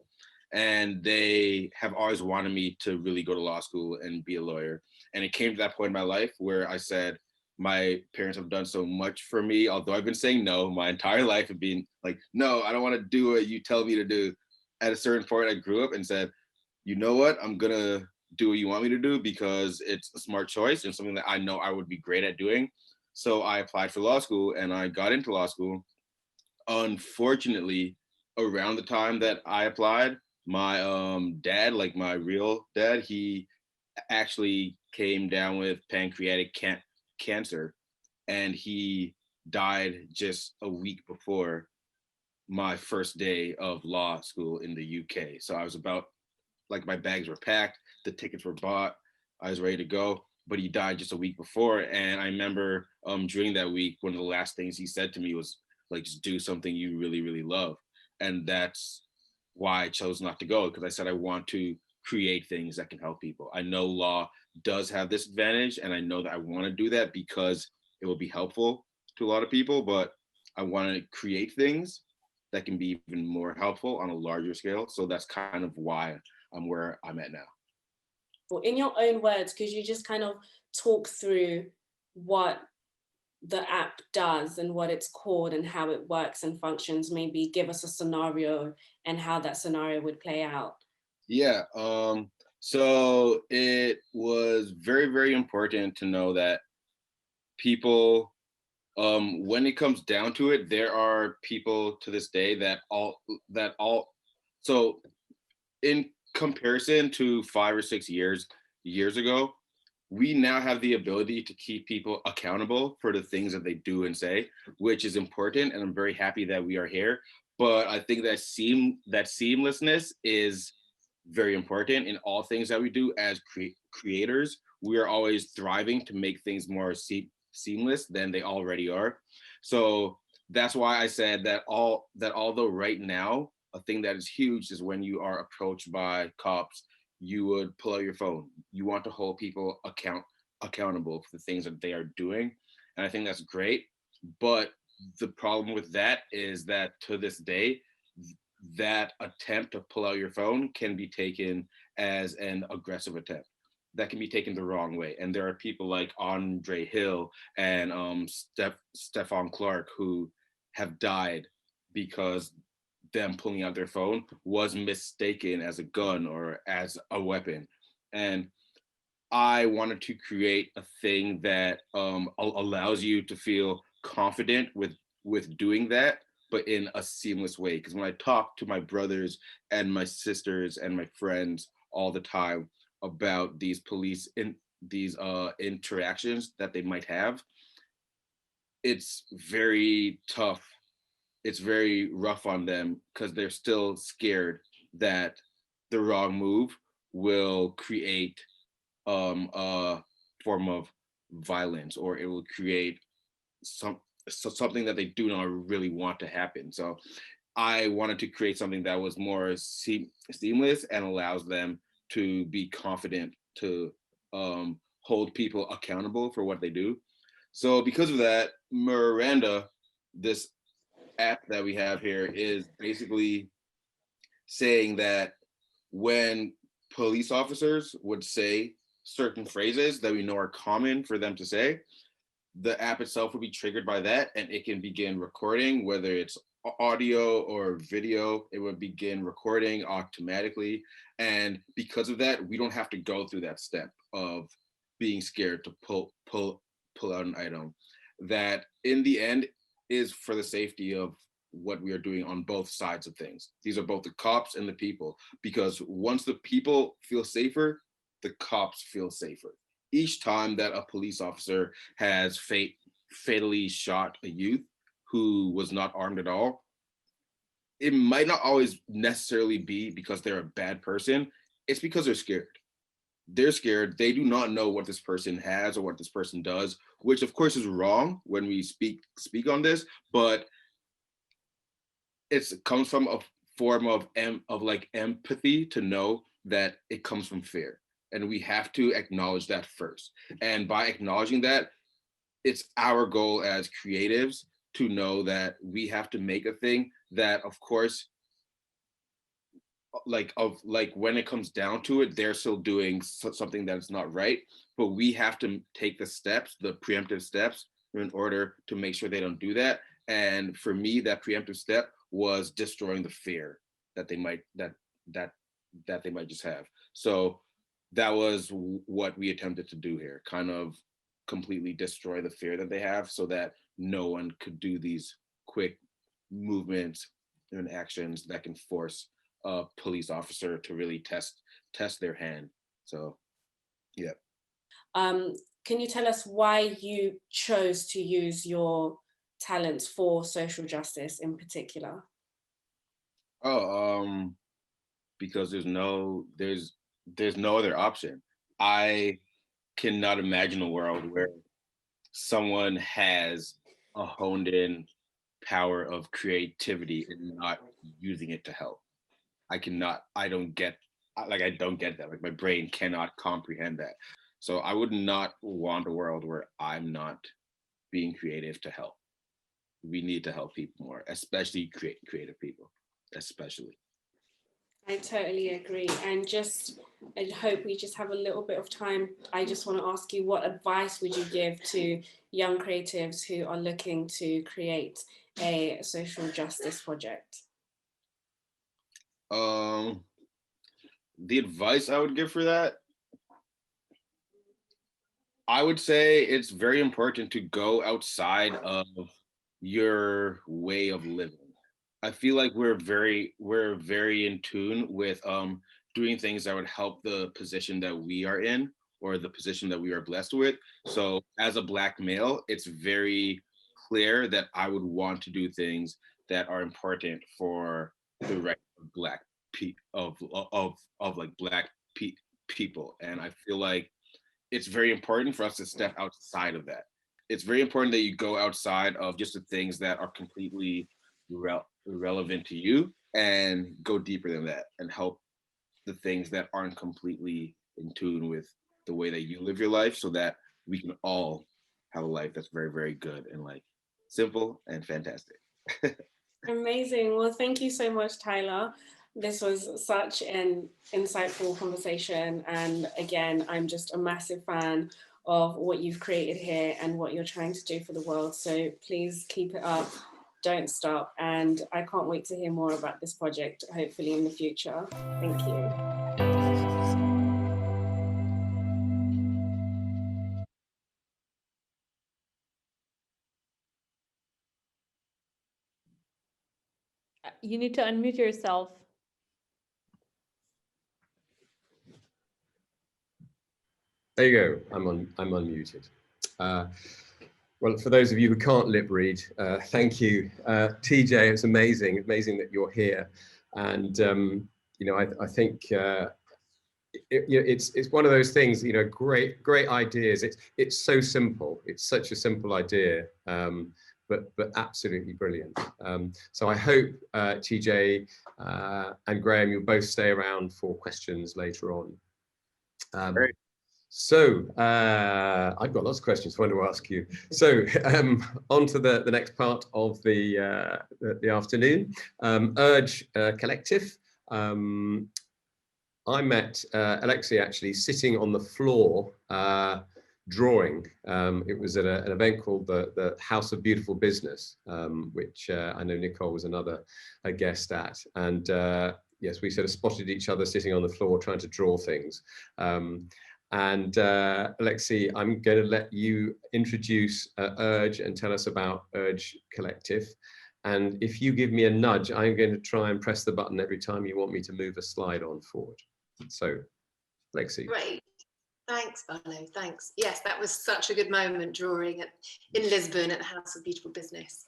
M: And they have always wanted me to really go to law school and be a lawyer. And it came to that point in my life where I said, my parents have done so much for me, although I've been saying no my entire life of being like, no, I don't want to do what you tell me to do. At a certain point, I grew up and said, you know what, I'm gonna do what you want me to do because it's a smart choice and something that I know I would be great at doing. So I applied for law school and I got into law school. Unfortunately, around the time that I applied, my dad, like my real dad, he actually came down with pancreatic cancer, and he died just a week before my first day of law school in the UK. So I was about, like, my bags were packed, the tickets were bought, I was ready to go, but he died just a week before. And I remember during that week, one of the last things he said to me was like, just do something you really, really love. And that's why I chose not to go, because I said I want to create things that can help people. I know law does have this advantage, and I know that I want to do that because it will be helpful to a lot of people, but I want to create things that can be even more helpful on a larger scale. So that's kind of why I'm where I'm at now.
O: Well, in your own words, could you just kind of talk through what the app does and what it's called and how it works and functions? Maybe give us a scenario and how that scenario would play out.
M: Yeah, so it was very, very important to know that people, when it comes down to it, there are people to this day so in comparison to 5 or 6 years ago, we now have the ability to keep people accountable for the things that they do and say, which is important. And I'm very happy that we are here. But I think that seamlessness is very important in all things that we do as creators. We are always thriving to make things more seamless than they already are. So that's why I said that although right now, a thing that is huge is when you are approached by cops, you would pull out your phone. You want to hold people accountable for the things that they are doing. And I think that's great. But the problem with that is that to this day, that attempt to pull out your phone can be taken as an aggressive attempt. That can be taken the wrong way. And there are people like Andre Hill and Stephon Clark who have died because them pulling out their phone was mistaken as a gun or as a weapon. And I wanted to create a thing that allows you to feel confident with doing that, but in a seamless way. Because when I talk to my brothers and my sisters and my friends all the time about these police interactions that they might have, it's very tough. It's very rough on them because they're still scared that the wrong move will create a form of violence, or it will create something that they do not really want to happen. So I wanted to create something that was more seamless and allows them to be confident to hold people accountable for what they do. So because of that, Miranda, this app that we have here, is basically saying that when police officers would say certain phrases that we know are common for them to say, the app itself will be triggered by that, and it can begin recording, whether it's audio or video. It would begin recording automatically. And because of that, we don't have to go through that step of being scared to pull out an item. That in the end is for the safety of what we are doing on both sides of things. These are both the cops and the people, because once the people feel safer, the cops feel safer. Each time that a police officer has fatally shot a youth who was not armed at all, it might not always necessarily be because they're a bad person. It's because they're scared. They're scared. They do not know what this person has or what this person does, which of course is wrong when we speak on this, but it comes from a form of like empathy to know that it comes from fear. And we have to acknowledge that first. And by acknowledging that, it's our goal as creatives to know that we have to make a thing that, of course, like when it comes down to it, they're still doing something that's not right, but we have to take the steps, the preemptive steps, in order to make sure they don't do that. And for me, that preemptive step was destroying the fear that they might they might just have. So that was what we attempted to do here, kind of completely destroy the fear that they have so that no one could do these quick movements and actions that can force a police officer to really test their hand. So, yeah.
O: Can you tell us why you chose to use your talents for social justice in particular?
M: Because there's no other option. I cannot imagine a world where someone has a honed in power of creativity and not using it to help. I don't get that. Like, my brain cannot comprehend that. So I would not want a world where I'm not being creative to help. We need to help people more, especially creative people, especially.
O: I totally agree. And I hope we just have a little bit of time. I just want to ask you, what advice would you give to young creatives who are looking to create a social justice project?
M: The advice I would give for that, I would say it's very important to go outside of your way of living. I feel like we're very in tune with doing things that would help the position that we are in or the position that we are blessed with. So as a Black male, it's very clear that I would want to do things that are important for the right of Black people. And I feel like it's very important for us to step outside of that. It's very important that you go outside of just the things that are completely relevant to you and go deeper than that and help the things that aren't completely in tune with the way that you live your life, so that we can all have a life that's very, very good and like simple and fantastic.
O: Amazing. Well, thank you so much, Tyler. This was such an insightful conversation. And again, I'm just a massive fan of what you've created here and what you're trying to do for the world. So please keep it up. Don't stop. And I can't wait to hear more about this project, hopefully in the future. Thank you.
I: You need to unmute yourself.
A: There you go. I'm unmuted. Well, for those of you who can't lip read, thank you, TJ. It's amazing that you're here, and you know, I think it's one of those things. You know, great ideas. It's so simple. It's such a simple idea, but absolutely brilliant. So I hope TJ and Graeme, you'll both stay around for questions later on.
M: Great.
A: So I've got lots of questions I want to ask you. So on to the next part of the afternoon. Urge Collective. I met Alexie actually sitting on the floor drawing. It was at an event called the House of Beautiful Business, which I know Nicole was another guest at. And yes, we sort of spotted each other sitting on the floor trying to draw things. And Alexie, I'm going to let you introduce Urge and tell us about Urge Collective. And if you give me a nudge, I'm going to try and press the button every time you want me to move a slide on forward. So, Alexie.
N: Great. Thanks, Barlow. Thanks. Yes, that was such a good moment drawing in Lisbon at the House of Beautiful Business.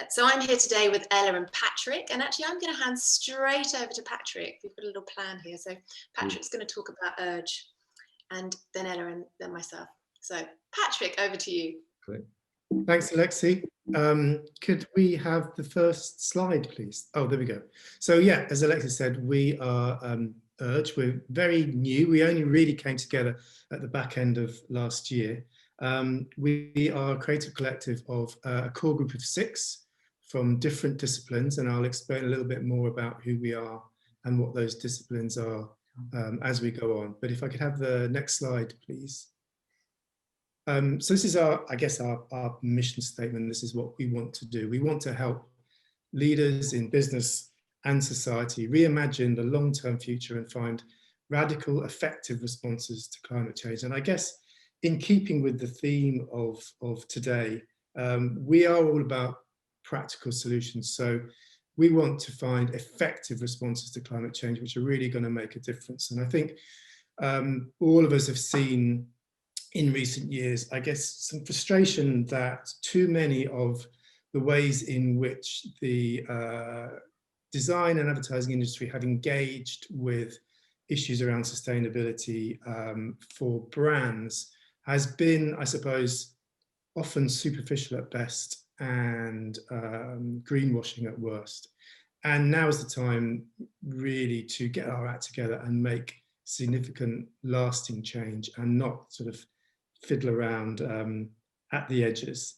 N: So I'm here today with Ella and Patrick, and actually I'm going to hand straight over to Patrick. We've got a little plan here. So Patrick's going to talk about Urge, and then Ella and then myself. So Patrick, over to you.
A: Great.
S: Thanks, Alexie. Could we have the first slide, please? Oh, there we go. So yeah, as Alexie said, we are Urge. We're very new. We only really came together at the back end of last year. We are a creative collective of a core group of 6 from different disciplines, and I'll explain a little bit more about who we are and what those disciplines are as we go on. But if I could have the next slide, please. So this is our mission statement. This is what we want to do. We want to help leaders in business and society reimagine the long-term future and find radical, effective responses to climate change. And I guess in keeping with the theme of today, we are all about practical solutions. So we want to find effective responses to climate change, which are really going to make a difference. And I think all of us have seen in recent years, I guess, some frustration that too many of the ways in which the design and advertising industry have engaged with issues around sustainability for brands has been, I suppose, often superficial at best and greenwashing at worst. And now is the time really to get our act together and make significant lasting change and not sort of fiddle around at the edges.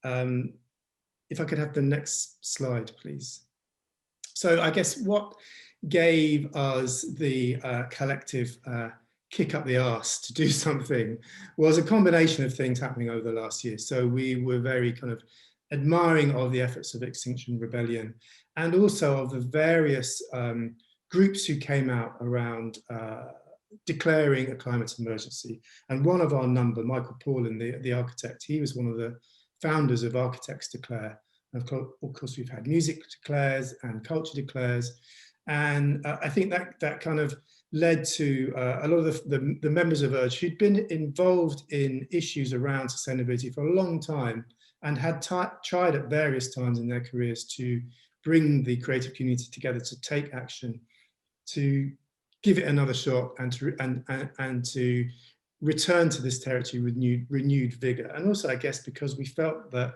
S: If I could have the next slide, please. So I guess what gave us the collective kick up the arse to do something was a combination of things happening over the last year. So we were very kind of admiring of the efforts of Extinction Rebellion and also of the various groups who came out around declaring a climate emergency. And one of our number, Michael Paulin, the architect, he was one of the founders of Architects Declare. And of course, we've had music declares and culture declares. And I think that kind of led to a lot of the members of Urge who'd been involved in issues around sustainability for a long time and had tried at various times in their careers to bring the creative community together to take action, to give it another shot and to return to this territory with renewed vigor. And also, I guess, because we felt that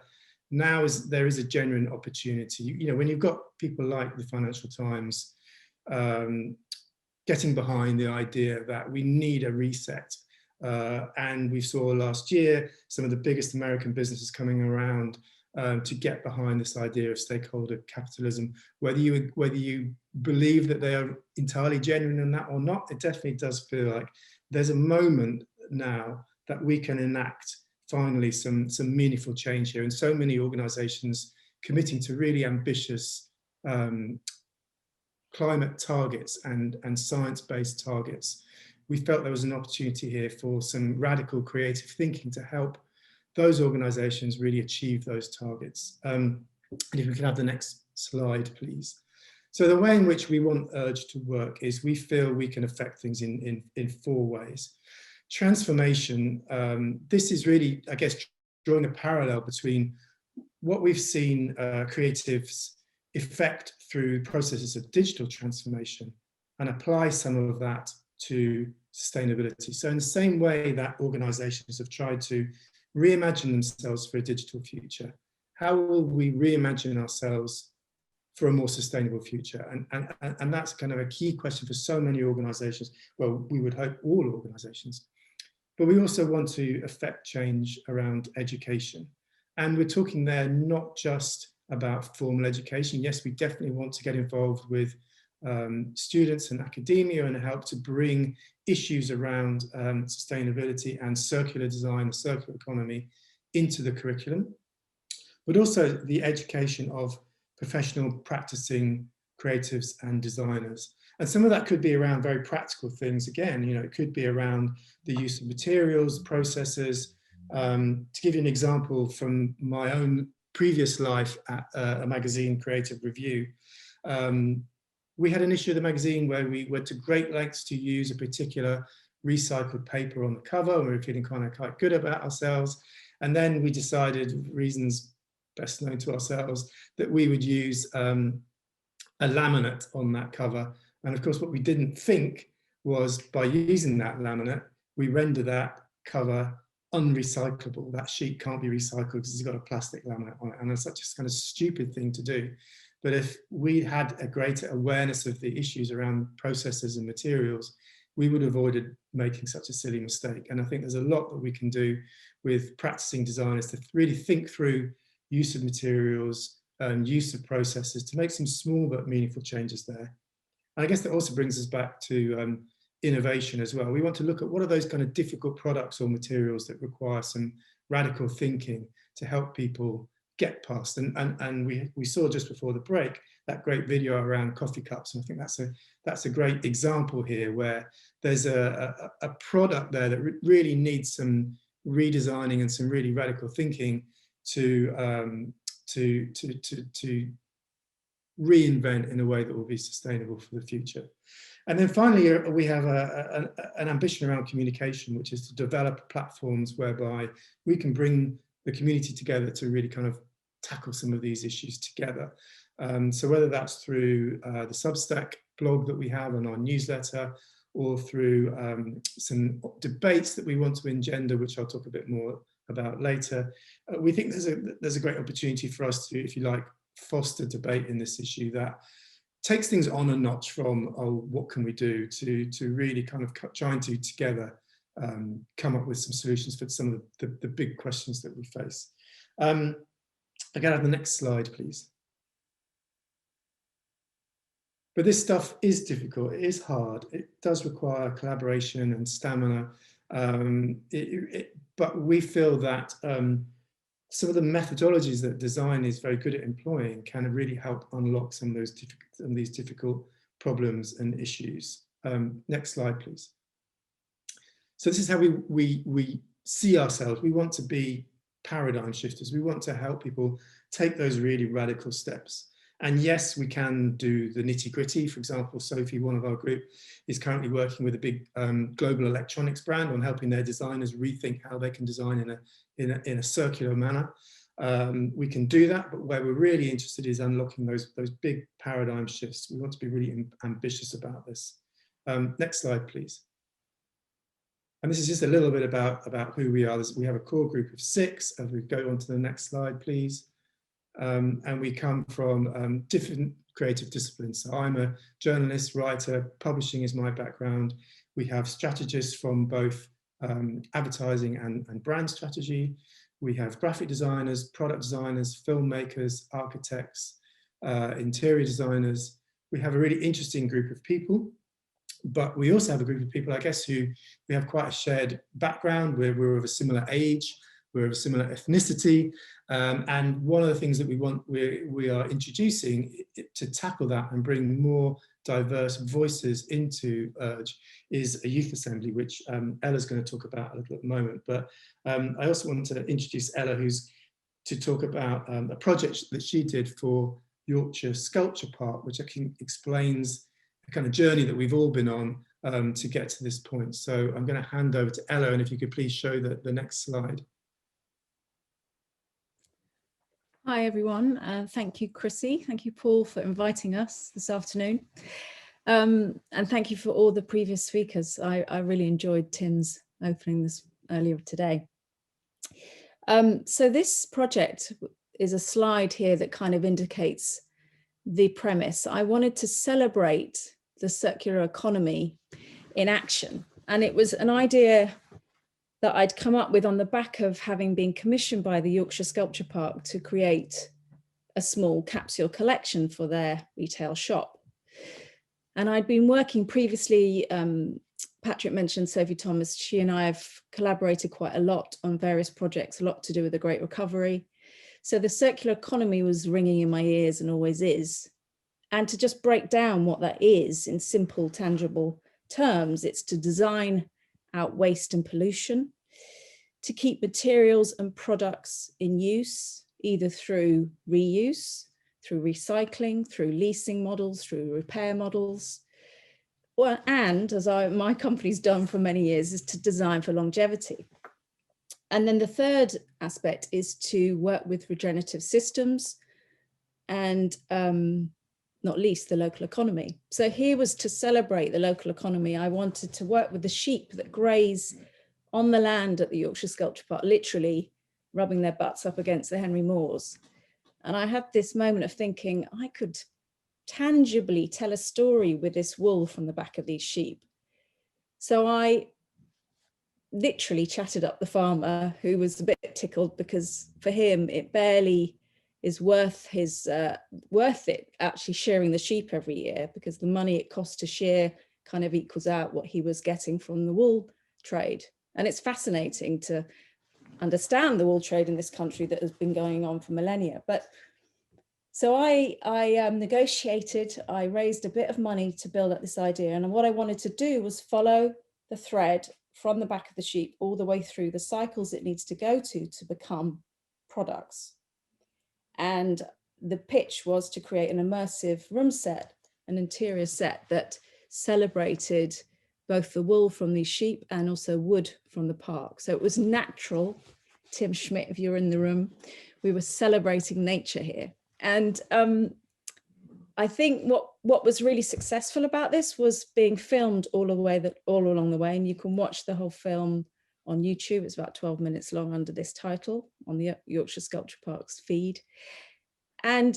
S: now there is a genuine opportunity. You know, when you've got people like the Financial Times getting behind the idea that we need a reset, and we saw last year some of the biggest American businesses coming around to get behind this idea of stakeholder capitalism. Whether you believe that they are entirely genuine in that or not, it definitely does feel like there's a moment now that we can enact finally some meaningful change here, and so many organizations committing to really ambitious climate targets and science-based targets. We felt there was an opportunity here for some radical creative thinking to help those organizations really achieve those targets. And if we could have the next slide, please. So the way in which we want Urge to work is we feel we can affect things in 4 ways. Transformation, this is really, I guess, drawing a parallel between what we've seen creatives effect through processes of digital transformation and apply some of that to sustainability. So in the same way that organizations have tried to reimagine themselves for a digital future, how will we reimagine ourselves for a more sustainable future? And that's kind of a key question for so many organisations. Well, we would hope all organisations. But we also want to affect change around education. And we're talking there not just about formal education. Yes, we definitely want to get involved with students and academia and help to bring issues around sustainability and circular design, the circular economy into the curriculum, but also the education of professional practicing creatives and designers. And some of that could be around very practical things. Again, you know, it could be around the use of materials, processes. To give you an example from my own previous life at a magazine, Creative Review, we had an issue of the magazine where we went to great lengths to use a particular recycled paper on the cover, and we were feeling kind of quite good about ourselves. And then we decided, reasons best known to ourselves, that we would use a laminate on that cover. And of course, what we didn't think was by using that laminate, we render that cover unrecyclable. That sheet can't be recycled because it's got a plastic laminate on it. And it's such a kind of stupid thing to do. But if we had a greater awareness of the issues around processes and materials, we would have avoided making such a silly mistake. And I think there's a lot that we can do with practicing designers to really think through use of materials and use of processes to make some small but meaningful changes there. And I guess that also brings us back to innovation as well. We want to look at what are those kind of difficult products or materials that require some radical thinking to help people get past. And we saw just before the break that great video around coffee cups. And I think that's a great example here where there's a product there that really needs some redesigning and some really radical thinking to reinvent in a way that will be sustainable for the future. And then finally, we have an ambition around communication, which is to develop platforms whereby we can bring the community together to really kind of tackle some of these issues together. So whether that's through the Substack blog that we have and our newsletter, or through some debates that we want to engender, which I'll talk a bit more about later, we think there's a great opportunity for us to, if you like, foster debate in this issue that takes things on a notch from, oh, what can we do, to really kind of trying to together come up with some solutions for some of the big questions that we face. I can have the next slide, please. But this stuff is difficult, it is hard, it does require collaboration and stamina, but we feel that some of the methodologies that design is very good at employing can really help unlock some of these difficult problems and issues. Next slide, please. So this is how we see ourselves. We want to be paradigm shifters. We want to help people take those really radical steps. And yes, we can do the nitty gritty. For example, Sophie, one of our group, is currently working with a big global electronics brand on helping their designers rethink how they can design in a circular manner. We can do that, but where we're really interested is unlocking those big paradigm shifts. We want to be really ambitious about this. Next slide, please. And this is just a little bit about who we are. We have a core group of 6. As we go on to the next slide, please. And we come from different creative disciplines. So I'm a journalist, writer, publishing is my background. We have strategists from both advertising and brand strategy. We have graphic designers, product designers, filmmakers, architects, interior designers. We have a really interesting group of people, but we also have a group of people, I guess, who we have quite a shared background. We're of a similar age, we're of a similar ethnicity, and one of the things that we are introducing to tackle that and bring more diverse voices into Urge is a youth assembly, which Ella's going to talk about a little at the moment. But I also want to introduce Ella, who's to talk about a project that she did for Yorkshire Sculpture Park, which I think explains the kind of journey that we've all been on to get to this point. So I'm going to hand over to Ella, and if you could please show the next slide.
T: Hi everyone, thank you Chrissy, thank you Paul for inviting us this afternoon, and thank you for all the previous speakers. I really enjoyed Tim's opening this earlier today. So this project is a slide here that kind of indicates the premise. I wanted to celebrate the circular economy in action. And it was an idea that I'd come up with on the back of having been commissioned by the Yorkshire Sculpture Park to create a small capsule collection for their retail shop. And I'd been working previously, Patrick mentioned Sophie Thomas, she and I have collaborated quite a lot on various projects, a lot to do with the Great Recovery. So the circular economy was ringing in my ears and always is. And to just break down what that is in simple, tangible terms, it's to design out waste and pollution, to keep materials and products in use, either through reuse, through recycling, through leasing models, through repair models, and as my company's done for many years, is to design for longevity. And then the third aspect is to work with regenerative systems and not least the local economy. So here was to celebrate the local economy. I wanted to work with the sheep that graze on the land at the Yorkshire Sculpture Park, literally rubbing their butts up against the Henry Moors. And I had this moment of thinking, I could tangibly tell a story with this wool from the back of these sheep. So I literally chatted up the farmer, who was a bit tickled because for him, it barely is worth it actually shearing the sheep every year, because the money it costs to shear kind of equals out what he was getting from the wool trade. And it's fascinating to understand the wool trade in this country that has been going on for millennia. But so I negotiated, I raised a bit of money to build up this idea. And what I wanted to do was follow the thread from the back of the sheep all the way through the cycles it needs to go to become products. And the pitch was to create an immersive room set, an interior set that celebrated both the wool from these sheep and also wood from the park. So it was natural. Tim Schmidt, if you're in the room, we were celebrating nature here. And I think what was really successful about this was being filmed all along the way. And you can watch the whole film on YouTube. It's about 12 minutes long under this title on the Yorkshire Sculpture Park's feed. And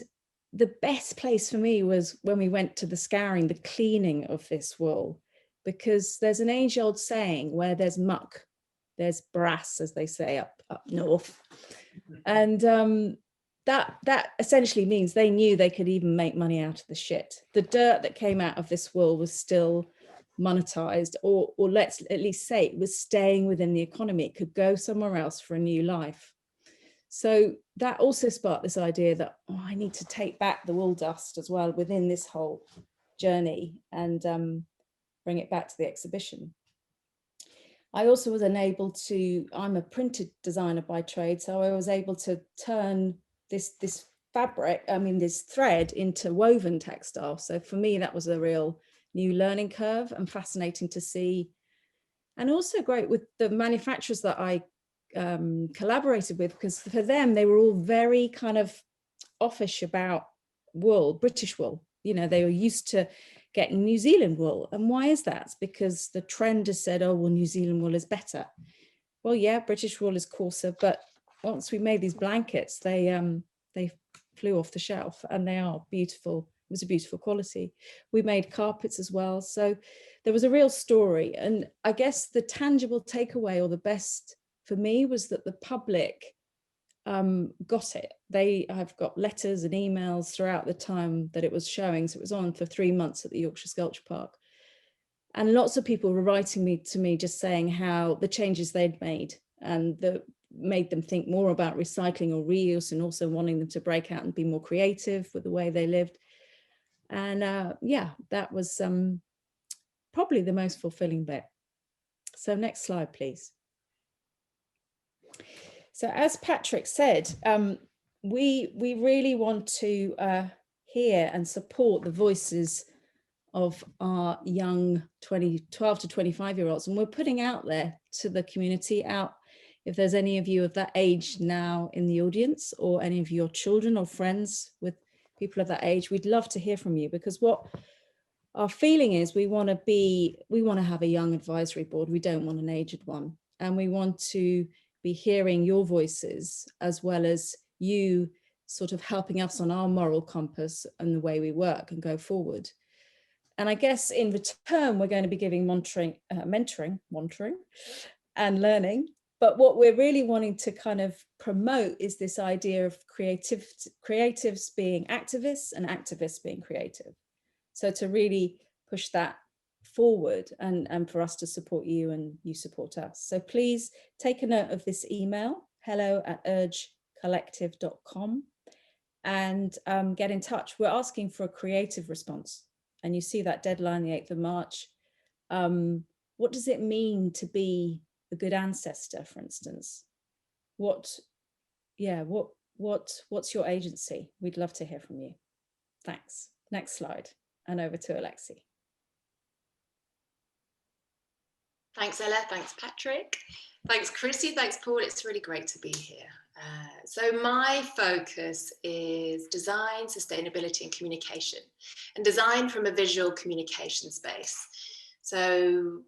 T: the best place for me was when we went to the scouring, the cleaning of this wool, because there's an age-old saying, where there's muck, there's brass, as they say up north. And that essentially means they knew they could even make money out of the shit. The dirt that came out of this wool was still monetized, or let's at least say it was staying within the economy. It could go somewhere else for a new life. So that also sparked this idea that, oh, I need to take back the wool dust as well within this whole journey and bring it back to the exhibition. I also was enabled to, I'm a printed designer by trade, so I was able to turn this fabric, this thread, into woven textile. So for me, that was a real new learning curve and fascinating to see. And also great with the manufacturers that I collaborated with, because for them, they were all very kind of offish about wool, British wool. You know, they were used to getting New Zealand wool. And why is that? It's because the trend has said, oh, well, New Zealand wool is better. Well, yeah, British wool is coarser, but once we made these blankets, they flew off the shelf, and they are beautiful. It was a beautiful quality. We made carpets as well. So there was a real story. And I guess the tangible takeaway, or the best for me, was that the public got it. I've got letters and emails throughout the time that it was showing. So it was on for 3 months at the Yorkshire Sculpture Park. And lots of people were writing to me just saying how the changes they'd made and made them think more about recycling or reuse, and also wanting them to break out and be more creative with the way they lived. And yeah, that was probably the most fulfilling bit. So next slide, please. So as Patrick said, we really want to hear and support the voices of our young 12 to 25-year-olds. And we're putting out there to the community, if there's any of you of that age now in the audience, or any of your children or friends with people of that age, we'd love to hear from you, because what our feeling is, we want to have a young advisory board. We don't want an aged one. And we want to be hearing your voices, as well as you sort of helping us on our moral compass and the way we work and go forward. And I guess in return, we're going to be giving mentoring and learning. But what we're really wanting to kind of promote is this idea of creatives being activists and activists being creative. So to really push that forward and for us to support you and you support us. So please take a note of this email, hello@urgecollective.com, and get in touch. We're asking for a creative response. And you see that deadline, the 8th of March. What does it mean to be a good ancestor, for instance? What's your agency? We'd love to hear from you. Thanks. Next slide. And over to Alexie.
N: Thanks, Ella. Thanks, Patrick. Thanks, Chrissy. Thanks, Paul. It's really great to be here. So my focus is design, sustainability and communication, and design from a visual communication space. So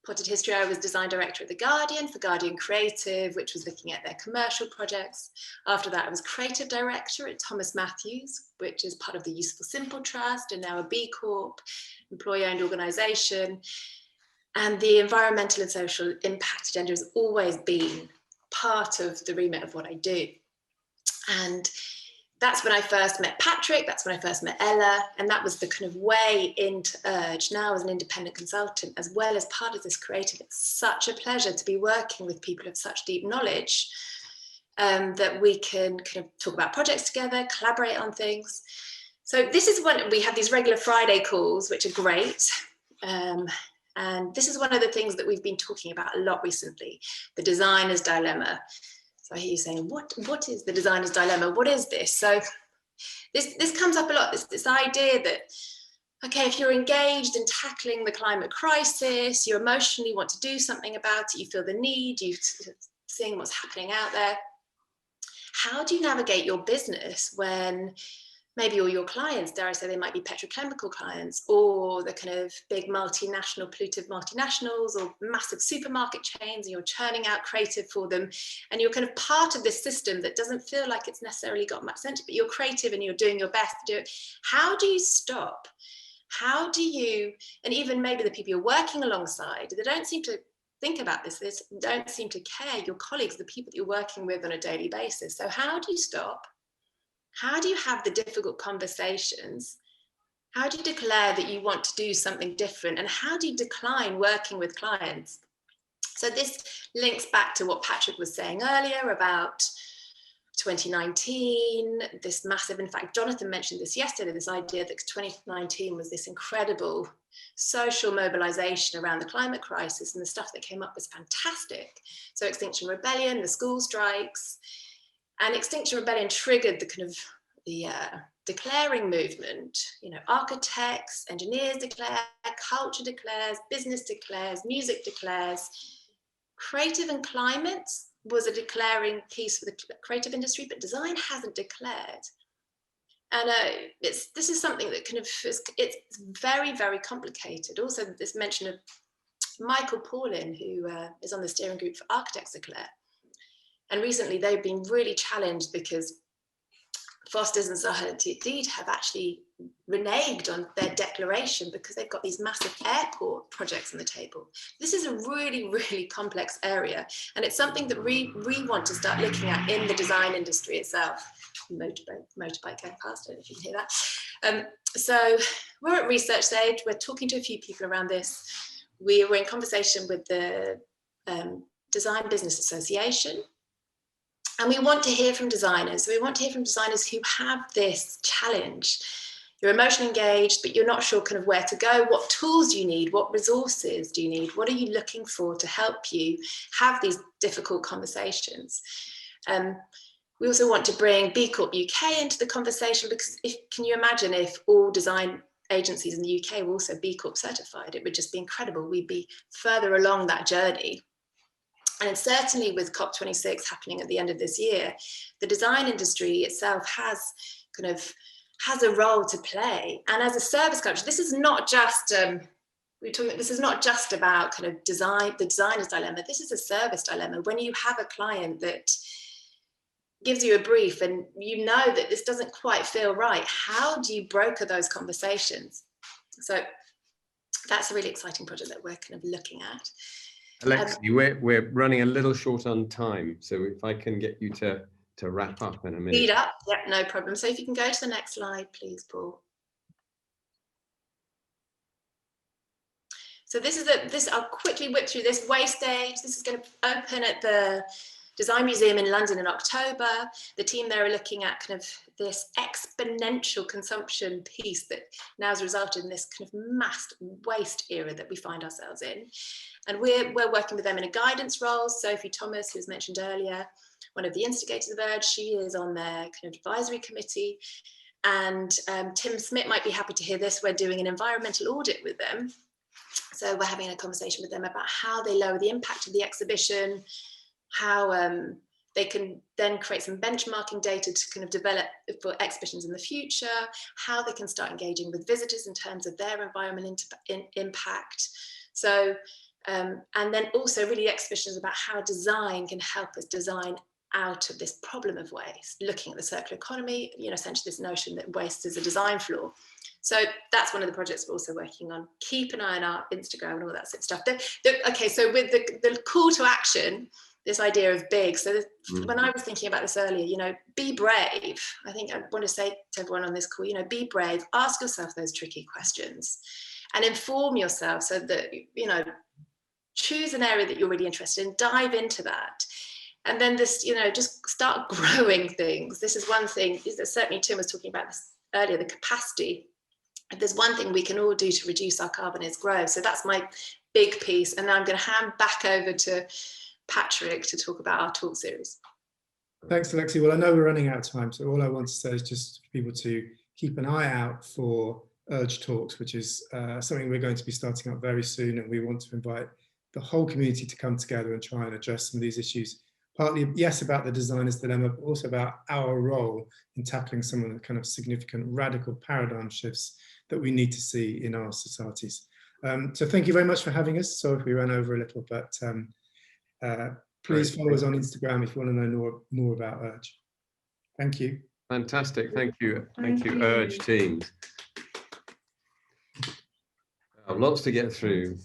N: potted history, I was design director at The Guardian for Guardian Creative, which was looking at their commercial projects. After that, I was creative director at Thomas Matthews, which is part of the Useful Simple Trust and now a B-Corp, employee-owned organisation. And the environmental and social impact agenda has always been part of the remit of what I do. And that's when I first met Patrick, that's when I first met Ella, and that was the kind of way into Urge, now as an independent consultant, as well as part of this creative. It's such a pleasure to be working with people of such deep knowledge that we can kind of talk about projects together, collaborate on things. So this is when we have these regular Friday calls, which are great. And this is one of the things that we've been talking about a lot recently, the designer's dilemma. So I hear you saying, what is the designer's dilemma? What is this? So this comes up a lot, this idea that, okay, if you're engaged in tackling the climate crisis, you emotionally want to do something about it, you feel the need, you're seeing what's happening out there. How do you navigate your business when maybe all your clients, dare I say, they might be petrochemical clients or the kind of big multinational, pollutive multinationals or massive supermarket chains, and you're churning out creative for them. And you're kind of part of this system that doesn't feel like it's necessarily got much sense, but you're creative and you're doing your best to do it. How do you stop? How do you, and even maybe the people you're working alongside, they don't seem to think about this, don't seem to care, your colleagues, the people that you're working with on a daily basis. So how do you stop? How do you have the difficult conversations? How do you declare that you want to do something different? And how do you decline working with clients? So this links back to what Patrick was saying earlier about 2019, this massive, in fact, Jonathan mentioned this yesterday, this idea that 2019 was this incredible social mobilization around the climate crisis, and the stuff that came up was fantastic. So Extinction Rebellion, the school strikes, and Extinction Rebellion triggered the kind of the declaring movement. You know, architects, engineers declare, culture declares, business declares, music declares. Creative and climate was a declaring piece for the creative industry, but design hasn't declared. And this is something that kind of it's very, very complicated. Also, this mention of Michael Paulin, who is on the steering group for Architects Declare. And recently they've been really challenged because Foster's and Zaha Hadid have actually reneged on their declaration because they've got these massive airport projects on the table. This is a really, really complex area. And it's something that we want to start looking at in the design industry itself. Motorbike going past, I don't know if you can hear that. So we're at research stage. We're talking to a few people around this. We were in conversation with the Design Business Association. And we want to hear from designers. We want to hear from designers who have this challenge. You're emotionally engaged, but you're not sure kind of where to go. What tools do you need? What resources do you need? What are you looking for to help you have these difficult conversations? We also want to bring B-Corp UK into the conversation because can you imagine if all design agencies in the UK were also B-Corp certified? It would just be incredible. We'd be further along that journey. And certainly with COP26 happening at the end of this year, the design industry itself has a role to play. And as a service culture, this is not just this is not just about kind of design, the designer's dilemma. This is a service dilemma. When you have a client that gives you a brief and you know that this doesn't quite feel right. How do you broker those conversations? So that's a really exciting project that we're kind of looking at.
A: Alexie, we're running a little short on time, so if I can get you to wrap up in a minute.
N: Speed up, yeah, no problem. So if you can go to the next slide, please, Paul. So this is I'll quickly whip through this waste stage. This is going to open at the Design Museum in London in October. The team there are looking at kind of this exponential consumption piece that now has resulted in this kind of mass waste era that we find ourselves in. And we're working with them in a guidance role. Sophie Thomas, who was mentioned earlier, one of the instigators of Urge, she is on their kind of advisory committee. And Tim Smit might be happy to hear this. We're doing an environmental audit with them. So we're having a conversation with them about how they lower the impact of the exhibition, how they can then create some benchmarking data to kind of develop for exhibitions in the future, how they can start engaging with visitors in terms of their environmental impact. So, and then also really exhibitions about how design can help us design out of this problem of waste, looking at the circular economy, you know, essentially this notion that waste is a design flaw. So that's one of the projects we're also working on. Keep an eye on our Instagram and all that sort of stuff. Okay, so with the call to action, this idea of big. So when I was thinking about this earlier, you know, be brave. I think I want to say to everyone on this call, you know, be brave, ask yourself those tricky questions and inform yourself so that, you know, choose an area that you're really interested in, dive into that. And then this, you know, just start growing things. This is one thing, certainly Tim was talking about this earlier, the capacity. If there's one thing we can all do to reduce our carbon is grow. So that's my big piece. And now I'm going to hand back over to Patrick to talk about our talk series.
S: Thanks, Alexie. Well, I know we're running out of time, so all I want to say is just for people to keep an eye out for Urge Talks, which is something we're going to be starting up very soon, and we want to invite the whole community to come together and try and address some of these issues. Partly, yes, about the designer's dilemma, but also about our role in tackling some of the kind of significant radical paradigm shifts that we need to see in our societies. So thank you very much for having us. Sorry if we ran over a little, but please follow us on Instagram if you want to know more about Urge. Thank you.
A: Fantastic. Thank you. Thank you, Urge teams. Lots to get through.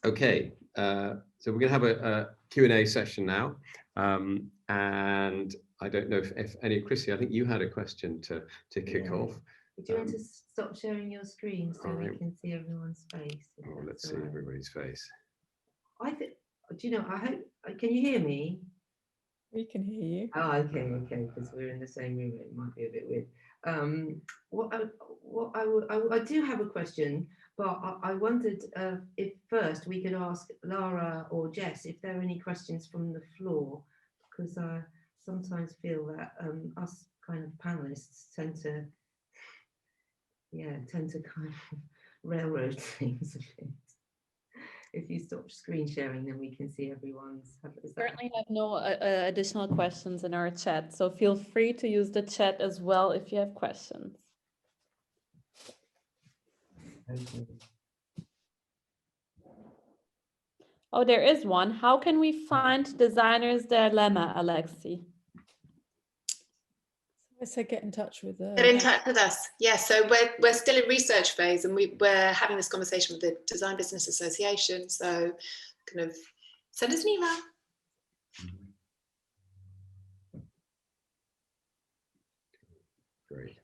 A: Okay, so we're going to have a Q&A session now. And I don't know if any, Chrissy, I think you had a question to kick off.
C: Do you want to stop sharing your screen so we can see everyone's face?
A: Oh, let's see everybody's face.
C: I think, do you know, I hope, can you hear me?
T: We can hear you.
C: Oh, okay, because we're in the same room, it might be a bit weird. I do have a question, but I wondered if first we could ask Lara or Jess if there are any questions from the floor, because I sometimes feel that us kind of panelists tend to kind of railroad things a bit. If you stop screen sharing, then we can see everyone's.
I: We certainly have no additional questions in our chat, so feel free to use the chat as well if you have questions.
C: Okay.
I: Oh, there is one. How can we find Designer's Dilemma, Alexie?
T: I said get in touch with
N: Get in touch with us. Yeah, so we're still in research phase, and we're having this conversation with the Design Business Association. So kind of send us an email.
A: Great.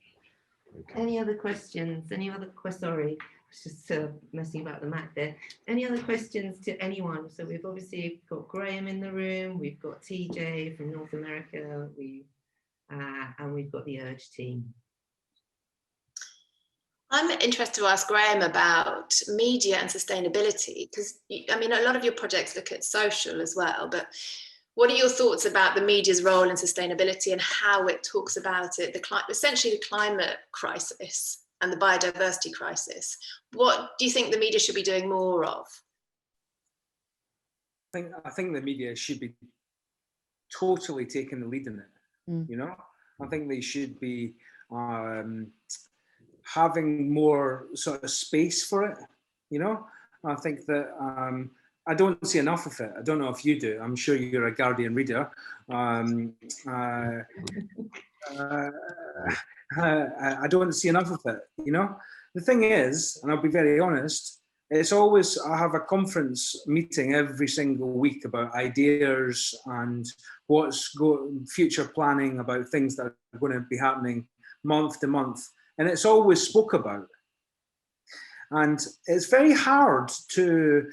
C: Okay. Any other questions? Sorry, I was just messing about the Mac there. Any other questions to anyone? So we've obviously got Graeme in the room. We've got TJ from North America. And we've got the Urge team.
N: I'm interested to ask Graeme about media and sustainability, because I mean, a lot of your projects look at social as well, but what are your thoughts about the media's role in sustainability and how it talks about it, essentially the climate crisis and the biodiversity crisis? What do you think the media should be doing more of?
L: I think the media should be totally taking the lead in it. You know, I think they should be having more sort of space for it. You know, I think that I don't see enough of it. I don't know if you do. I'm sure you're a Guardian reader. I don't see enough of it, you know. The thing is, and I'll be very honest, it's always, I have a conference meeting every single week about ideas and future planning about things that are going to be happening month to month. And it's always spoke about. And it's very hard to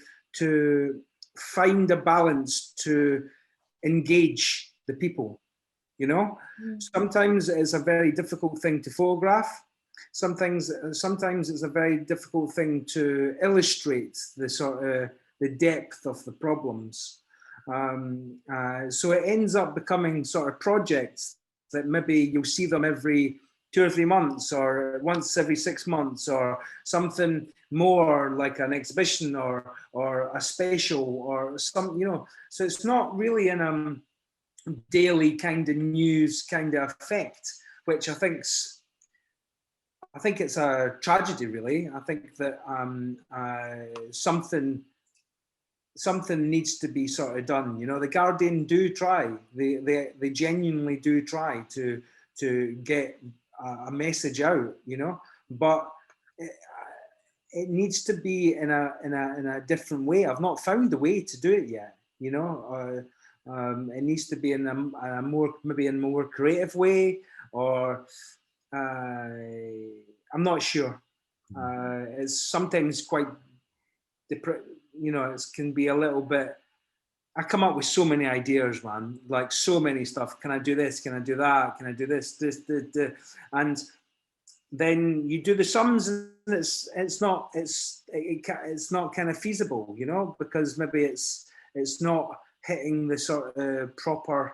L: find a balance to engage the people, you know. Sometimes it's a very difficult thing to photograph. Sometimes it's a very difficult thing to illustrate the sort of the depth of the problems. So it ends up becoming sort of projects that maybe you'll see them every 2 or 3 months, or once every 6 months, or something more like an exhibition or a special or some, you know. So it's not really in a daily kind of news kind of effect, which I think it's a tragedy, really. I think that something needs to be sort of done. You know, the Guardian do try. They genuinely do try to get a message out. You know, but it needs to be in a different way. I've not found a way to do it yet. You know, it needs to be in a more creative way, or I'm not sure. It's sometimes quite, you know, it can be a little bit. I come up with so many ideas, man, like so many stuff. Can I do this? Can I do that? Can I do this? And then you do the sums, and it's not kind of feasible, you know, because maybe it's not hitting the sort of proper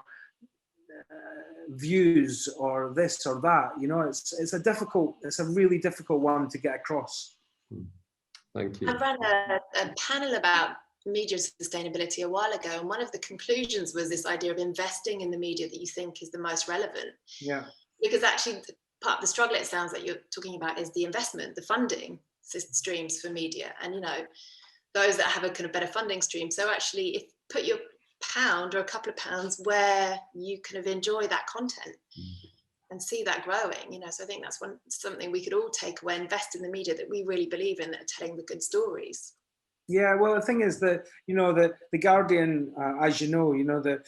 L: views or this or that, you know. It's a really difficult one to get across.
A: Thank you.
N: I ran a panel about media sustainability a while ago, and one of the conclusions was this idea of investing in the media that you think is the most relevant.
L: Yeah.
N: Because actually part of the struggle, it sounds like you're talking about, is the investment, the funding streams for media, and you know, those that have a kind of better funding stream. So actually, if put your pound or a couple of pounds where you kind of enjoy that content and see that growing, you know. So I think that's something we could all take away, invest in the media that we really believe in, that are telling the good stories.
L: Yeah, well, the thing is that, you know, the Guardian, as you know, that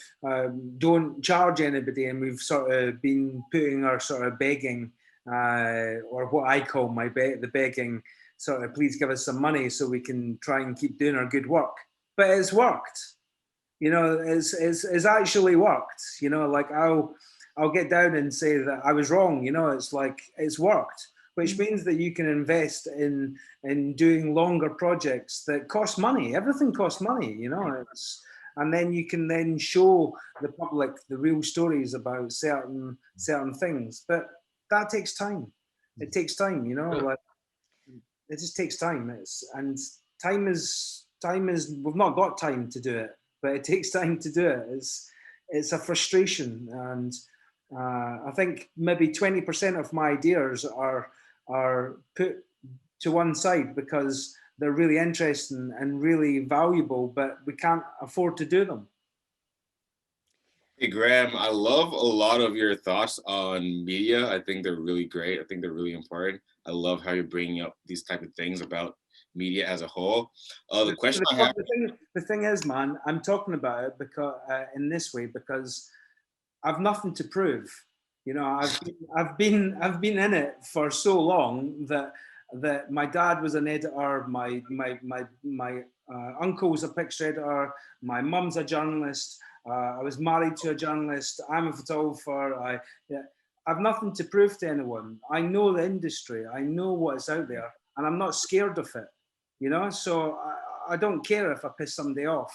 L: don't charge anybody, and we've sort of been putting our sort of begging, or what I call the begging, sort of, please give us some money so we can try and keep doing our good work. But it's worked, you know. It's actually worked, you know. Like I'll get down and say that I was wrong, you know. It's like it's worked. Which means that you can invest in doing longer projects that cost money. Everything costs money, you know. And then you can then show the public the real stories about certain things. But that takes time. It takes time, you know. Like it just takes time. Time is we've not got time to do it, but it takes time to do it. It's a frustration, and I think maybe 20% of my ideas are put to one side because they're really interesting and really valuable, but we can't afford to do them.
M: Hey, Graeme, I love a lot of your thoughts on media. I think they're really great. I think they're really important. I love how you're bringing up these type of things about media as a whole. The question I have...
L: The thing is, man, I'm talking about it because in this way because I've nothing to prove. You know, I've been in it for so long that my dad was an editor, my uncle's a picture editor, my mum's a journalist, I was married to a journalist, I'm a photographer. I've nothing to prove to anyone. I know the industry, I know what's out there, and I'm not scared of it. You know, so I don't care if I piss somebody off,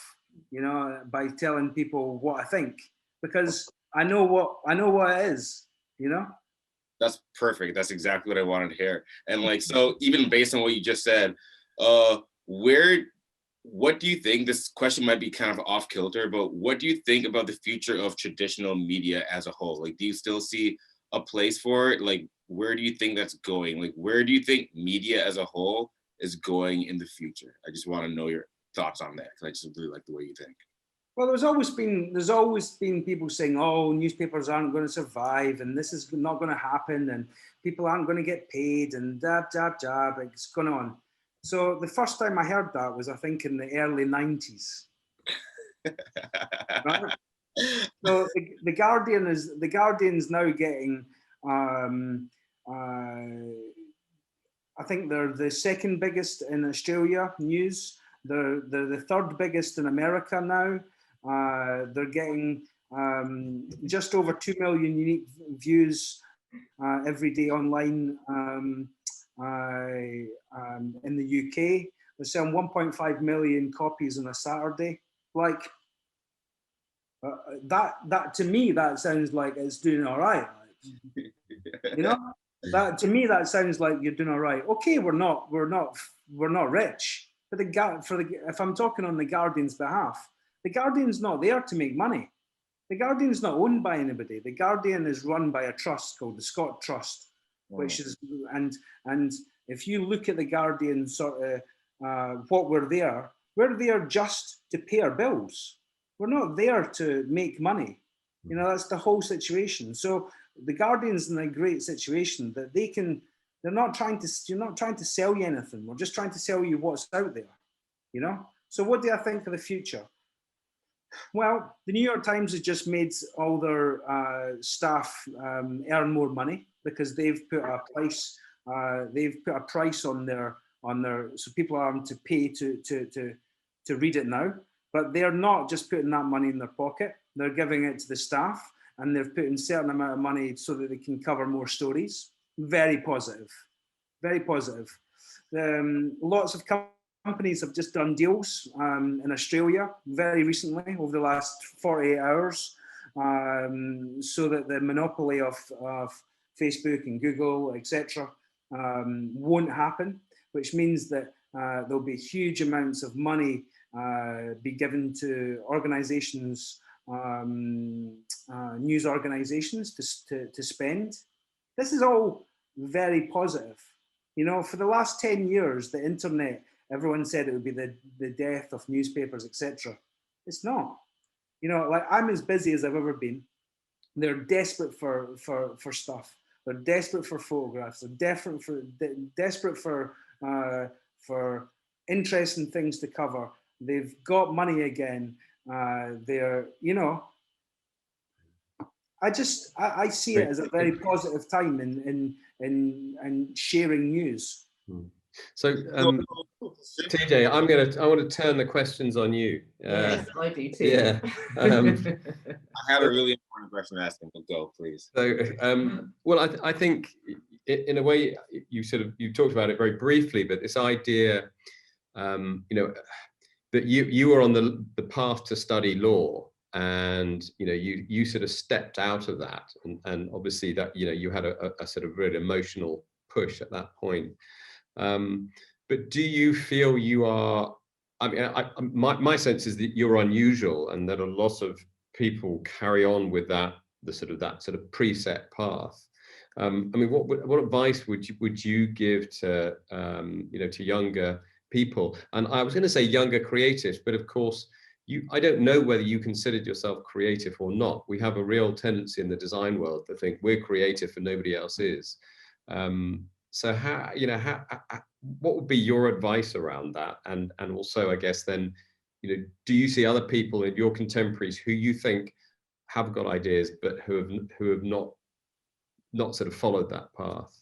L: you know, by telling people what I think, because I know what it is, you know?
M: That's perfect. That's exactly what I wanted to hear. And like, so even based on what you just said, what do you think, this question might be kind of off kilter, but what do you think about the future of traditional media as a whole? Like, do you still see a place for it? Like, where do you think that's going? Like, where do you think media as a whole is going in the future? I just want to know your thoughts on that, because I just really like the way you think.
L: Well, there's always been people saying, oh, newspapers aren't going to survive, and this is not going to happen, and people aren't going to get paid, and jab, it's going on. So the first time I heard that was, I think, in the early 90s. Right? So the Guardian's now getting, I think they're the second biggest in Australia news. They're the third biggest in America now. They're getting just over 2 million unique views every day online in the UK. They're selling 1.5 million copies on a Saturday. Like that to me, that sounds like it's doing all right. You know, that to me, that sounds like you're doing all right. Okay, we're not rich, but if I'm talking on the Guardian's behalf, the Guardian's not there to make money. The Guardian's not owned by anybody. The Guardian is run by a trust called the Scott Trust, which is, and if you look at the Guardian sort of what we're there just to pay our bills. We're not there to make money. You know, that's the whole situation. So the Guardian's in a great situation that you're not trying to sell you anything. We're just trying to sell you what's out there, you know? So what do I think of the future? Well, the New York Times has just made all their staff earn more money because they've put a price. They've put a price on their so people are having to pay to read it now. But they're not just putting that money in their pocket. They're giving it to the staff, and they're putting a certain amount of money so that they can cover more stories. Very positive, very positive. Lots of companies have just done deals in Australia very recently, over the last 48 hours, so that the monopoly of Facebook and Google, etc., won't happen, which means that there'll be huge amounts of money be given to organizations, news organizations to spend. This is all very positive. You know, for the last 10 years, the internet, everyone said it would be the death of newspapers, etc. It's not. You know, like, I'm as busy as I've ever been. They're desperate for stuff. They're desperate for photographs. They're desperate for interesting things to cover. They've got money again. They're, you know, I see it as a very positive time in sharing news.
A: So, TJ, I want to turn the questions on you.
C: Yes, I do too.
A: Yeah.
M: I have a really important question to ask him. Go, please.
A: So, well, I think in a way you talked about it very briefly, but this idea, you know, that you were on the path to study law, and you know you sort of stepped out of that, and obviously that, you know, you had a sort of really emotional push at that point. But do you feel you are? I mean, my sense is that you're unusual, and that a lot of people carry on with that sort of preset path. I mean, what advice would you give to you know, to younger people? And I was going to say younger creatives, but of course, I don't know whether you considered yourself creative or not. We have a real tendency in the design world to think we're creative and nobody else is. So how, you know, what would be your advice around that? And also, I guess then, you know, do you see other people in your contemporaries who you think have got ideas, but who have not sort of followed that path?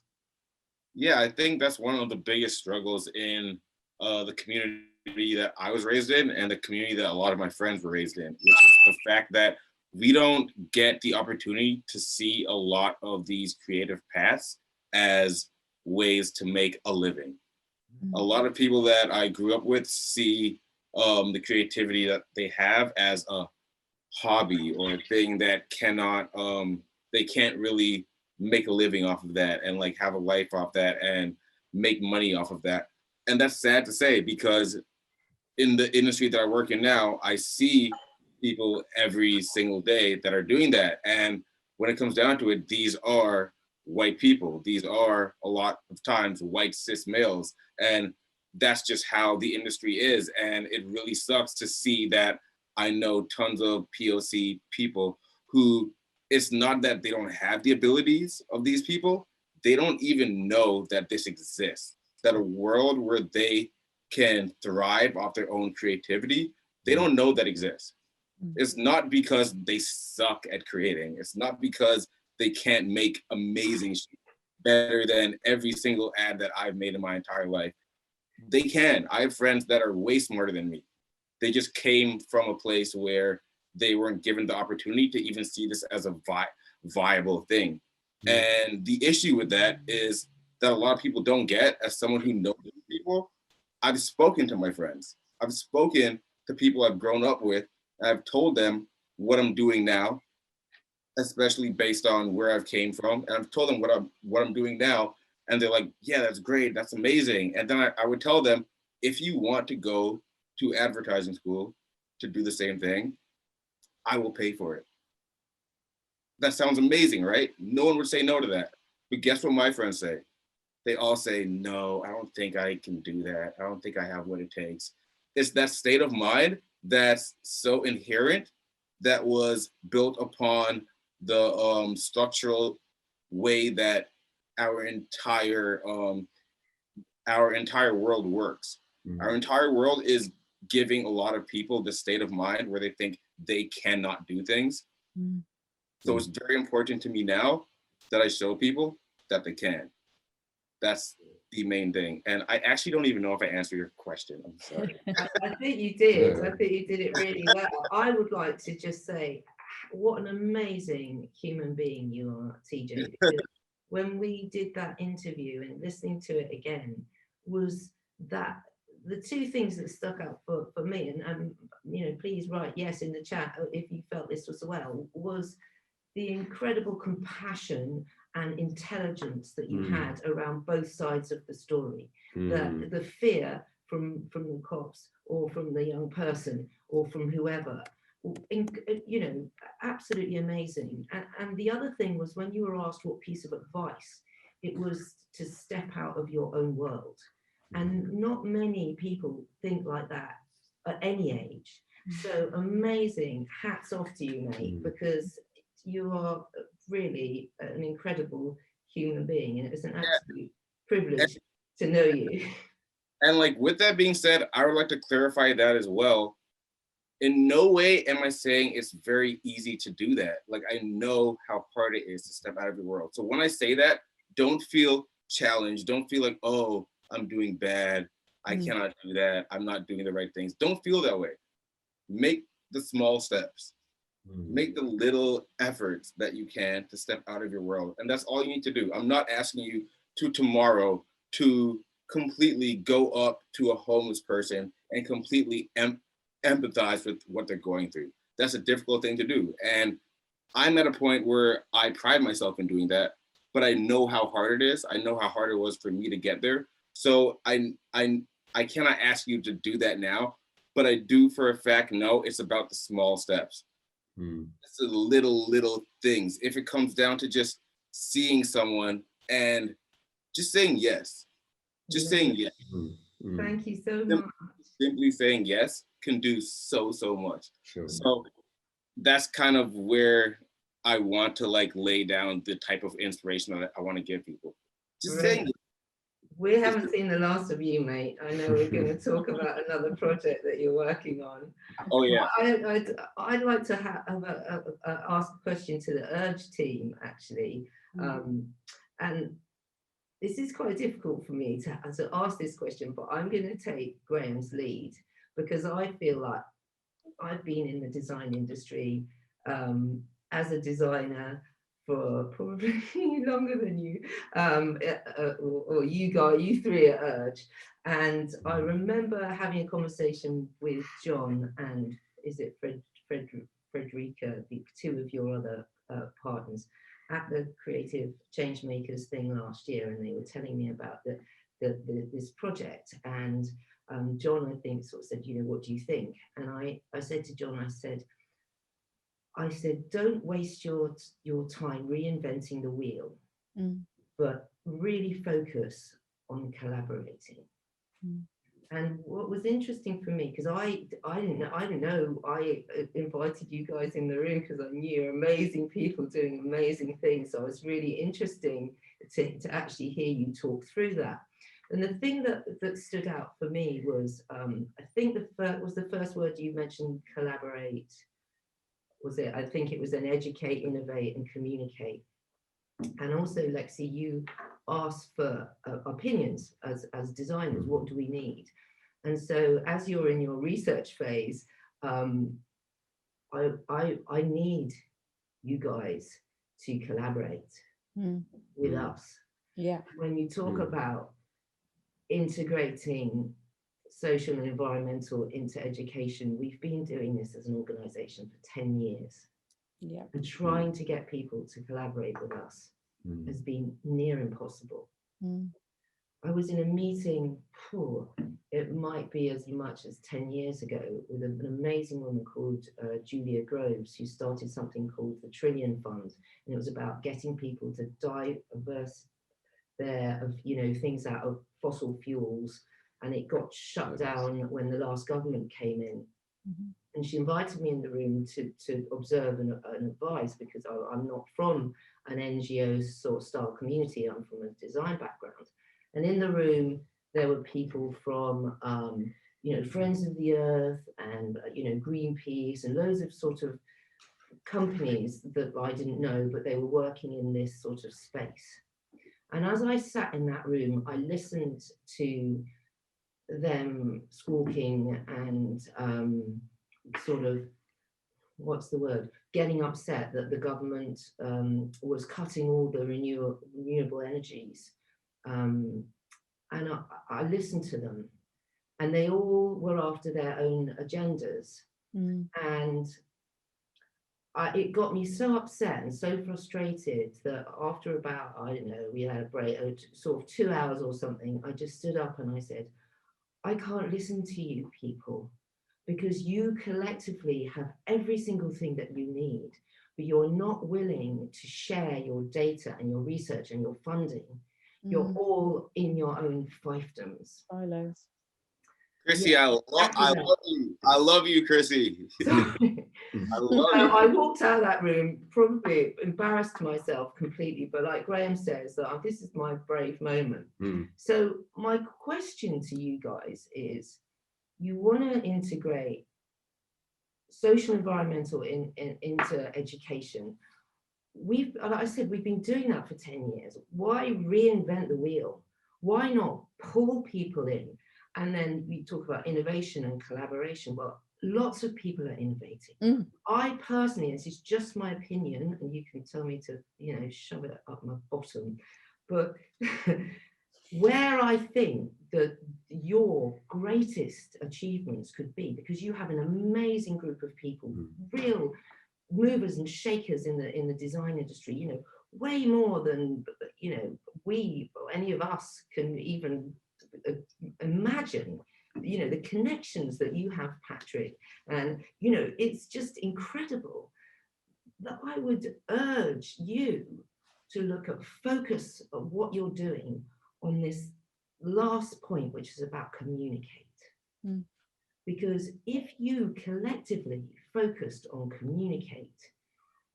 M: Yeah, I think that's one of the biggest struggles in the community that I was raised in, and the community that a lot of my friends were raised in, which is the fact that we don't get the opportunity to see a lot of these creative paths as ways to make a living. A lot of people that I grew up with see the creativity that they have as a hobby or a thing that cannot, they can't really make a living off of that and like have a life off that and make money off of that. And that's sad to say, because in the industry that I work in now, I see people every single day that are doing that. And when it comes down to it, these are white people. These are a lot of times white cis males. And that's just how the industry is. And it really sucks to see that I know tons of POC people who, it's not that they don't have the abilities of these people, they don't even know that this exists, that a world where they can thrive off their own creativity, they don't know that exists. It's not because they suck at creating. It's not because they can't make amazing shit better than every single ad that I've made in my entire life. They can. I have friends that are way smarter than me. They just came from a place where they weren't given the opportunity to even see this as a viable thing. And the issue with that is that a lot of people don't get, as someone who knows people, I've spoken to my friends. I've spoken to people I've grown up with. And I've told them what I'm doing now, especially based on where I've came from. And I've told them what I'm doing now. And they're like, yeah, that's great. That's amazing. And then I would tell them, if you want to go to advertising school to do the same thing, I will pay for it. That sounds amazing, right? No one would say no to that. But guess what my friends say? They all say, no, I don't think I can do that. I don't think I have what it takes. It's that state of mind that's so inherent, that was built upon the structural way that our entire world works. Our entire world is giving a lot of people the state of mind where they think they cannot do things. So it's very important to me now that I show people that they can. That's the main thing. And I actually don't even know if I answered your question. I'm sorry.
C: I think you did. I think you did it really well. I would like to just say, what an amazing human being you are, TJ. Because when we did that interview and listening to it again, was that the two things that stuck out for me, and you know, please write yes in the chat if you felt this as well, was the incredible compassion and intelligence that you had around both sides of the story. The fear from the cops or from the young person or from whoever, you know, absolutely amazing. And the other thing was, when you were asked what piece of advice, it was to step out of your own world. And not many people think like that at any age. So amazing, hats off to you, mate, because you are really an incredible human being, and it's an absolute privilege to know you.
M: And like, with that being said, I would like to clarify that as well. In no way am I saying it's very easy to do that. Like, I know how hard it is to step out of your world. So when I say that, don't feel challenged. Don't feel like, oh, I'm doing bad. I cannot do that. I'm not doing the right things. Don't feel that way. Make the small steps. Make the little efforts that you can to step out of your world. And that's all you need to do. I'm not asking you to tomorrow to completely go up to a homeless person and completely empathize with what they're going through. That's a difficult thing to do. And I'm at a point where I pride myself in doing that, but I know how hard it is. I know how hard it was for me to get there. So I cannot ask you to do that now, but I do for a fact know it's about the small steps. It's the little things. If it comes down to just seeing someone and just saying yes, saying yes.
C: Thank you so much.
M: Simply saying yes can do so much. So that's kind of where I want to like lay down the type of inspiration that I want to give people. Just saying yes.
C: We haven't seen the last of you, mate. I know we're going to talk about another project that you're working on.
M: Oh yeah.
C: I'd like to ask a question to the Urge team, actually. And this is quite difficult for me to ask this question, but I'm going to take Graeme's lead, because I feel like I've been in the design industry as a designer for probably longer than you, or you three at Urge. And I remember having a conversation with John and is it Frederica, the two of your other partners, at the Creative Changemakers thing last year, and they were telling me about this project. And John, I think, sort of said, you know, what do you think? And I said to John, I said, don't waste your time reinventing the wheel, but really focus on collaborating. And what was interesting for me, because I didn't know, I invited you guys in the room because I knew you're amazing people doing amazing things. So it was really interesting to actually hear you talk through that. And the thing that stood out for me was, I think the first word you mentioned, collaborate, was it? I think it was an educate, innovate, and communicate. And also, Lexie, you asked for opinions as designers. What do we need? And so, as you're in your research phase, I need you guys to collaborate with us.
T: Yeah.
C: When you talk about integrating social and environmental into education, we've been doing this as an organisation for 10 years.
T: Yeah.
C: And trying to get people to collaborate with us has been near impossible. I was in a meeting, it might be as much as 10 years ago, with an amazing woman called Julia Groves, who started something called the Trillion Fund. And it was about getting people to diverse things out of fossil fuels. And it got shut down when the last government came in. And she invited me in the room to observe and advise, because I'm not from an NGO sort of style community, I'm from a design background. And in the room, there were people from, Friends of the Earth and, Greenpeace and loads of sort of companies that I didn't know, but they were working in this sort of space. And as I sat in that room, I listened to them squawking and sort of, getting upset that the government was cutting all the renewable energies. And I listened to them, and they all were after their own agendas. And it got me so upset and so frustrated that after about, I don't know, we had a break, sort of 2 hours or something, I just stood up and I said, I can't listen to you people, because you collectively have every single thing that you need, but you're not willing to share your data and your research and your funding. You're all in your own fiefdoms.
T: Silos.
M: Chrissy,
C: Yeah,
M: I love you. I love you, Chrissy. I love you.
C: I walked out of that room probably embarrassed myself completely, but like Graeme says, this is my brave moment. So my question to you guys is, you want to integrate social environmental into education. Like I said, we've been doing that for 10 years. Why reinvent the wheel? Why not pull people in? And then we talk about innovation and collaboration. Well, lots of people are innovating. I personally, this is just my opinion, and you can tell me to, shove it up my bottom, but where I think that your greatest achievements could be, because you have an amazing group of people, real movers and shakers in the design industry, way more than, we or any of us can even imagine, the connections that you have, Patrick, and, it's just incredible. That I would urge you to look at focus of what you're doing on this last point, which is about communicate. Because if you collectively focused on communicate,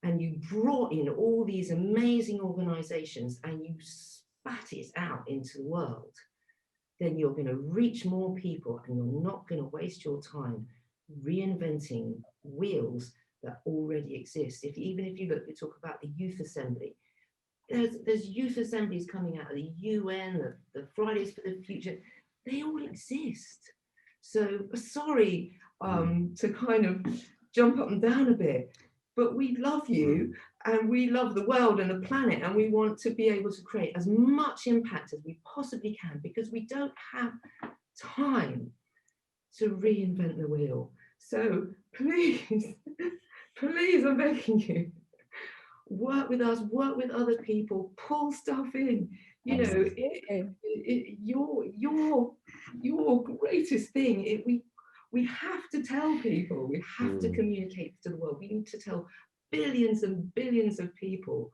C: and you brought in all these amazing organizations and you spat it out into the world, then you're going to reach more people, and you're not going to waste your time reinventing wheels that already exist. Even if you talk about the Youth Assembly, there's youth assemblies coming out of the UN, the Fridays for the Future, they all exist. So sorry to kind of jump up and down a bit, but we love you and we love the world and the planet, and we want to be able to create as much impact as we possibly can, because we don't have time to reinvent the wheel. So please, please, I'm begging you, work with us, work with other people, pull stuff in. Your greatest thing, we have to tell people, we have to communicate to the world. We need to tell billions and billions of people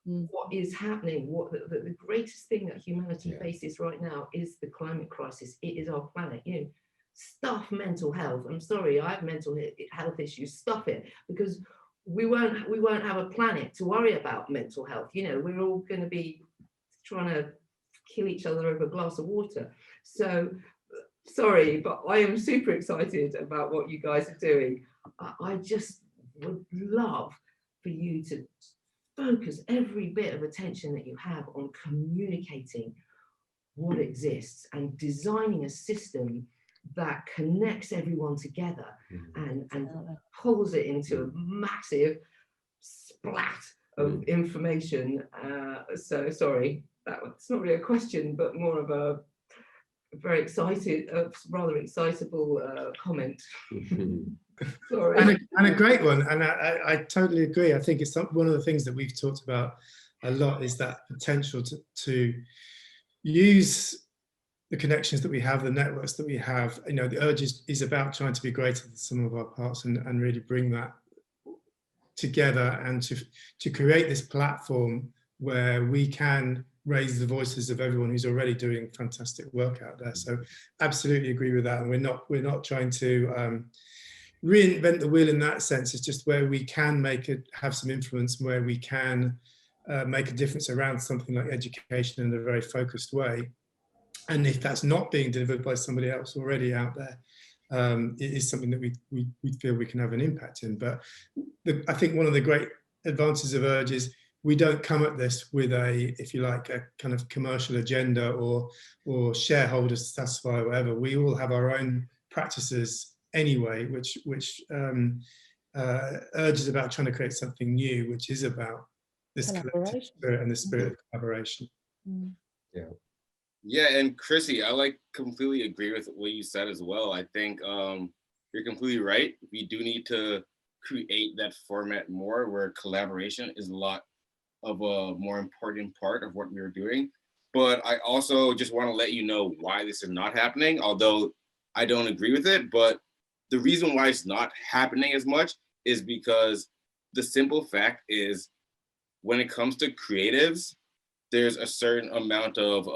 C: what is happening, what the greatest thing that humanity faces right now is the climate crisis. It is our planet. You know, stuff mental health. I'm sorry, I have mental health issues. Stuff it, because we won't have a planet to worry about mental health. You know, we're all going to be trying to kill each other over a glass of water. So sorry, but I am super excited about what you guys are doing. I just would love for you to focus every bit of attention that you have on communicating what exists and designing a system that connects everyone together and pulls it into a massive splat of information. So sorry, that's not really a question, but more of a very excited, rather excitable comment. Sorry.
S: And a great one, and I totally agree. I think it's one of the things that we've talked about a lot is that potential to use the connections that we have, the networks that we have. You know, the urge is about trying to be greater than some of our parts and really bring that together and to create this platform where we can raise the voices of everyone who's already doing fantastic work out there. So absolutely agree with that. And we're not trying to reinvent the wheel in that sense. It's just where we can have some influence, where we can make a difference around something like education in a very focused way. And if that's not being delivered by somebody else already out there, it is something that we feel we can have an impact in. But I think one of the great advantages of Urge is we don't come at this with if you like, a kind of commercial agenda or shareholders to satisfy or whatever. We all have our own practices anyway, which Urge is about trying to create something new, which is about this collective spirit and the spirit of collaboration.
M: Yeah, and Chrissy, I completely agree with what you said as well. I think you're completely right. We do need to create that format more where collaboration is a lot of a more important part of what we're doing. But I also just want to let you know why this is not happening, although I don't agree with it. But the reason why it's not happening as much is because the simple fact is when it comes to creatives, there's a certain amount of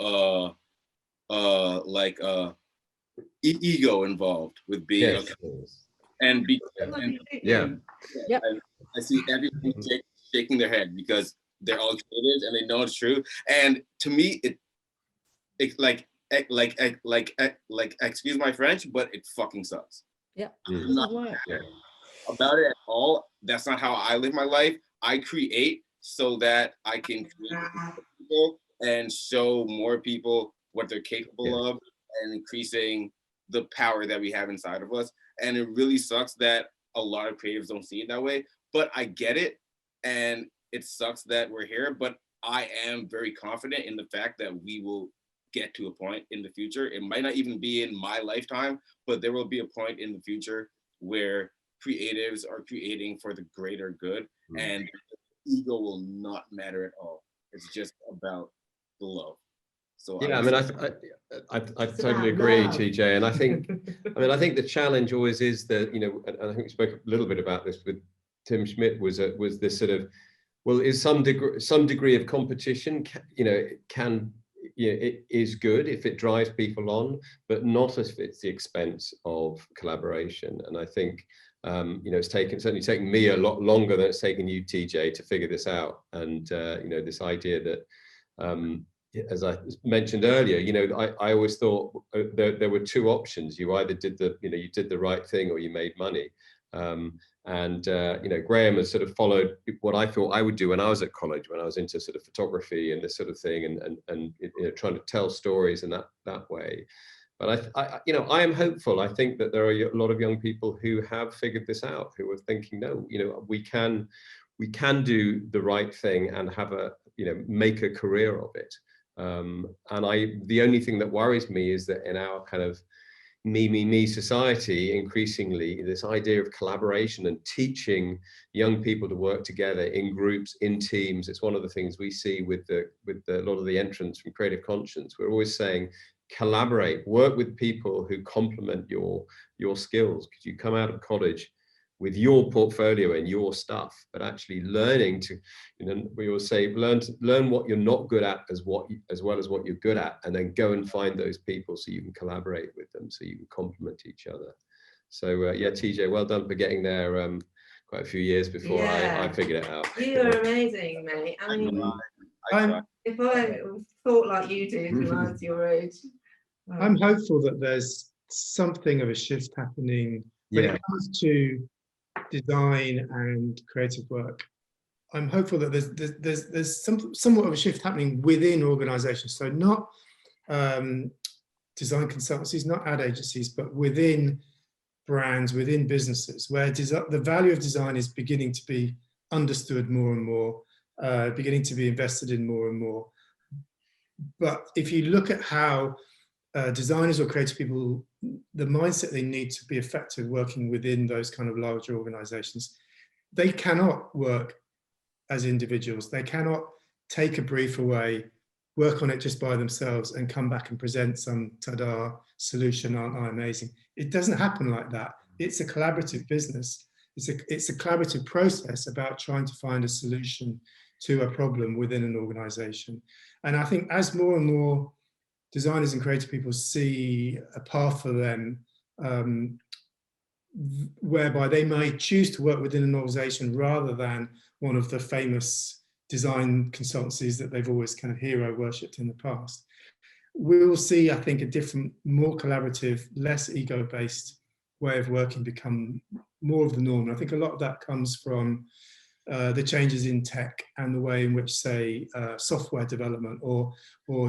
M: ego involved with being and I see everyone shaking their head because they're all creatives and they know it's true. And to me, it excuse my French, but it fucking sucks. I'm not about it at all. That's not how I live my life. I create so that I can create people and show more people what they're capable of and increasing the power that we have inside of us. And it really sucks that a lot of creatives don't see it that way, but I get it. And it sucks that we're here, but I am very confident in the fact that we will get to a point in the future. It might not even be in my lifetime, but there will be a point in the future where creatives are creating for the greater good and ego will not matter at all. It's just about the love. So
A: yeah, I totally agree, TJ. And I think the challenge always is that, and I think we spoke a little bit about this with Tim Smit, was this sort of, well, is some degree of competition, it is good if it drives people on, but not if it's the expense of collaboration. And I think, it's certainly taken me a lot longer than it's taken you, TJ, to figure this out. And, this idea that, as I mentioned earlier, I always thought there were two options. You either did the right thing or you made money. Graeme has sort of followed what I thought I would do when I was at college, when I was into sort of photography and this sort of thing, and trying to tell stories in that way. But I am hopeful. I think that there are a lot of young people who have figured this out, who are thinking, no, we can do the right thing and have make a career of it. The only thing that worries me is that in our kind of me society, increasingly this idea of collaboration and teaching young people to work together in groups, in teams, it's one of the things we see with a lot of the entrants from Creative Conscience. We're always saying collaborate, work with people who complement your skills, because you come out of college with your portfolio and your stuff, but actually learning to, you know, we always say, learn what you're not good at as well as what you're good at, and then go and find those people so you can collaborate with them, so you can complement each other. So yeah, TJ, well done for getting there quite a few years before I figured it out.
C: You are amazing, mate. I mean, if I thought like you did when I was your age.
S: I'm hopeful that there's something of a shift happening when it comes to design and creative work. I'm hopeful that there's somewhat of a shift happening within organizations. So not design consultancies, not ad agencies, but within brands, within businesses, where the value of design is beginning to be understood more and more, beginning to be invested in more and more. But if you look at how designers or creative people, the mindset they need to be effective working within those kind of larger organizations, they cannot work as individuals. They cannot take a brief away, work on it just by themselves and come back and present some ta-da solution, aren't I amazing? It doesn't happen like that. It's a collaborative business. It's a collaborative process about trying to find a solution to a problem within an organization. And I think as more and more designers and creative people see a path for them whereby they may choose to work within an organization rather than one of the famous design consultancies that they've always kind of hero worshipped in the past, we will see, I think, a different, more collaborative, less ego-based way of working become more of the norm. And I think a lot of that comes from the changes in tech and the way in which, say, software development or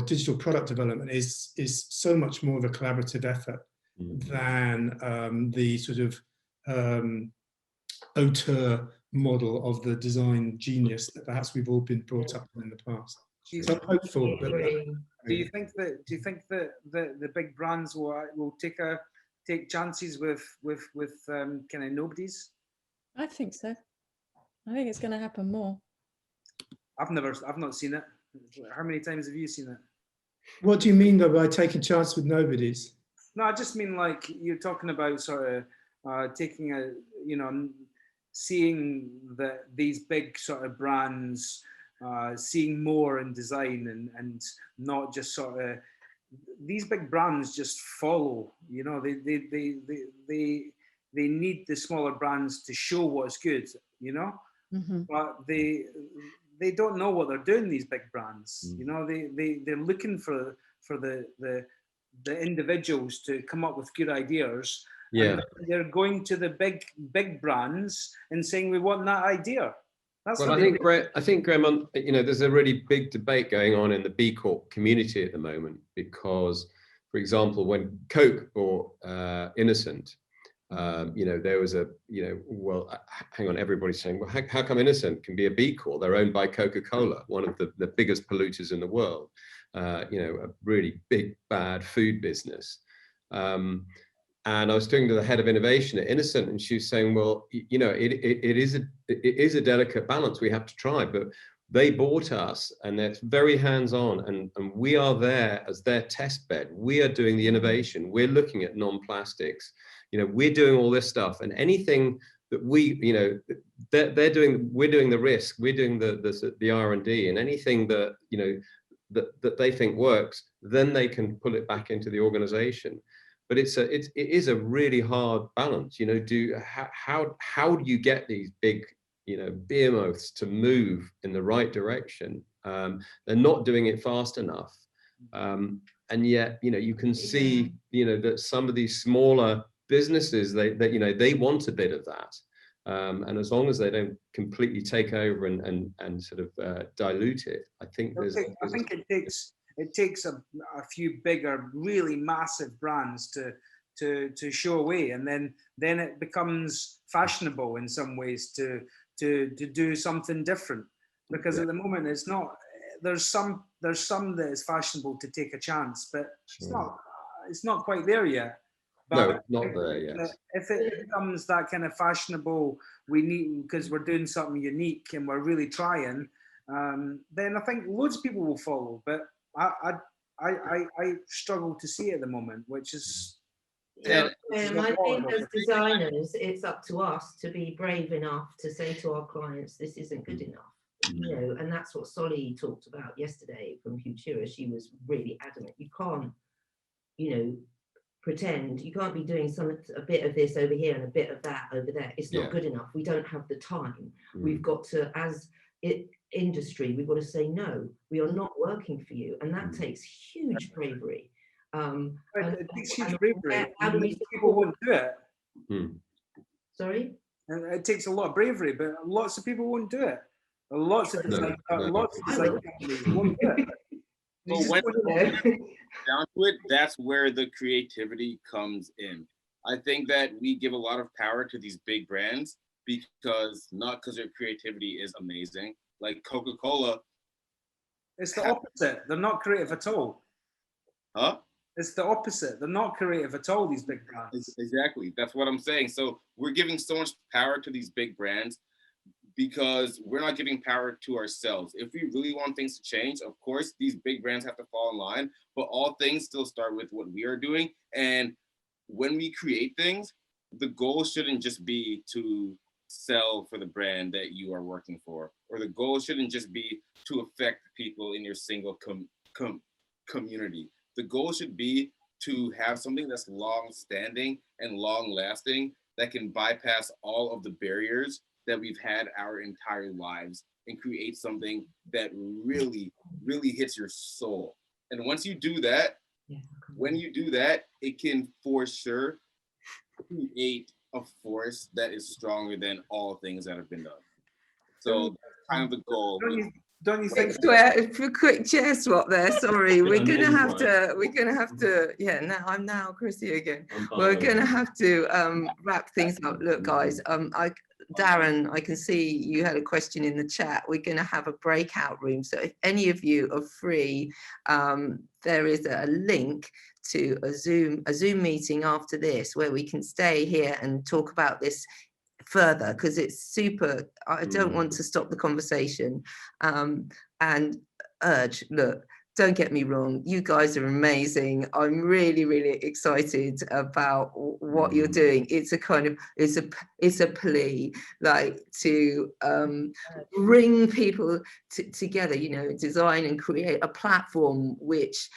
S: digital product development is so much more of a collaborative effort than the sort of auteur model of the design genius that perhaps we've all been brought up in the past. So I'm hopeful that.
L: Do you think that the big brands will take chances with kind of nobodies?
T: I think so. I think it's going to happen more.
L: I've not seen it. How many times have you seen it?
S: What do you mean though by taking chance with nobodies?
L: No, I just mean like you're talking about sort of taking a, you know, seeing these big sort of brands, seeing more in design and not just sort of, these big brands just follow, you know, they need the smaller brands to show what's good, you know.
T: Mm-hmm.
L: But they don't know what they're doing, these big brands. You know, they're looking for the individuals to come up with good ideas.
A: Yeah.
L: And they're going to the big brands and saying, we want that idea. That's
A: well, I think Graeme, you know, there's a really big debate going on in the B-Corp community at the moment because, for example, when Coke bought Innocent, you know, there was a, you know, well, hang on, everybody's saying, well, how come Innocent can be a B Corp? They're owned by Coca-Cola, one of the biggest polluters in the world, you know, a really big, bad food business. And I was talking to the head of innovation at Innocent, and she was saying, well, you know, it is a delicate balance we have to try, but they bought us and they're very hands-on, and we are there as their test bed. We are doing the innovation. We're looking at non-plastics. You know, we're doing all this stuff, and anything that we, you know, they're doing, we're doing the risk, we're doing the R&D, and anything that, you know, that they think works, then they can pull it back into the organization. But it is a really hard balance. You know, how do you get these big, you know, behemoths to move in the right direction? They're not doing it fast enough, and yet, you know, you can see, you know, that some of these smaller businesses, you know, they want a bit of that, and as long as they don't completely take over and sort of dilute it, I think
L: it takes a few bigger, really massive brands to show away, and then it becomes fashionable in some ways to do something different, because at the moment it's not. There's some that is fashionable to take a chance, but it's not quite there yet. But
A: no, not there yet.
L: If it becomes that kind of fashionable, we need, because we're doing something unique and we're really trying, then I think loads of people will follow. But I struggle to see it at the moment, which is
C: I think as designers, it's up to us to be brave enough to say to our clients, this isn't good enough. You know, and that's what Solly talked about yesterday from Futura. She was really adamant. You can't, you know, pretend. You can't be doing a bit of this over here and a bit of that over there. It's not good enough. We don't have the time. We've got to, as industry, we've got to say no. We are not working for you, and that takes huge bravery.
L: It takes huge bravery. People won't do it.
C: Sorry?
L: It takes a lot of bravery, but lots of people won't do it. Lots of design companies won't do it.
M: But when it comes down to it, that's where the creativity comes in. I think that we give a lot of power to these big brands because their creativity is amazing. Like Coca-Cola.
L: It's the opposite. They're not creative at all.
M: Huh?
L: It's the opposite. They're not creative at all, these big brands.
M: Exactly. That's what I'm saying. So we're giving so much power to these big brands because we're not giving power to ourselves. If we really want things to change, of course, these big brands have to fall in line, but all things still start with what we are doing. And when we create things, the goal shouldn't just be to sell for the brand that you are working for, or the goal shouldn't just be to affect people in your single community. The goal should be to have something that's long-standing and long-lasting that can bypass all of the barriers that we've had our entire lives and create something that really, really hits your soul. And once you do that, it can for sure create a force that is stronger than all things that have been done. So that's kind of the goal.
L: Don't you think?
C: For a quick chair swap there, sorry, we're gonna have to, I'm now Chrissy again. We're gonna have to wrap things up. Look, guys, Darren, I can see you had a question in the chat. We're gonna have a breakout room. So if any of you are free, there is a link to a Zoom meeting after this where we can stay here and talk about this further, because it's super. I don't want to stop the conversation and urge, look, don't get me wrong, you guys are amazing. I'm really, really excited about what you're doing. It's a kind of, it's a plea, like, to bring people together, you know, design and create a platform which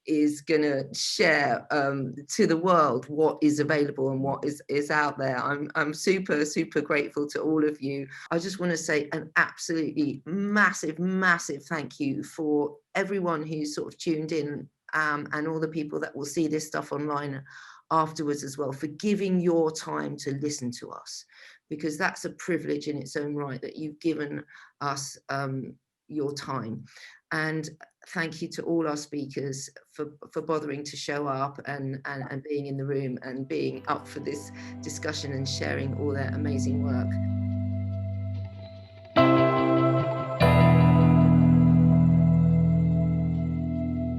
C: is going to share to the world what is available and what is out there. I'm super, super grateful to all of you. I just want to say an absolutely massive, massive thank you for everyone who's sort of tuned in, and all the people that will see this stuff online afterwards as well, for giving your time to listen to us, because that's a privilege in its own right, that you've given us your time. And thank you to all our speakers for bothering to show up and being in the room and being up for this discussion and sharing all their amazing work.